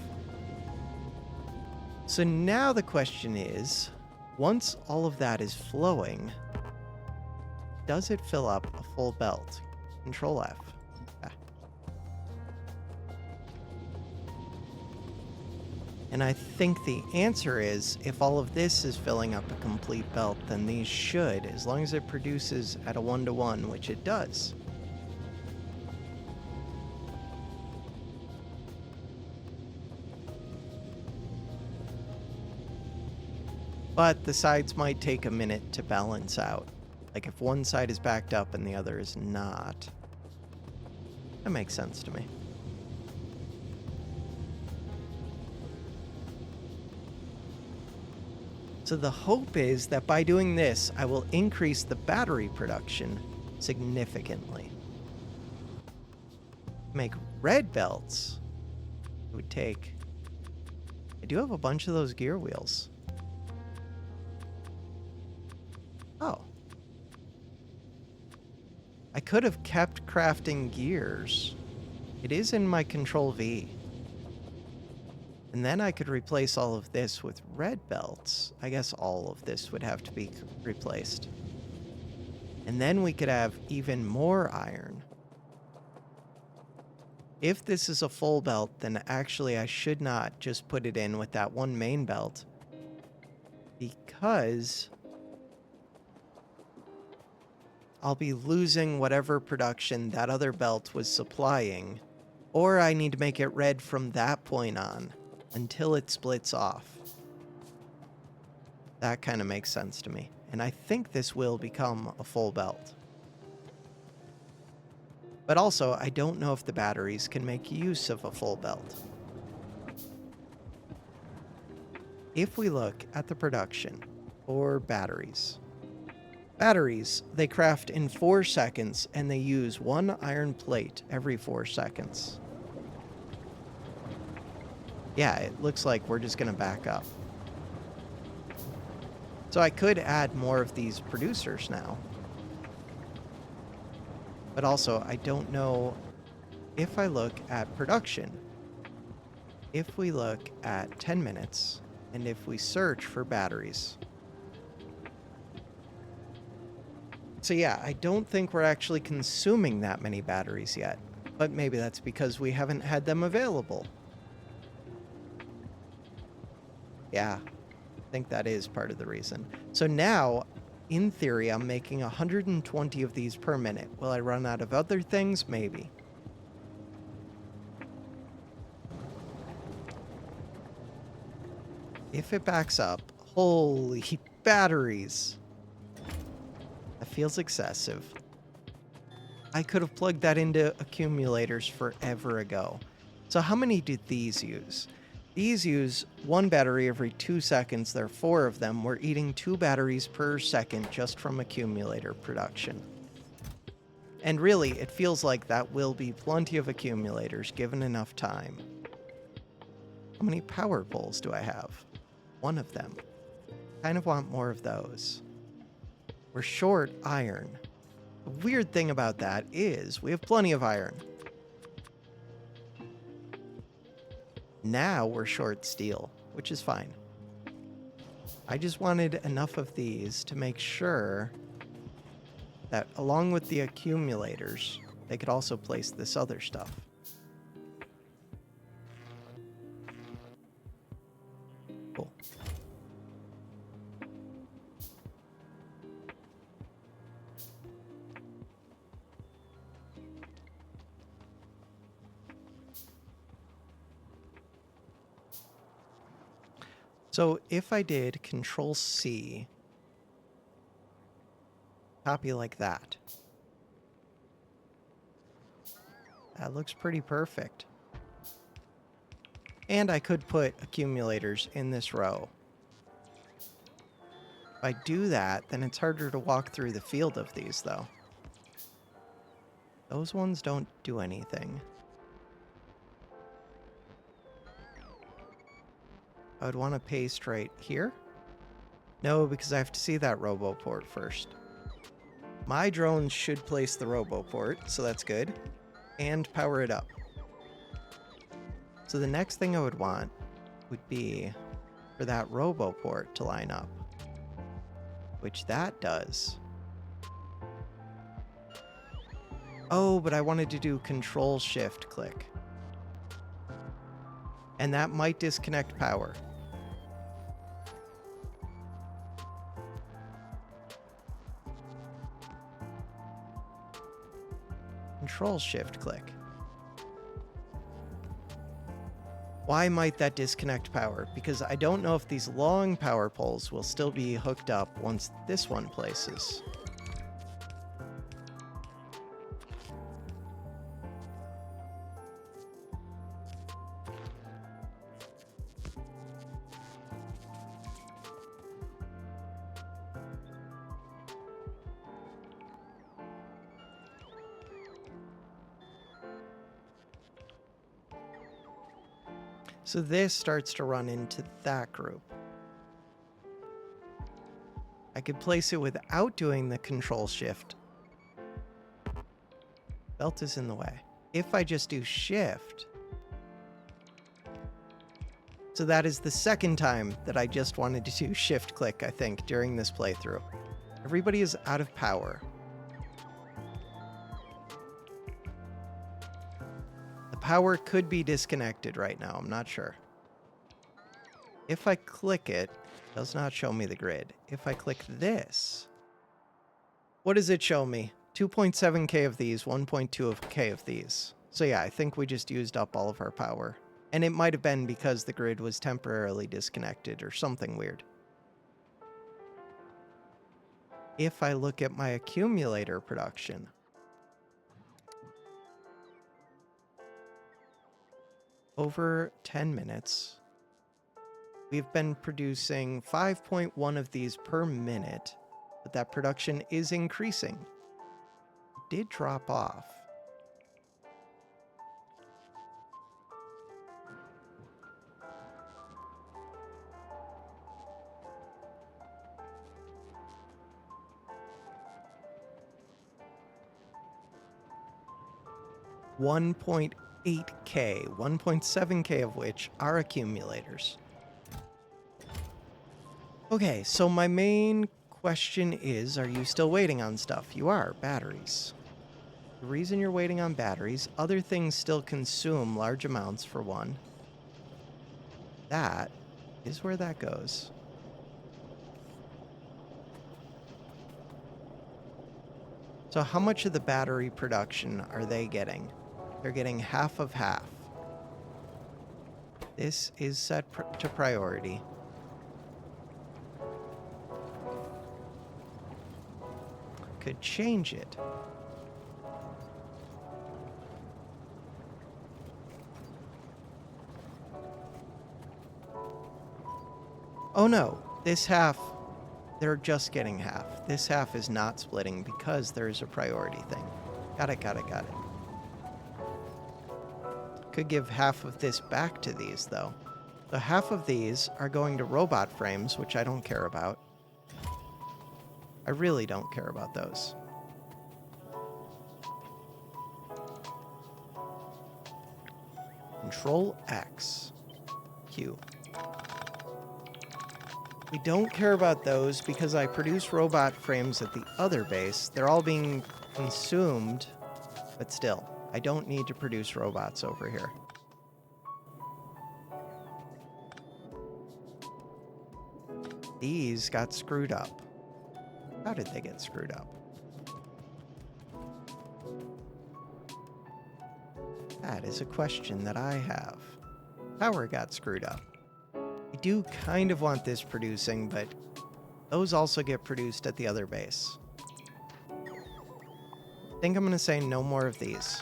So now the question is, once all of that is flowing, does it fill up a full belt? Control F. Ah. And I think the answer is, if all of this is filling up a complete belt, then these should, as long as it produces at a 1-to-1, which it does. But the sides might take a minute to balance out. Like if one side is backed up and the other is not. That makes sense to me. So the hope is that by doing this, I will increase the battery production significantly. Make red belts, it would take... I do have a bunch of those gear wheels. Oh. I could have kept crafting gears. It is in my Control V. And then I could replace all of this with red belts. I guess all of this would have to be replaced. And then we could have even more iron. If this is a full belt, then actually I should not just put it in with that one main belt. Because I'll be losing whatever production that other belt was supplying. Or I need to make it red from that point on until it splits off. That kind of makes sense to me. And I think this will become a full belt. But also, I don't know if the batteries can make use of a full belt. If we look at the production for batteries. Batteries, they craft in 4 seconds and they use 1 iron plate every 4 seconds. Yeah, it looks like we're just gonna back up. So I could add more of these producers now. But also, I don't know if I look at production. If we look at 10 minutes, and if we search for batteries. So yeah, I don't think we're actually consuming that many batteries yet. But maybe that's because we haven't had them available. Yeah, I think that is part of the reason. So now, in theory, I'm making 120 of these per minute. Will I run out of other things? Maybe. If it backs up, holy batteries. That feels excessive. I could have plugged that into accumulators forever ago. So how many do these use? These use 1 battery every 2 seconds. There are 4 of them. We're eating 2 batteries per second just from accumulator production. And really, it feels like that will be plenty of accumulators given enough time. How many power poles do I have? 1 of them. Kind of want more of those. We're short iron. The weird thing about that is we have plenty of iron. Now we're short steel, which is fine. I just wanted enough of these to make sure that along with the accumulators, they could also place this other stuff. Cool. So if I did Control C, copy like that, that looks pretty perfect. And I could put accumulators in this row. If I do that, then it's harder to walk through the field of these, though. Those ones don't do anything. I would want to paste right here. No, because I have to see that roboport first. My drones should place the roboport, so that's good. And power it up. So the next thing I would want would be for that roboport to line up. Which that does. Oh, but I wanted to do Control-Shift-Click. And that might disconnect power. Control-Shift-Click. Why might that disconnect power? Because I don't know if these long power poles will still be hooked up once this one places. So this starts to run into that group. I could place it without doing the Control Shift. Belt is in the way. If I just do Shift. So that is the second time that I just wanted to do Shift Click, I think, during this playthrough. Everybody is out of power. The power could be disconnected right now, I'm not sure. If I click it, it does not show me the grid. If I click this, what does it show me? 2.7k of these, 1.2k of these. So yeah, I think we just used up all of our power. And it might have been because the grid was temporarily disconnected or something weird. If I look at my accumulator production, over 10 minutes, we've been producing 5.1 of these per minute, but that production is increasing. It did drop off. $1.8k, 1.7k of which are accumulators. Okay, so my main question is, are you still waiting on stuff? You are, batteries. The reason you're waiting on batteries, other things still consume large amounts for one. That is where that goes. So how much of the battery production are they getting? They're getting half of half. This is set to priority. Could change it. Oh no, this half, they're just getting half. This half is not splitting because there's a priority thing. Got it. Could give half of this back to these, though. So half of these are going to robot frames, which I don't care about. I really don't care about those. Control X. Q. We don't care about those because I produce robot frames at the other base. They're all being consumed, but still, I don't need to produce robots over here. These got screwed up. How did they get screwed up? That is a question that I have. Power got screwed up. I do kind of want this producing, but those also get produced at the other base. I think I'm going to say no more of these.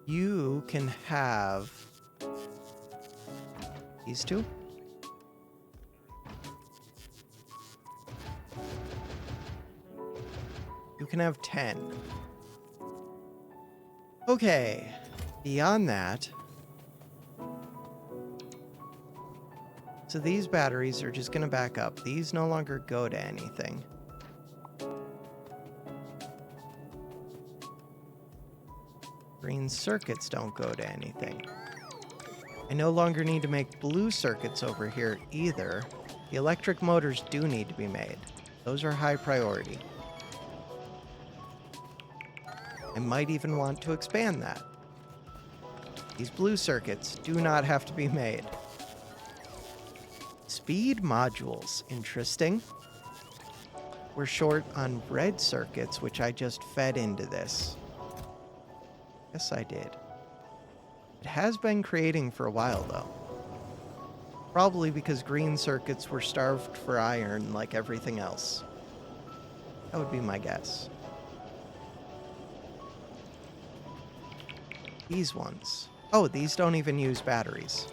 You can have these two. You can have 10. Okay, beyond that, so these batteries are just going to back up. These no longer go to anything. Green circuits don't go to anything. I no longer need to make blue circuits over here either. The electric motors do need to be made. Those are high priority. I might even want to expand that. These blue circuits do not have to be made. Speed modules, interesting. We're short on red circuits, which I just fed into this. Yes, I did. It has been creating for a while, though. Probably because green circuits were starved for iron like everything else. That would be my guess. These ones. Oh, these don't even use batteries.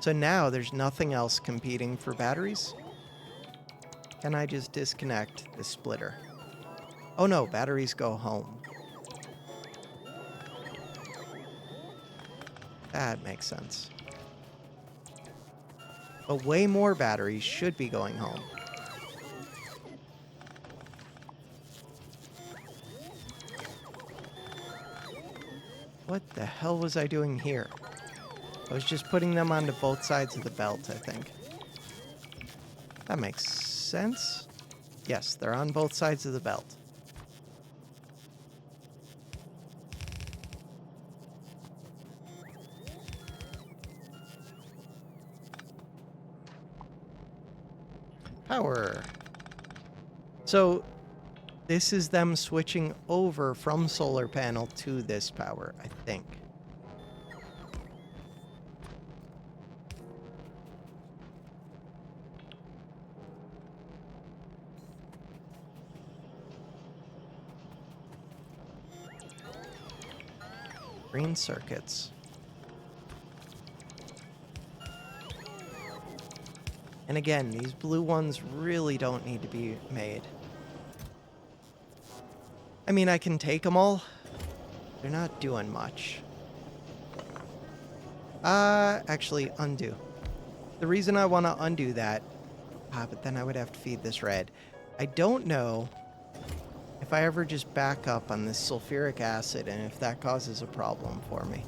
So now there's nothing else competing for batteries? Can I just disconnect this splitter? Oh no, batteries go home. That makes sense. But way more batteries should be going home. What the hell was I doing here? I was just putting them onto both sides of the belt, I think. That makes sense. Yes, they're on both sides of the belt. Power. So this is them switching over from solar panel to this power, I think. Green circuits. And again, these blue ones really don't need to be made. I mean, I can take them all. They're not doing much. Actually, undo. The reason I want to undo that... but then I would have to feed this red. I don't know if I ever just back up on this sulfuric acid and if that causes a problem for me.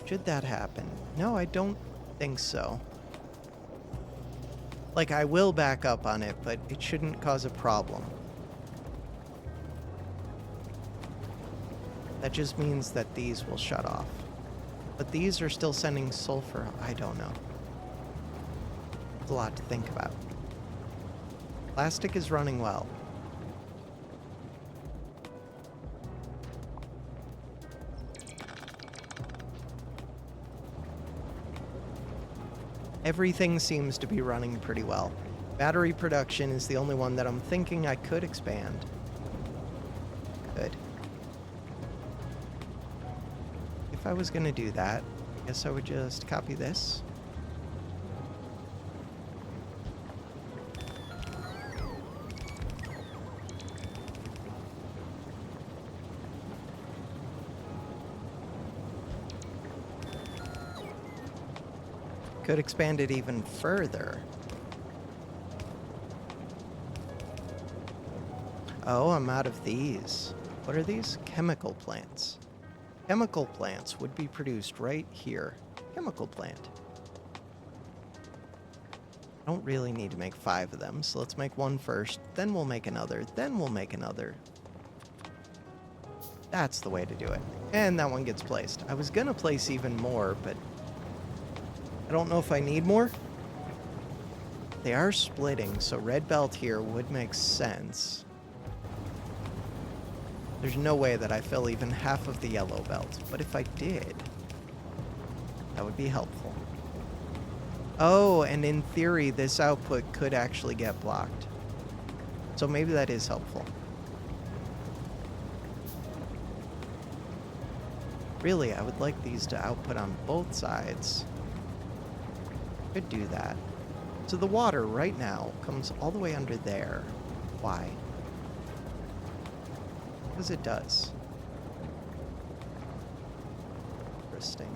Should that happen? No, I don't think so. Like, I will back up on it, but it shouldn't cause a problem. That just means that these will shut off. But these are still sending sulfur. I don't know. It's a lot to think about. Plastic is running well. Everything seems to be running pretty well. Battery production is the only one that I'm thinking I could expand. Good. If I was going to do that, I guess I would just copy this. Could expand it even further. Oh, I'm out of these. What are these? Chemical plants. Chemical plants would be produced right here. Chemical plant. I don't really need to make 5 of them, so let's make one first, then we'll make another, then we'll make another. That's the way to do it. And that one gets placed. I was gonna place even more, but I don't know if I need more. They are splitting, so red belt here would make sense. There's no way that I fill even half of the yellow belt, but if I did, that would be helpful. Oh, and in theory, this output could actually get blocked. So maybe that is helpful. Really, I would like these to output on both sides. Could do that. So the water right now comes all the way under there. Why? Because it does. Interesting.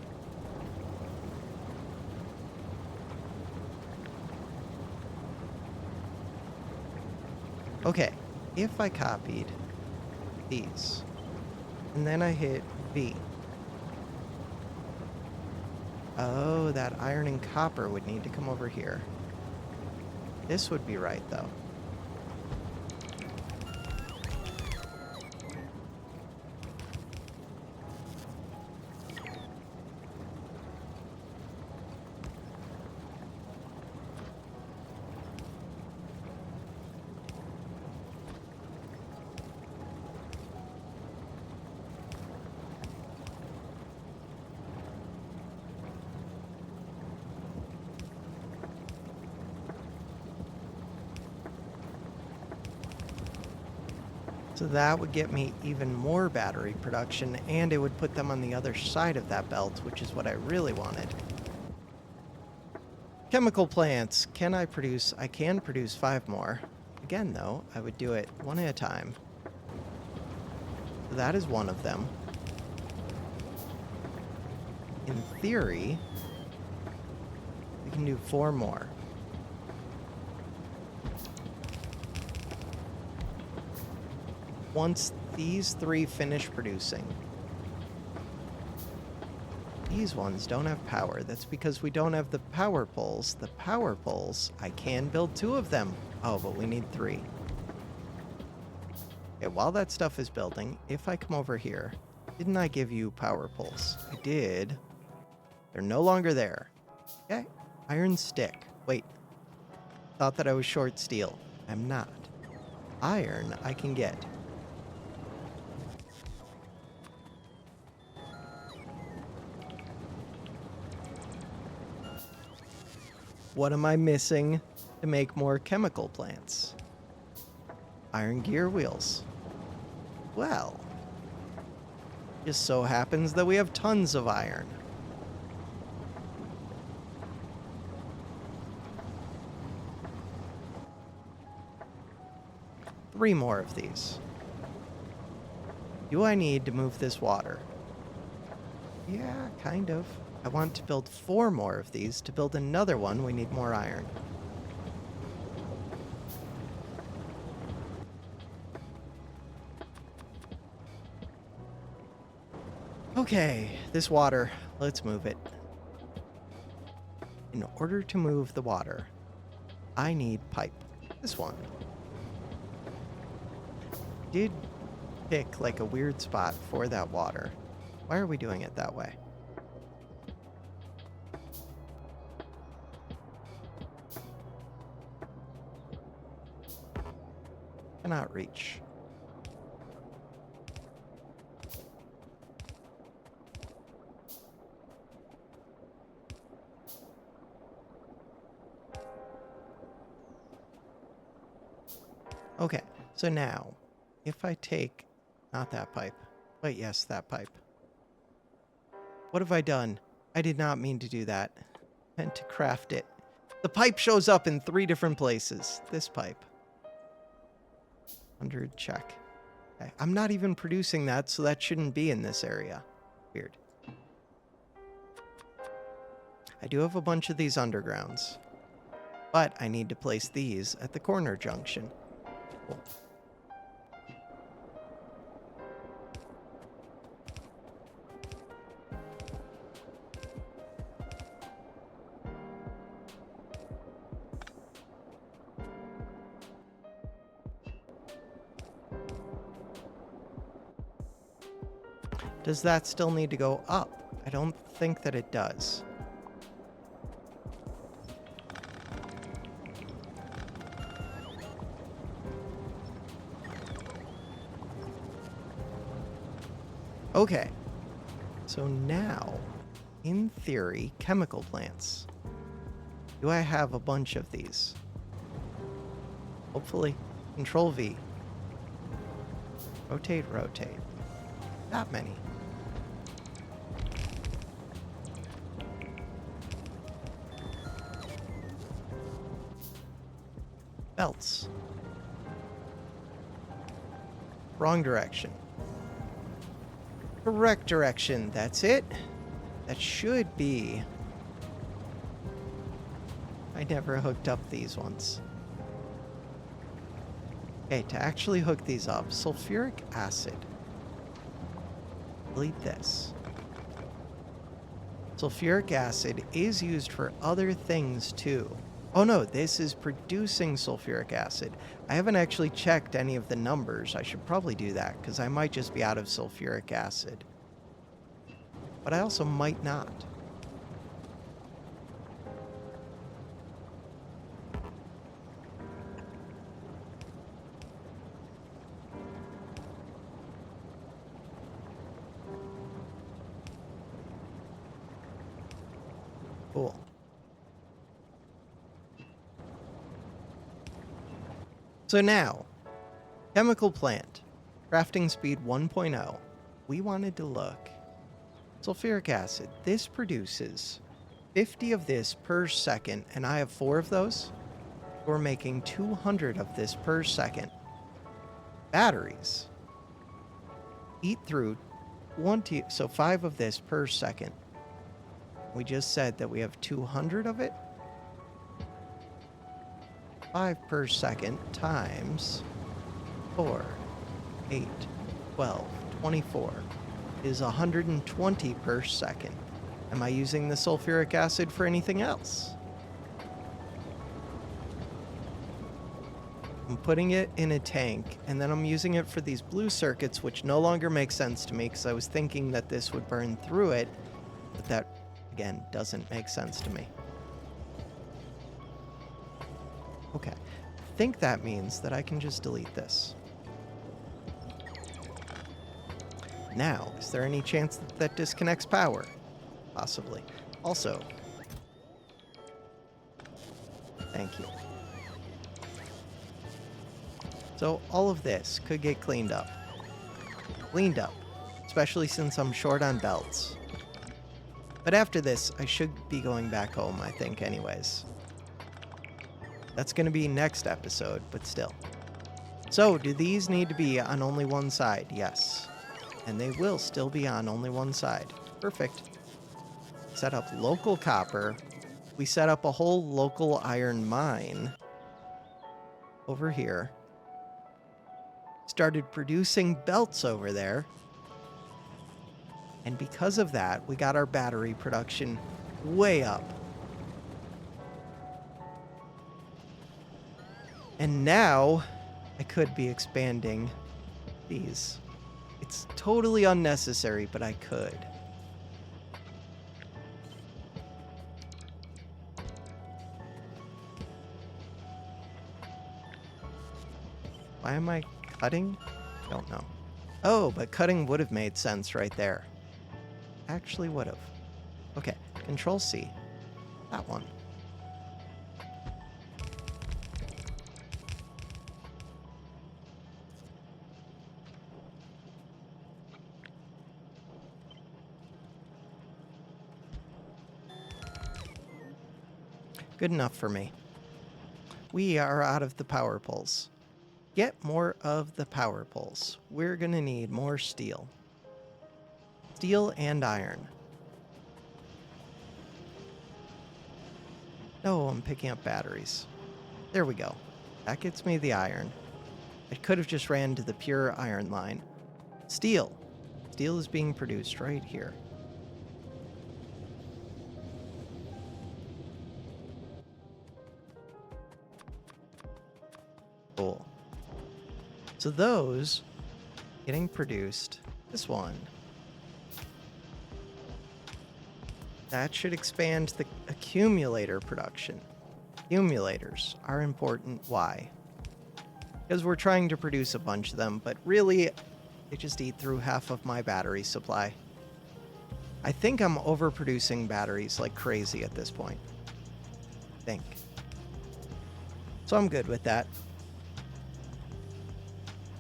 Okay, if I copied these, and then I hit V. Oh, that iron and copper would need to come over here. This would be right, though. So that would get me even more battery production, and it would put them on the other side of that belt, which is what I really wanted. Chemical plants. Can I produce? I can produce 5 more. Again, though, I would do it one at a time. So that is one of them. In theory, we can do 4 more. Once these 3 finish producing, these ones don't have power. That's because we don't have the power poles. The power poles, I can build 2 of them. Oh, but we need 3. Okay, while that stuff is building, if I come over here, didn't I give you power poles? I did. They're no longer there. Okay, iron stick. Wait, thought that I was short steel. I'm not. Iron I can get. What am I missing to make more chemical plants? Iron gear wheels. Well, just so happens that we have tons of iron. Three more of these. Do I need to move this water? Yeah, kind of. I want to build 4 more of these. To build another one, we need more iron. Okay, this water, let's move it. In order to move the water, I need pipe. This one. Did pick like a weird spot for that water. Why are we doing it that way? Cannot reach. Okay, so now, if I take, not that pipe, but yes, that pipe. What have I done? I did not mean to do that. I meant to craft it. The pipe shows up in 3 different places. This pipe. 100, check. Okay. I'm not even producing that, so that shouldn't be in this area. Weird. I do have a bunch of these undergrounds, but I need to place these at the corner junction. Cool. Does that still need to go up? I don't think that it does. Okay. So now, in theory, chemical plants. Do I have a bunch of these? Hopefully. Control V. Rotate, rotate. That many. Belts. Wrong direction. Correct direction. That's it. That should be. I never hooked up these ones. Okay, to actually hook these up, sulfuric acid. Delete this. Sulfuric acid is used for other things too. Oh no, this is producing sulfuric acid. I haven't actually checked any of the numbers. I should probably do that, because I might just be out of sulfuric acid. But I also might not. Cool. So now, chemical plant, crafting speed 1.0. We wanted to look. Sulfuric acid. This produces 50 of this per second, and I have 4 of those. We're making 200 of this per second. Batteries. Eat through 20, so 5 of this per second. We just said that we have 200 of it. 5 per second times 4, 8, 12, 24 is 120 per second. Am I using the sulfuric acid for anything else? I'm putting it in a tank, and then I'm using it for these blue circuits, which no longer make sense to me because I was thinking that this would burn through it, but that, again, doesn't make sense to me. Okay, I think that means that I can just delete this. Now, is there any chance that that disconnects power? Possibly. Also, thank you. So all of this could get cleaned up. Cleaned up, especially since I'm short on belts. But after this, I should be going back home, I think, anyways. That's going to be next episode, but still. So, do these need to be on only one side? Yes. And they will still be on only one side. Perfect. Set up local copper. We set up a whole local iron mine over here. Started producing belts over there. And because of that, we got our battery production way up. And now, I could be expanding these. It's totally unnecessary, but I could. Why am I cutting? Don't know. Oh, but cutting would have made sense right there. Actually would have. Okay, Control C. That one. Good enough for me. We are out of the power poles. Get more of the power poles. We're going to need more steel. Steel and iron. No, I'm picking up batteries. There we go. That gets me the iron. I could have just ran to the pure iron line. Steel. Steel is being produced right here. Cool. So those getting produced. This one. That should expand the accumulator production. Accumulators are important. Why? Because we're trying to produce a bunch of them, but really, they just eat through half of my battery supply. I think I'm overproducing batteries like crazy at this point. I think. So I'm good with that.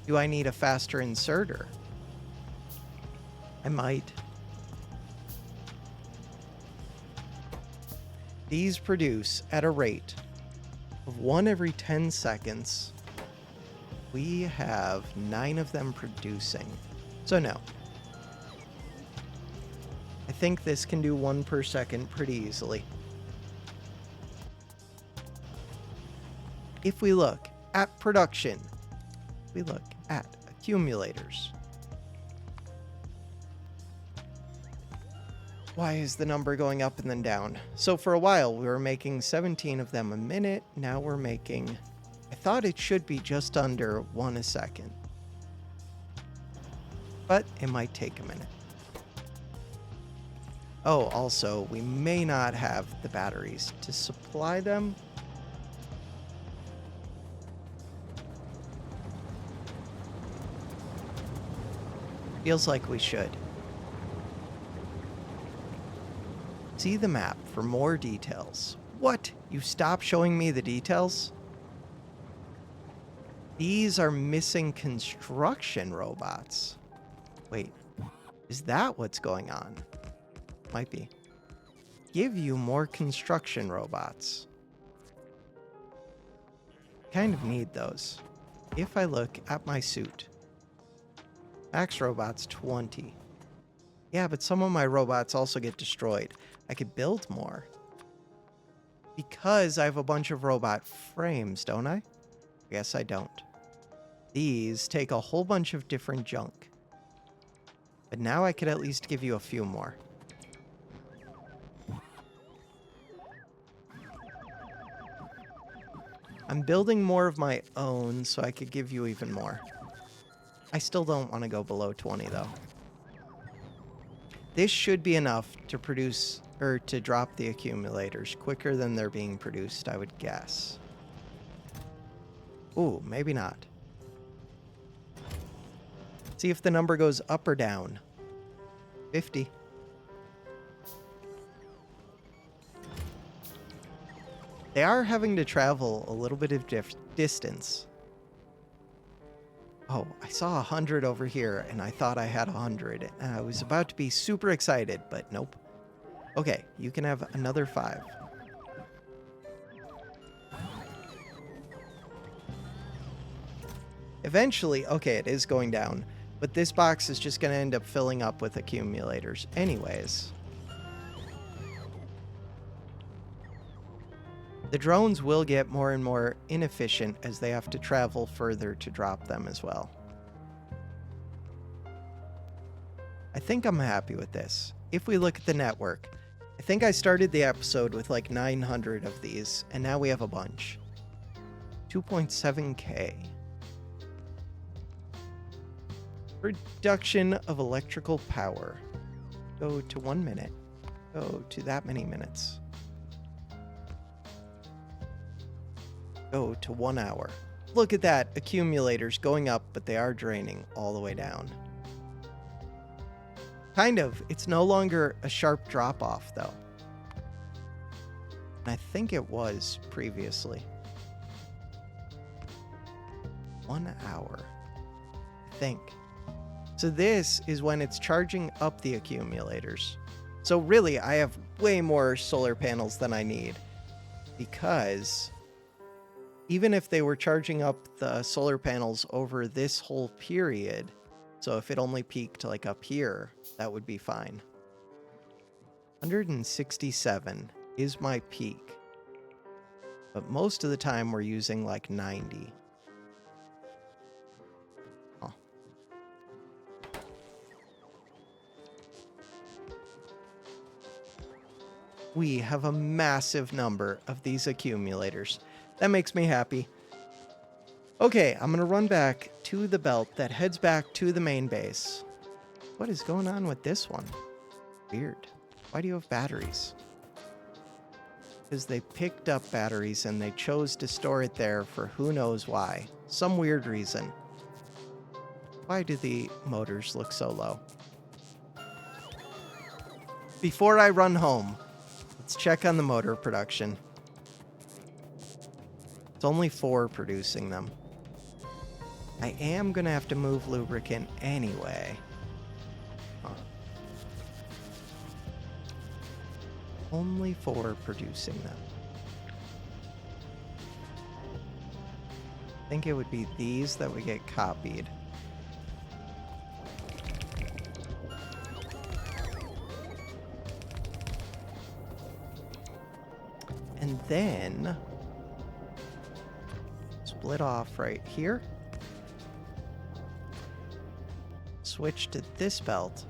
Do I need a faster inserter? I might. These produce at a rate of 1 every 10 seconds. We have 9 of them producing. So no. I think this can do 1 per second pretty easily. If we look at production, we look at accumulators. Why is the number going up and then down? So for a while, we were making 17 of them a minute. Now we're making... I thought it should be just under 1 a second. But it might take a minute. Oh, also, we may not have the batteries to supply them. Feels like we should. See the map for more details. What? You stop showing me the details? These are missing construction robots. Wait, is that what's going on? Might be. Give you more construction robots. Kind of need those. If I look at my suit, max robots 20. Yeah, but some of my robots also get destroyed. I could build more. Because I have a bunch of robot frames, don't I? Guess I don't. These take a whole bunch of different junk. But now I could at least give you a few more. I'm building more of my own so I could give you even more. I still don't want to go below 20 though. This should be enough to produce, or to drop the accumulators quicker than they're being produced, I would guess. Ooh, maybe not. See if the number goes up or down. 50. They are having to travel a little bit of distance. Oh, I saw 100 over here, and I thought I had 100. And I was about to be super excited, but nope. Okay, you can have another 5. Eventually, okay, it is going down, but this box is just going to end up filling up with accumulators anyways. The drones will get more and more inefficient as they have to travel further to drop them as well. I think I'm happy with this. If we look at the network, I think I started the episode with like 900 of these, and now we have a bunch. 2.7K. Production of electrical power. Go to 1 minute. Go to that many minutes. Go to 1 hour. Look at that. Accumulators going up, but they are draining all the way down. Kind of. It's no longer a sharp drop off, though. And I think it was previously. 1 hour. I think. So this is when it's charging up the accumulators. So really, I have way more solar panels than I need. Because even if they were charging up the solar panels over this whole period, so if it only peaked like up here, that would be fine. 167 is my peak. But most of the time we're using like 90. Oh. We have a massive number of these accumulators. That makes me happy. Okay, I'm going to run back to the belt that heads back to the main base. What is going on with this one? Weird. Why do you have batteries? Because they picked up batteries and they chose to store it there for who knows why. Some weird reason. Why do the motors look so low? Before I run home, let's check on the motor production. It's only 4 producing them. I am going to have to move lubricant anyway. Huh. Only 4 producing them. I think it would be these that would get copied. And then split off right here. Switch to this belt.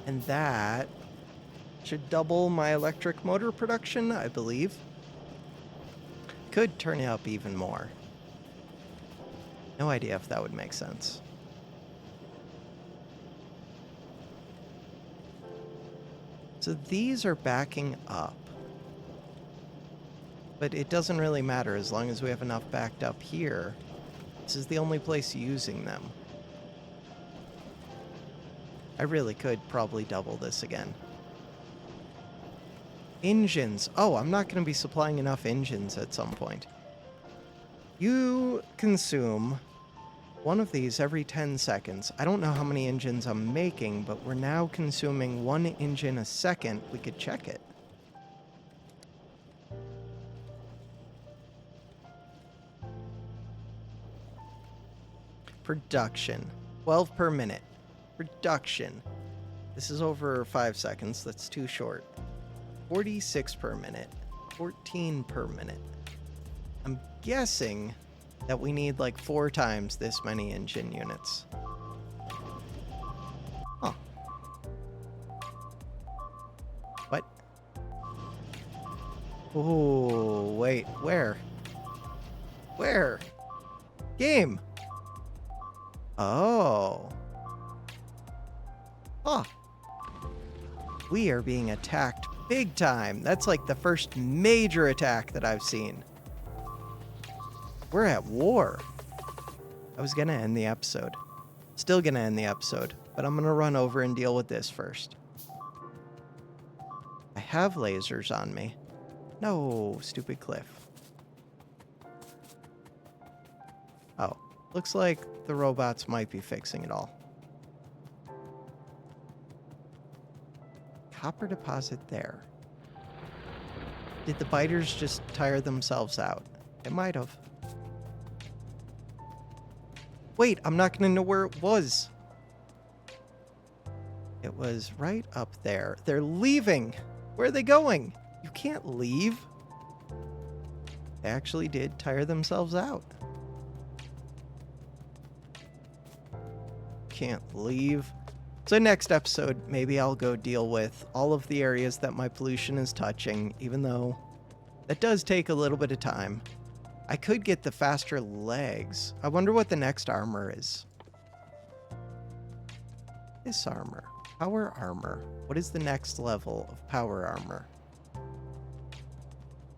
And that should double my electric motor production, I believe. Could turn it up even more. No idea if that would make sense. So these are backing up. But it doesn't really matter as long as we have enough backed up here. This is the only place using them. I really could probably double this again. Engines. Oh, I'm not going to be supplying enough engines at some point. You consume one of these every 10 seconds. I don't know how many engines I'm making, but we're now consuming 1 engine a second. We could check it. Production. 12 per minute. Production. This is over 5 seconds. That's too short. 46 per minute. 14 per minute. I'm guessing that we need like 4 times this many engine units. Huh. What? Oh, wait. Where? Where? Game. Oh. Huh. We are being attacked big time. That's like the first major attack that I've seen. We're at war. I was gonna end the episode. Still gonna end the episode, but I'm gonna run over and deal with this first. I have lasers on me. No, stupid cliff. Oh, looks like the robots might be fixing it all. Copper deposit there. Did the biters just tire themselves out? It might have. Wait, I'm not going to know where it was. It was right up there. They're leaving. Where are they going? You can't leave. They actually did tire themselves out. Can't leave. So next episode, maybe I'll go deal with all of the areas that my pollution is touching, even though that does take a little bit of time. I could get the faster legs. I wonder what the next armor is. This armor. Power armor. What is the next level of power armor?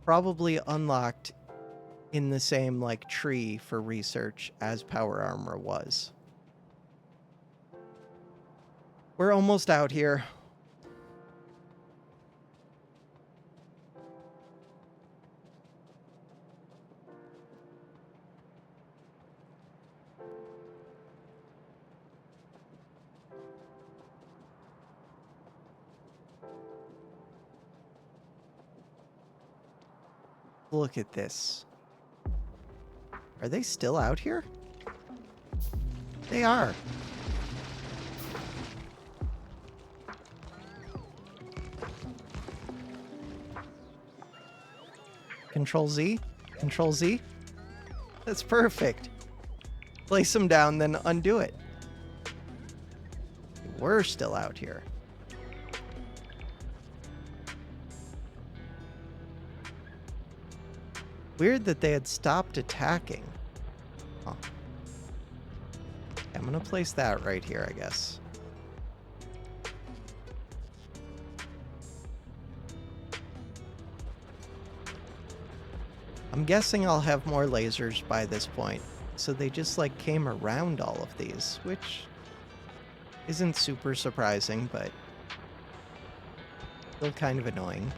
Probably unlocked in the same like tree for research as power armor was. We're almost out here. Look at this. Are they still out here? They are. Control Z. Control Z. That's perfect. Place them down, then undo it. We're still out here. Weird that they had stopped attacking. Huh. I'm gonna place that right here, I guess. I'm guessing I'll have more lasers by this point. So they just like came around all of these, which isn't super surprising, but still kind of annoying.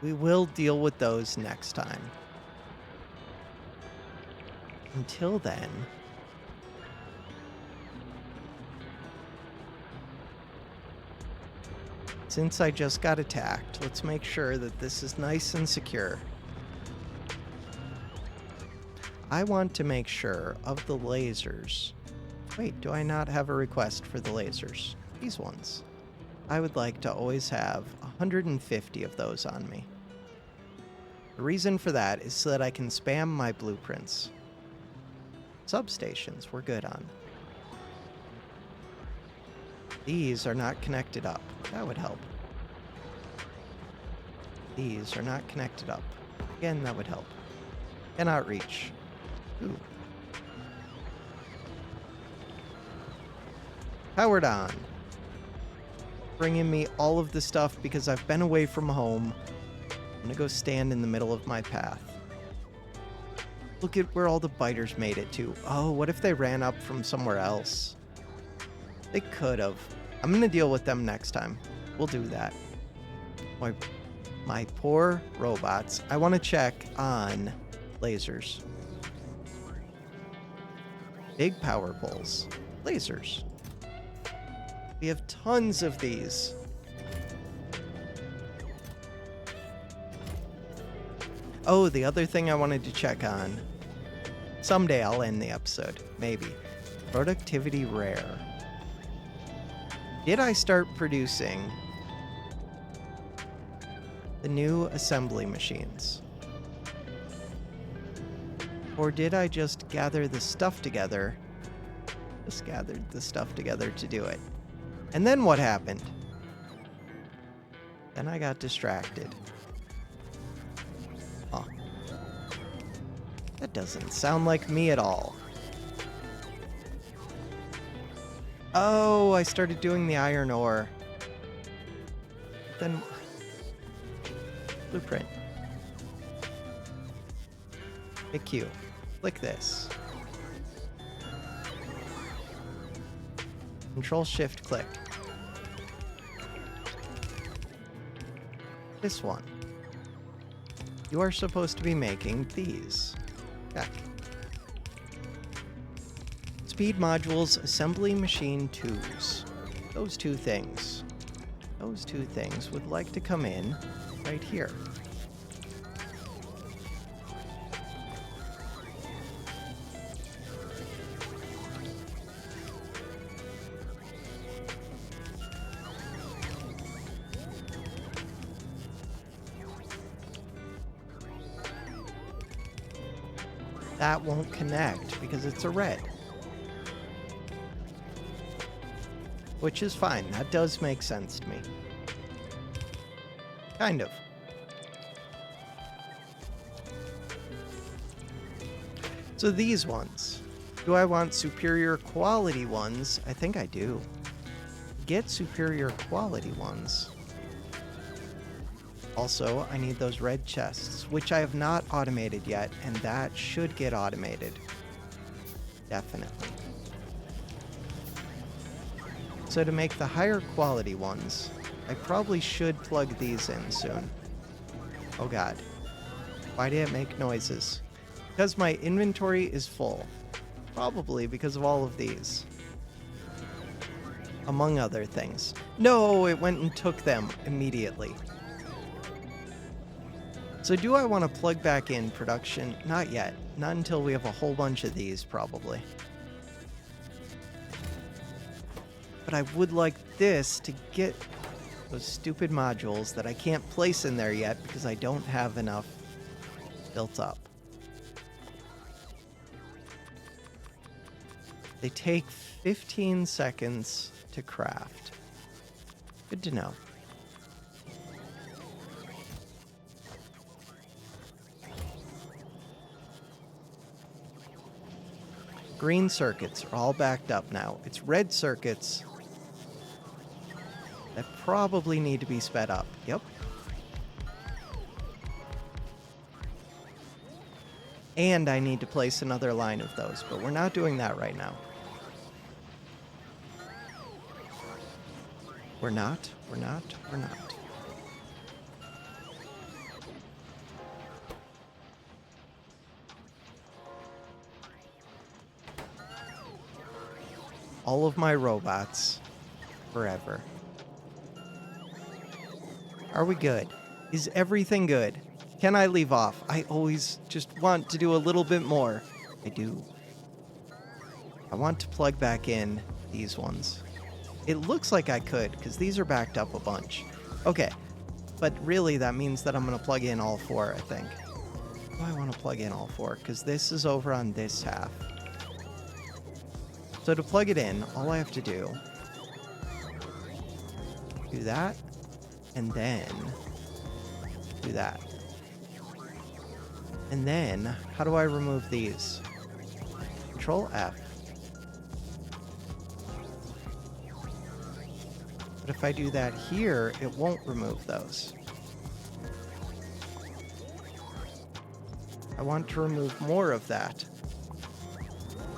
We will deal with those next time. Until then, since I just got attacked, let's make sure that this is nice and secure. I want to make sure of the lasers. Wait, do I not have a request for the lasers? These ones. I would like to always have 150 of those on me. The reason for that is so that I can spam my blueprints. Substations we're good on. These are not connected up. That would help. These are not connected up. Again, that would help. Cannot reach. Ooh. Powered on. Bringing me all of the stuff because I've been away from home. I'm gonna go stand in the middle of my path. Look at where all the biters made it to. Oh, what if they ran up from somewhere else? They could have. I'm gonna deal with them next time. We'll do that. My poor robots. I want to check on lasers. Big power poles. Lasers. We have tons of these. Oh, the other thing I wanted to check on. Someday I'll end the episode. Maybe. Productivity rare. Did I start producing the new assembly machines? Or did I just gather the stuff together? Just gathered the stuff together to do it. And then what happened? Then I got distracted. Huh. That doesn't sound like me at all. Oh, I started doing the iron ore. Then... Blueprint. Hit Q. Click this. Control-Shift-Click. This one. You are supposed to be making these. Check. Speed modules, assembly machine 2s. Those two things. Those two things would like to come in right here. That won't connect because it's a red. Which is fine. That does make sense to me. Kind of. So these ones. Do I want superior quality ones? I think I do. Get superior quality ones. Also, I need those red chests, which I have not automated yet, and that should get automated. Definitely. So to make the higher quality ones, I probably should plug these in soon. Oh god. Why did it make noises? Because my inventory is full. Probably because of all of these. Among other things. No, it went and took them immediately. So do I want to plug back in production? Not yet. Not until we have a whole bunch of these, probably. But I would like this to get those stupid modules that I can't place in there yet because I don't have enough built up. They take 15 seconds to craft. Good to know. Green circuits are all backed up now. It's red circuits that probably need to be sped up. Yep. And I need to place another line of those, but we're not doing that right now. We're not. All of my robots. Forever. Are we good? Is everything good? Can I leave off? I always just want to do a little bit more. I do. I want to plug back in these ones. It looks like I could, because these are backed up a bunch. Okay, but really that means that I'm going to plug in all 4, I think. Oh, I want to plug in all 4, because this is over on this half. So to plug it in, all I have to do that, and then do that. And then, how do I remove these? Control F. But if I do that here, it won't remove those. I want to remove more of that.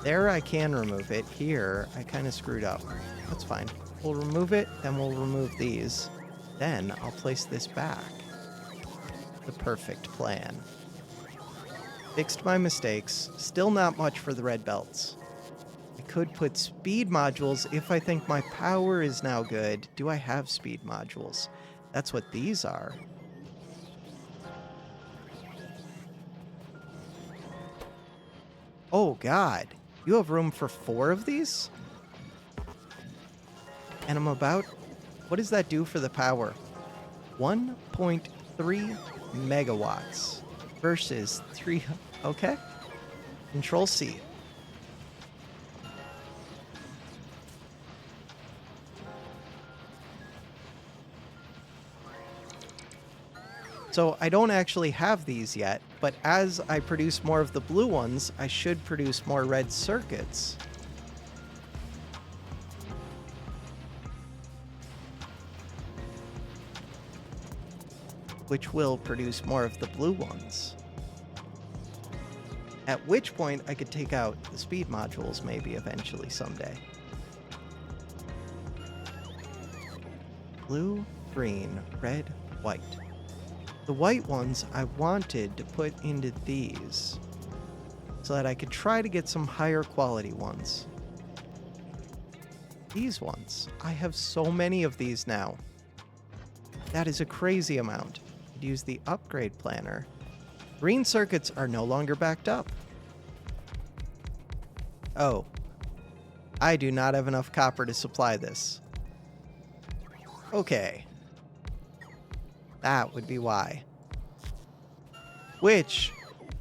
There I can remove it. Here, I kind of screwed up. That's fine. We'll remove it, then we'll remove these. Then I'll place this back. The perfect plan. Fixed my mistakes. Still not much for the red belts. I could put speed modules if I think my power is now good. Do I have speed modules? That's what these are. Oh God, you have room for 4 of these? And I'm about... What does that do for the power? 1.3 megawatts versus 3... Okay. Control C. So I don't actually have these yet, but as I produce more of the blue ones, I should produce more red circuits. Which will produce more of the blue ones. At which point I could take out the speed modules maybe eventually someday. Blue, green, red, white. The white ones I wanted to put into these so that I could try to get some higher quality ones. These ones, I have so many of these now. That is a crazy amount. I'd use the upgrade planner. Green circuits are no longer backed up. Oh, I do not have enough copper to supply this. Okay. That would be why. Which,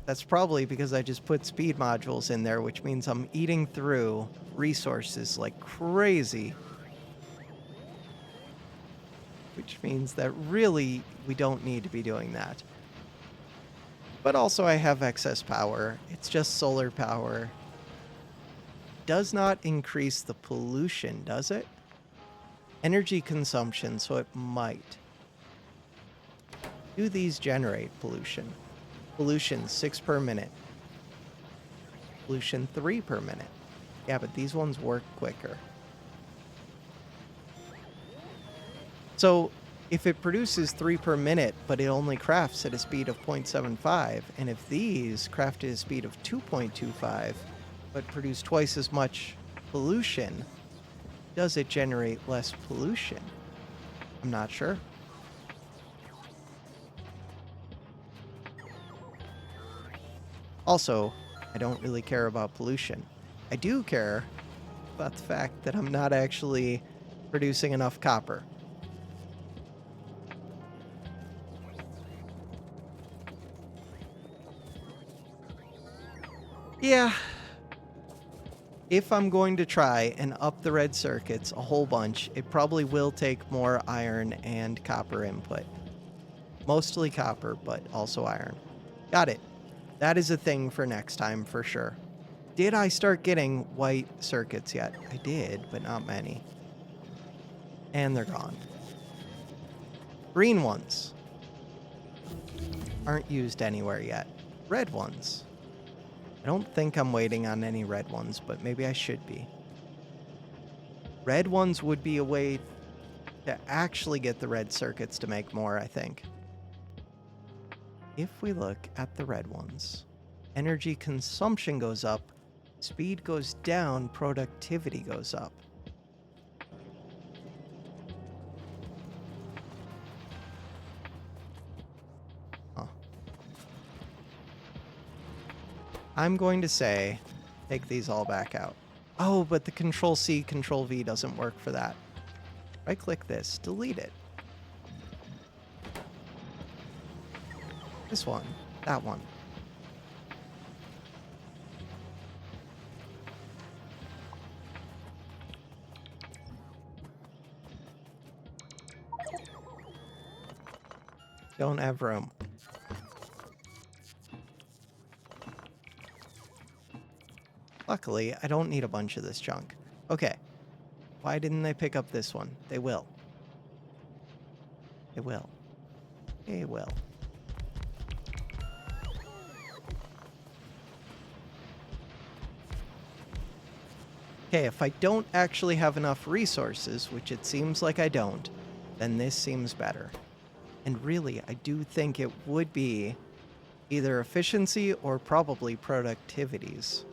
that's probably because I just put speed modules in there, which means I'm eating through resources like crazy. Which means that really we don't need to be doing that. But also I have excess power. It's just solar power. Does not increase the pollution, does it? Energy consumption, so it might. Do these generate pollution? Pollution 6 per minute. Pollution 3 per minute. Yeah, but these ones work quicker. So if it produces 3 per minute, but it only crafts at a speed of 0.75, and if these craft at a speed of 2.25, but produce twice as much pollution, does it generate less pollution? I'm not sure. Also, I don't really care about pollution. I do care about the fact that I'm not actually producing enough copper. Yeah. If I'm going to try and up the red circuits a whole bunch, it probably will take more iron and copper input. Mostly copper, but also iron. Got it. That is a thing for next time for sure. Did I start getting white circuits yet? I did, but not many. And they're gone. Green ones aren't used anywhere yet. Red ones. I don't think I'm waiting on any red ones, but maybe I should be. Red ones would be a way to actually get the red circuits to make more, I think. If we look at the red ones, energy consumption goes up, speed goes down, productivity goes up. Huh. I'm going to say, take these all back out. Oh, but the Control-C, Control-V doesn't work for that. Right-click this, delete it. This one, that one. Don't have room. Luckily, I don't need a bunch of this junk. Okay. Why didn't they pick up this one? They will. They will. They will. Okay, if I don't actually have enough resources, which it seems like I don't, then this seems better. And really, I do think it would be either efficiency or probably productivities.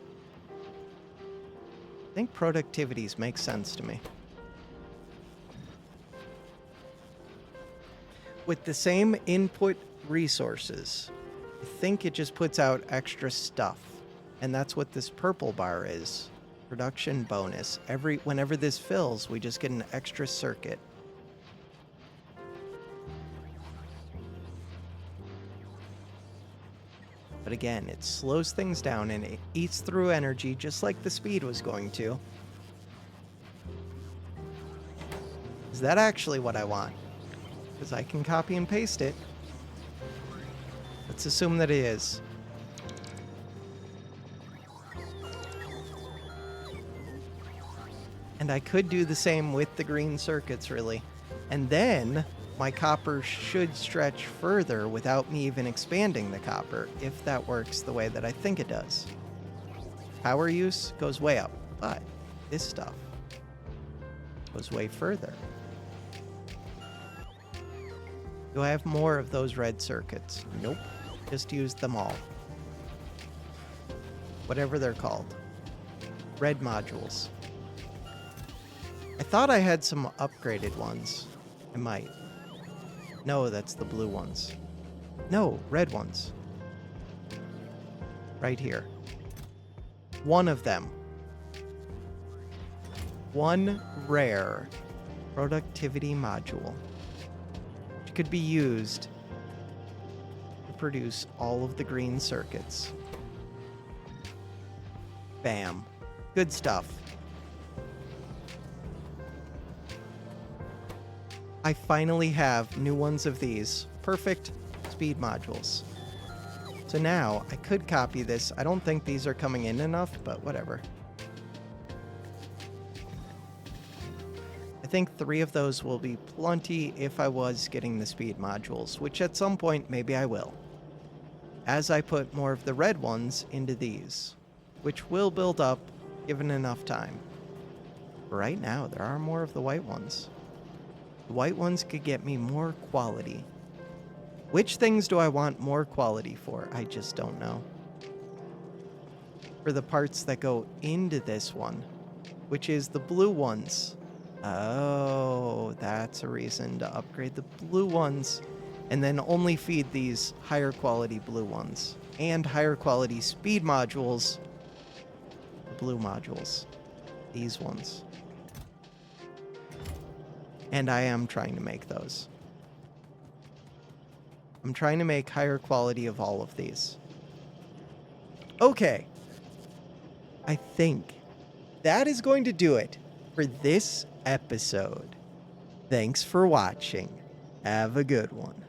I think productivities make sense to me. With the same input resources, I think it just puts out extra stuff. And that's what this purple bar is. Production bonus. Whenever this fills, we just get an extra circuit. But again, it slows things down and it eats through energy just like the speed was going to. Is that actually what I want? Because I can copy and paste it. Let's assume that it is. And I could do the same with the green circuits, really. And then my copper should stretch further without me even expanding the copper, if that works the way that I think it does. Power use goes way up, but this stuff goes way further. Do I have more of those red circuits? Nope. Just used them all. Whatever they're called. Red modules. I thought I had some upgraded ones. I might. No, that's the blue ones. No, red ones. Right here. One of them. One rare productivity module. Which could be used to produce all of the green circuits. Bam. Good stuff. I finally have new ones of these. Perfect speed modules. So now, I could copy this. I don't think these are coming in enough, but whatever. I think 3 of those will be plenty if I was getting the speed modules, which at some point maybe I will. As I put more of the red ones into these, which will build up given enough time. But right now, there are more of the white ones. The white ones could get me more quality. Which things do I want more quality for? I just don't know. For the parts that go into this one, which is the blue ones. Oh, that's a reason to upgrade the blue ones. And then only feed these higher quality blue ones. And higher quality speed modules. The blue modules. These ones. And I am trying to make those. I'm trying to make higher quality of all of these. Okay. I think that is going to do it for this episode. Thanks for watching. Have a good one.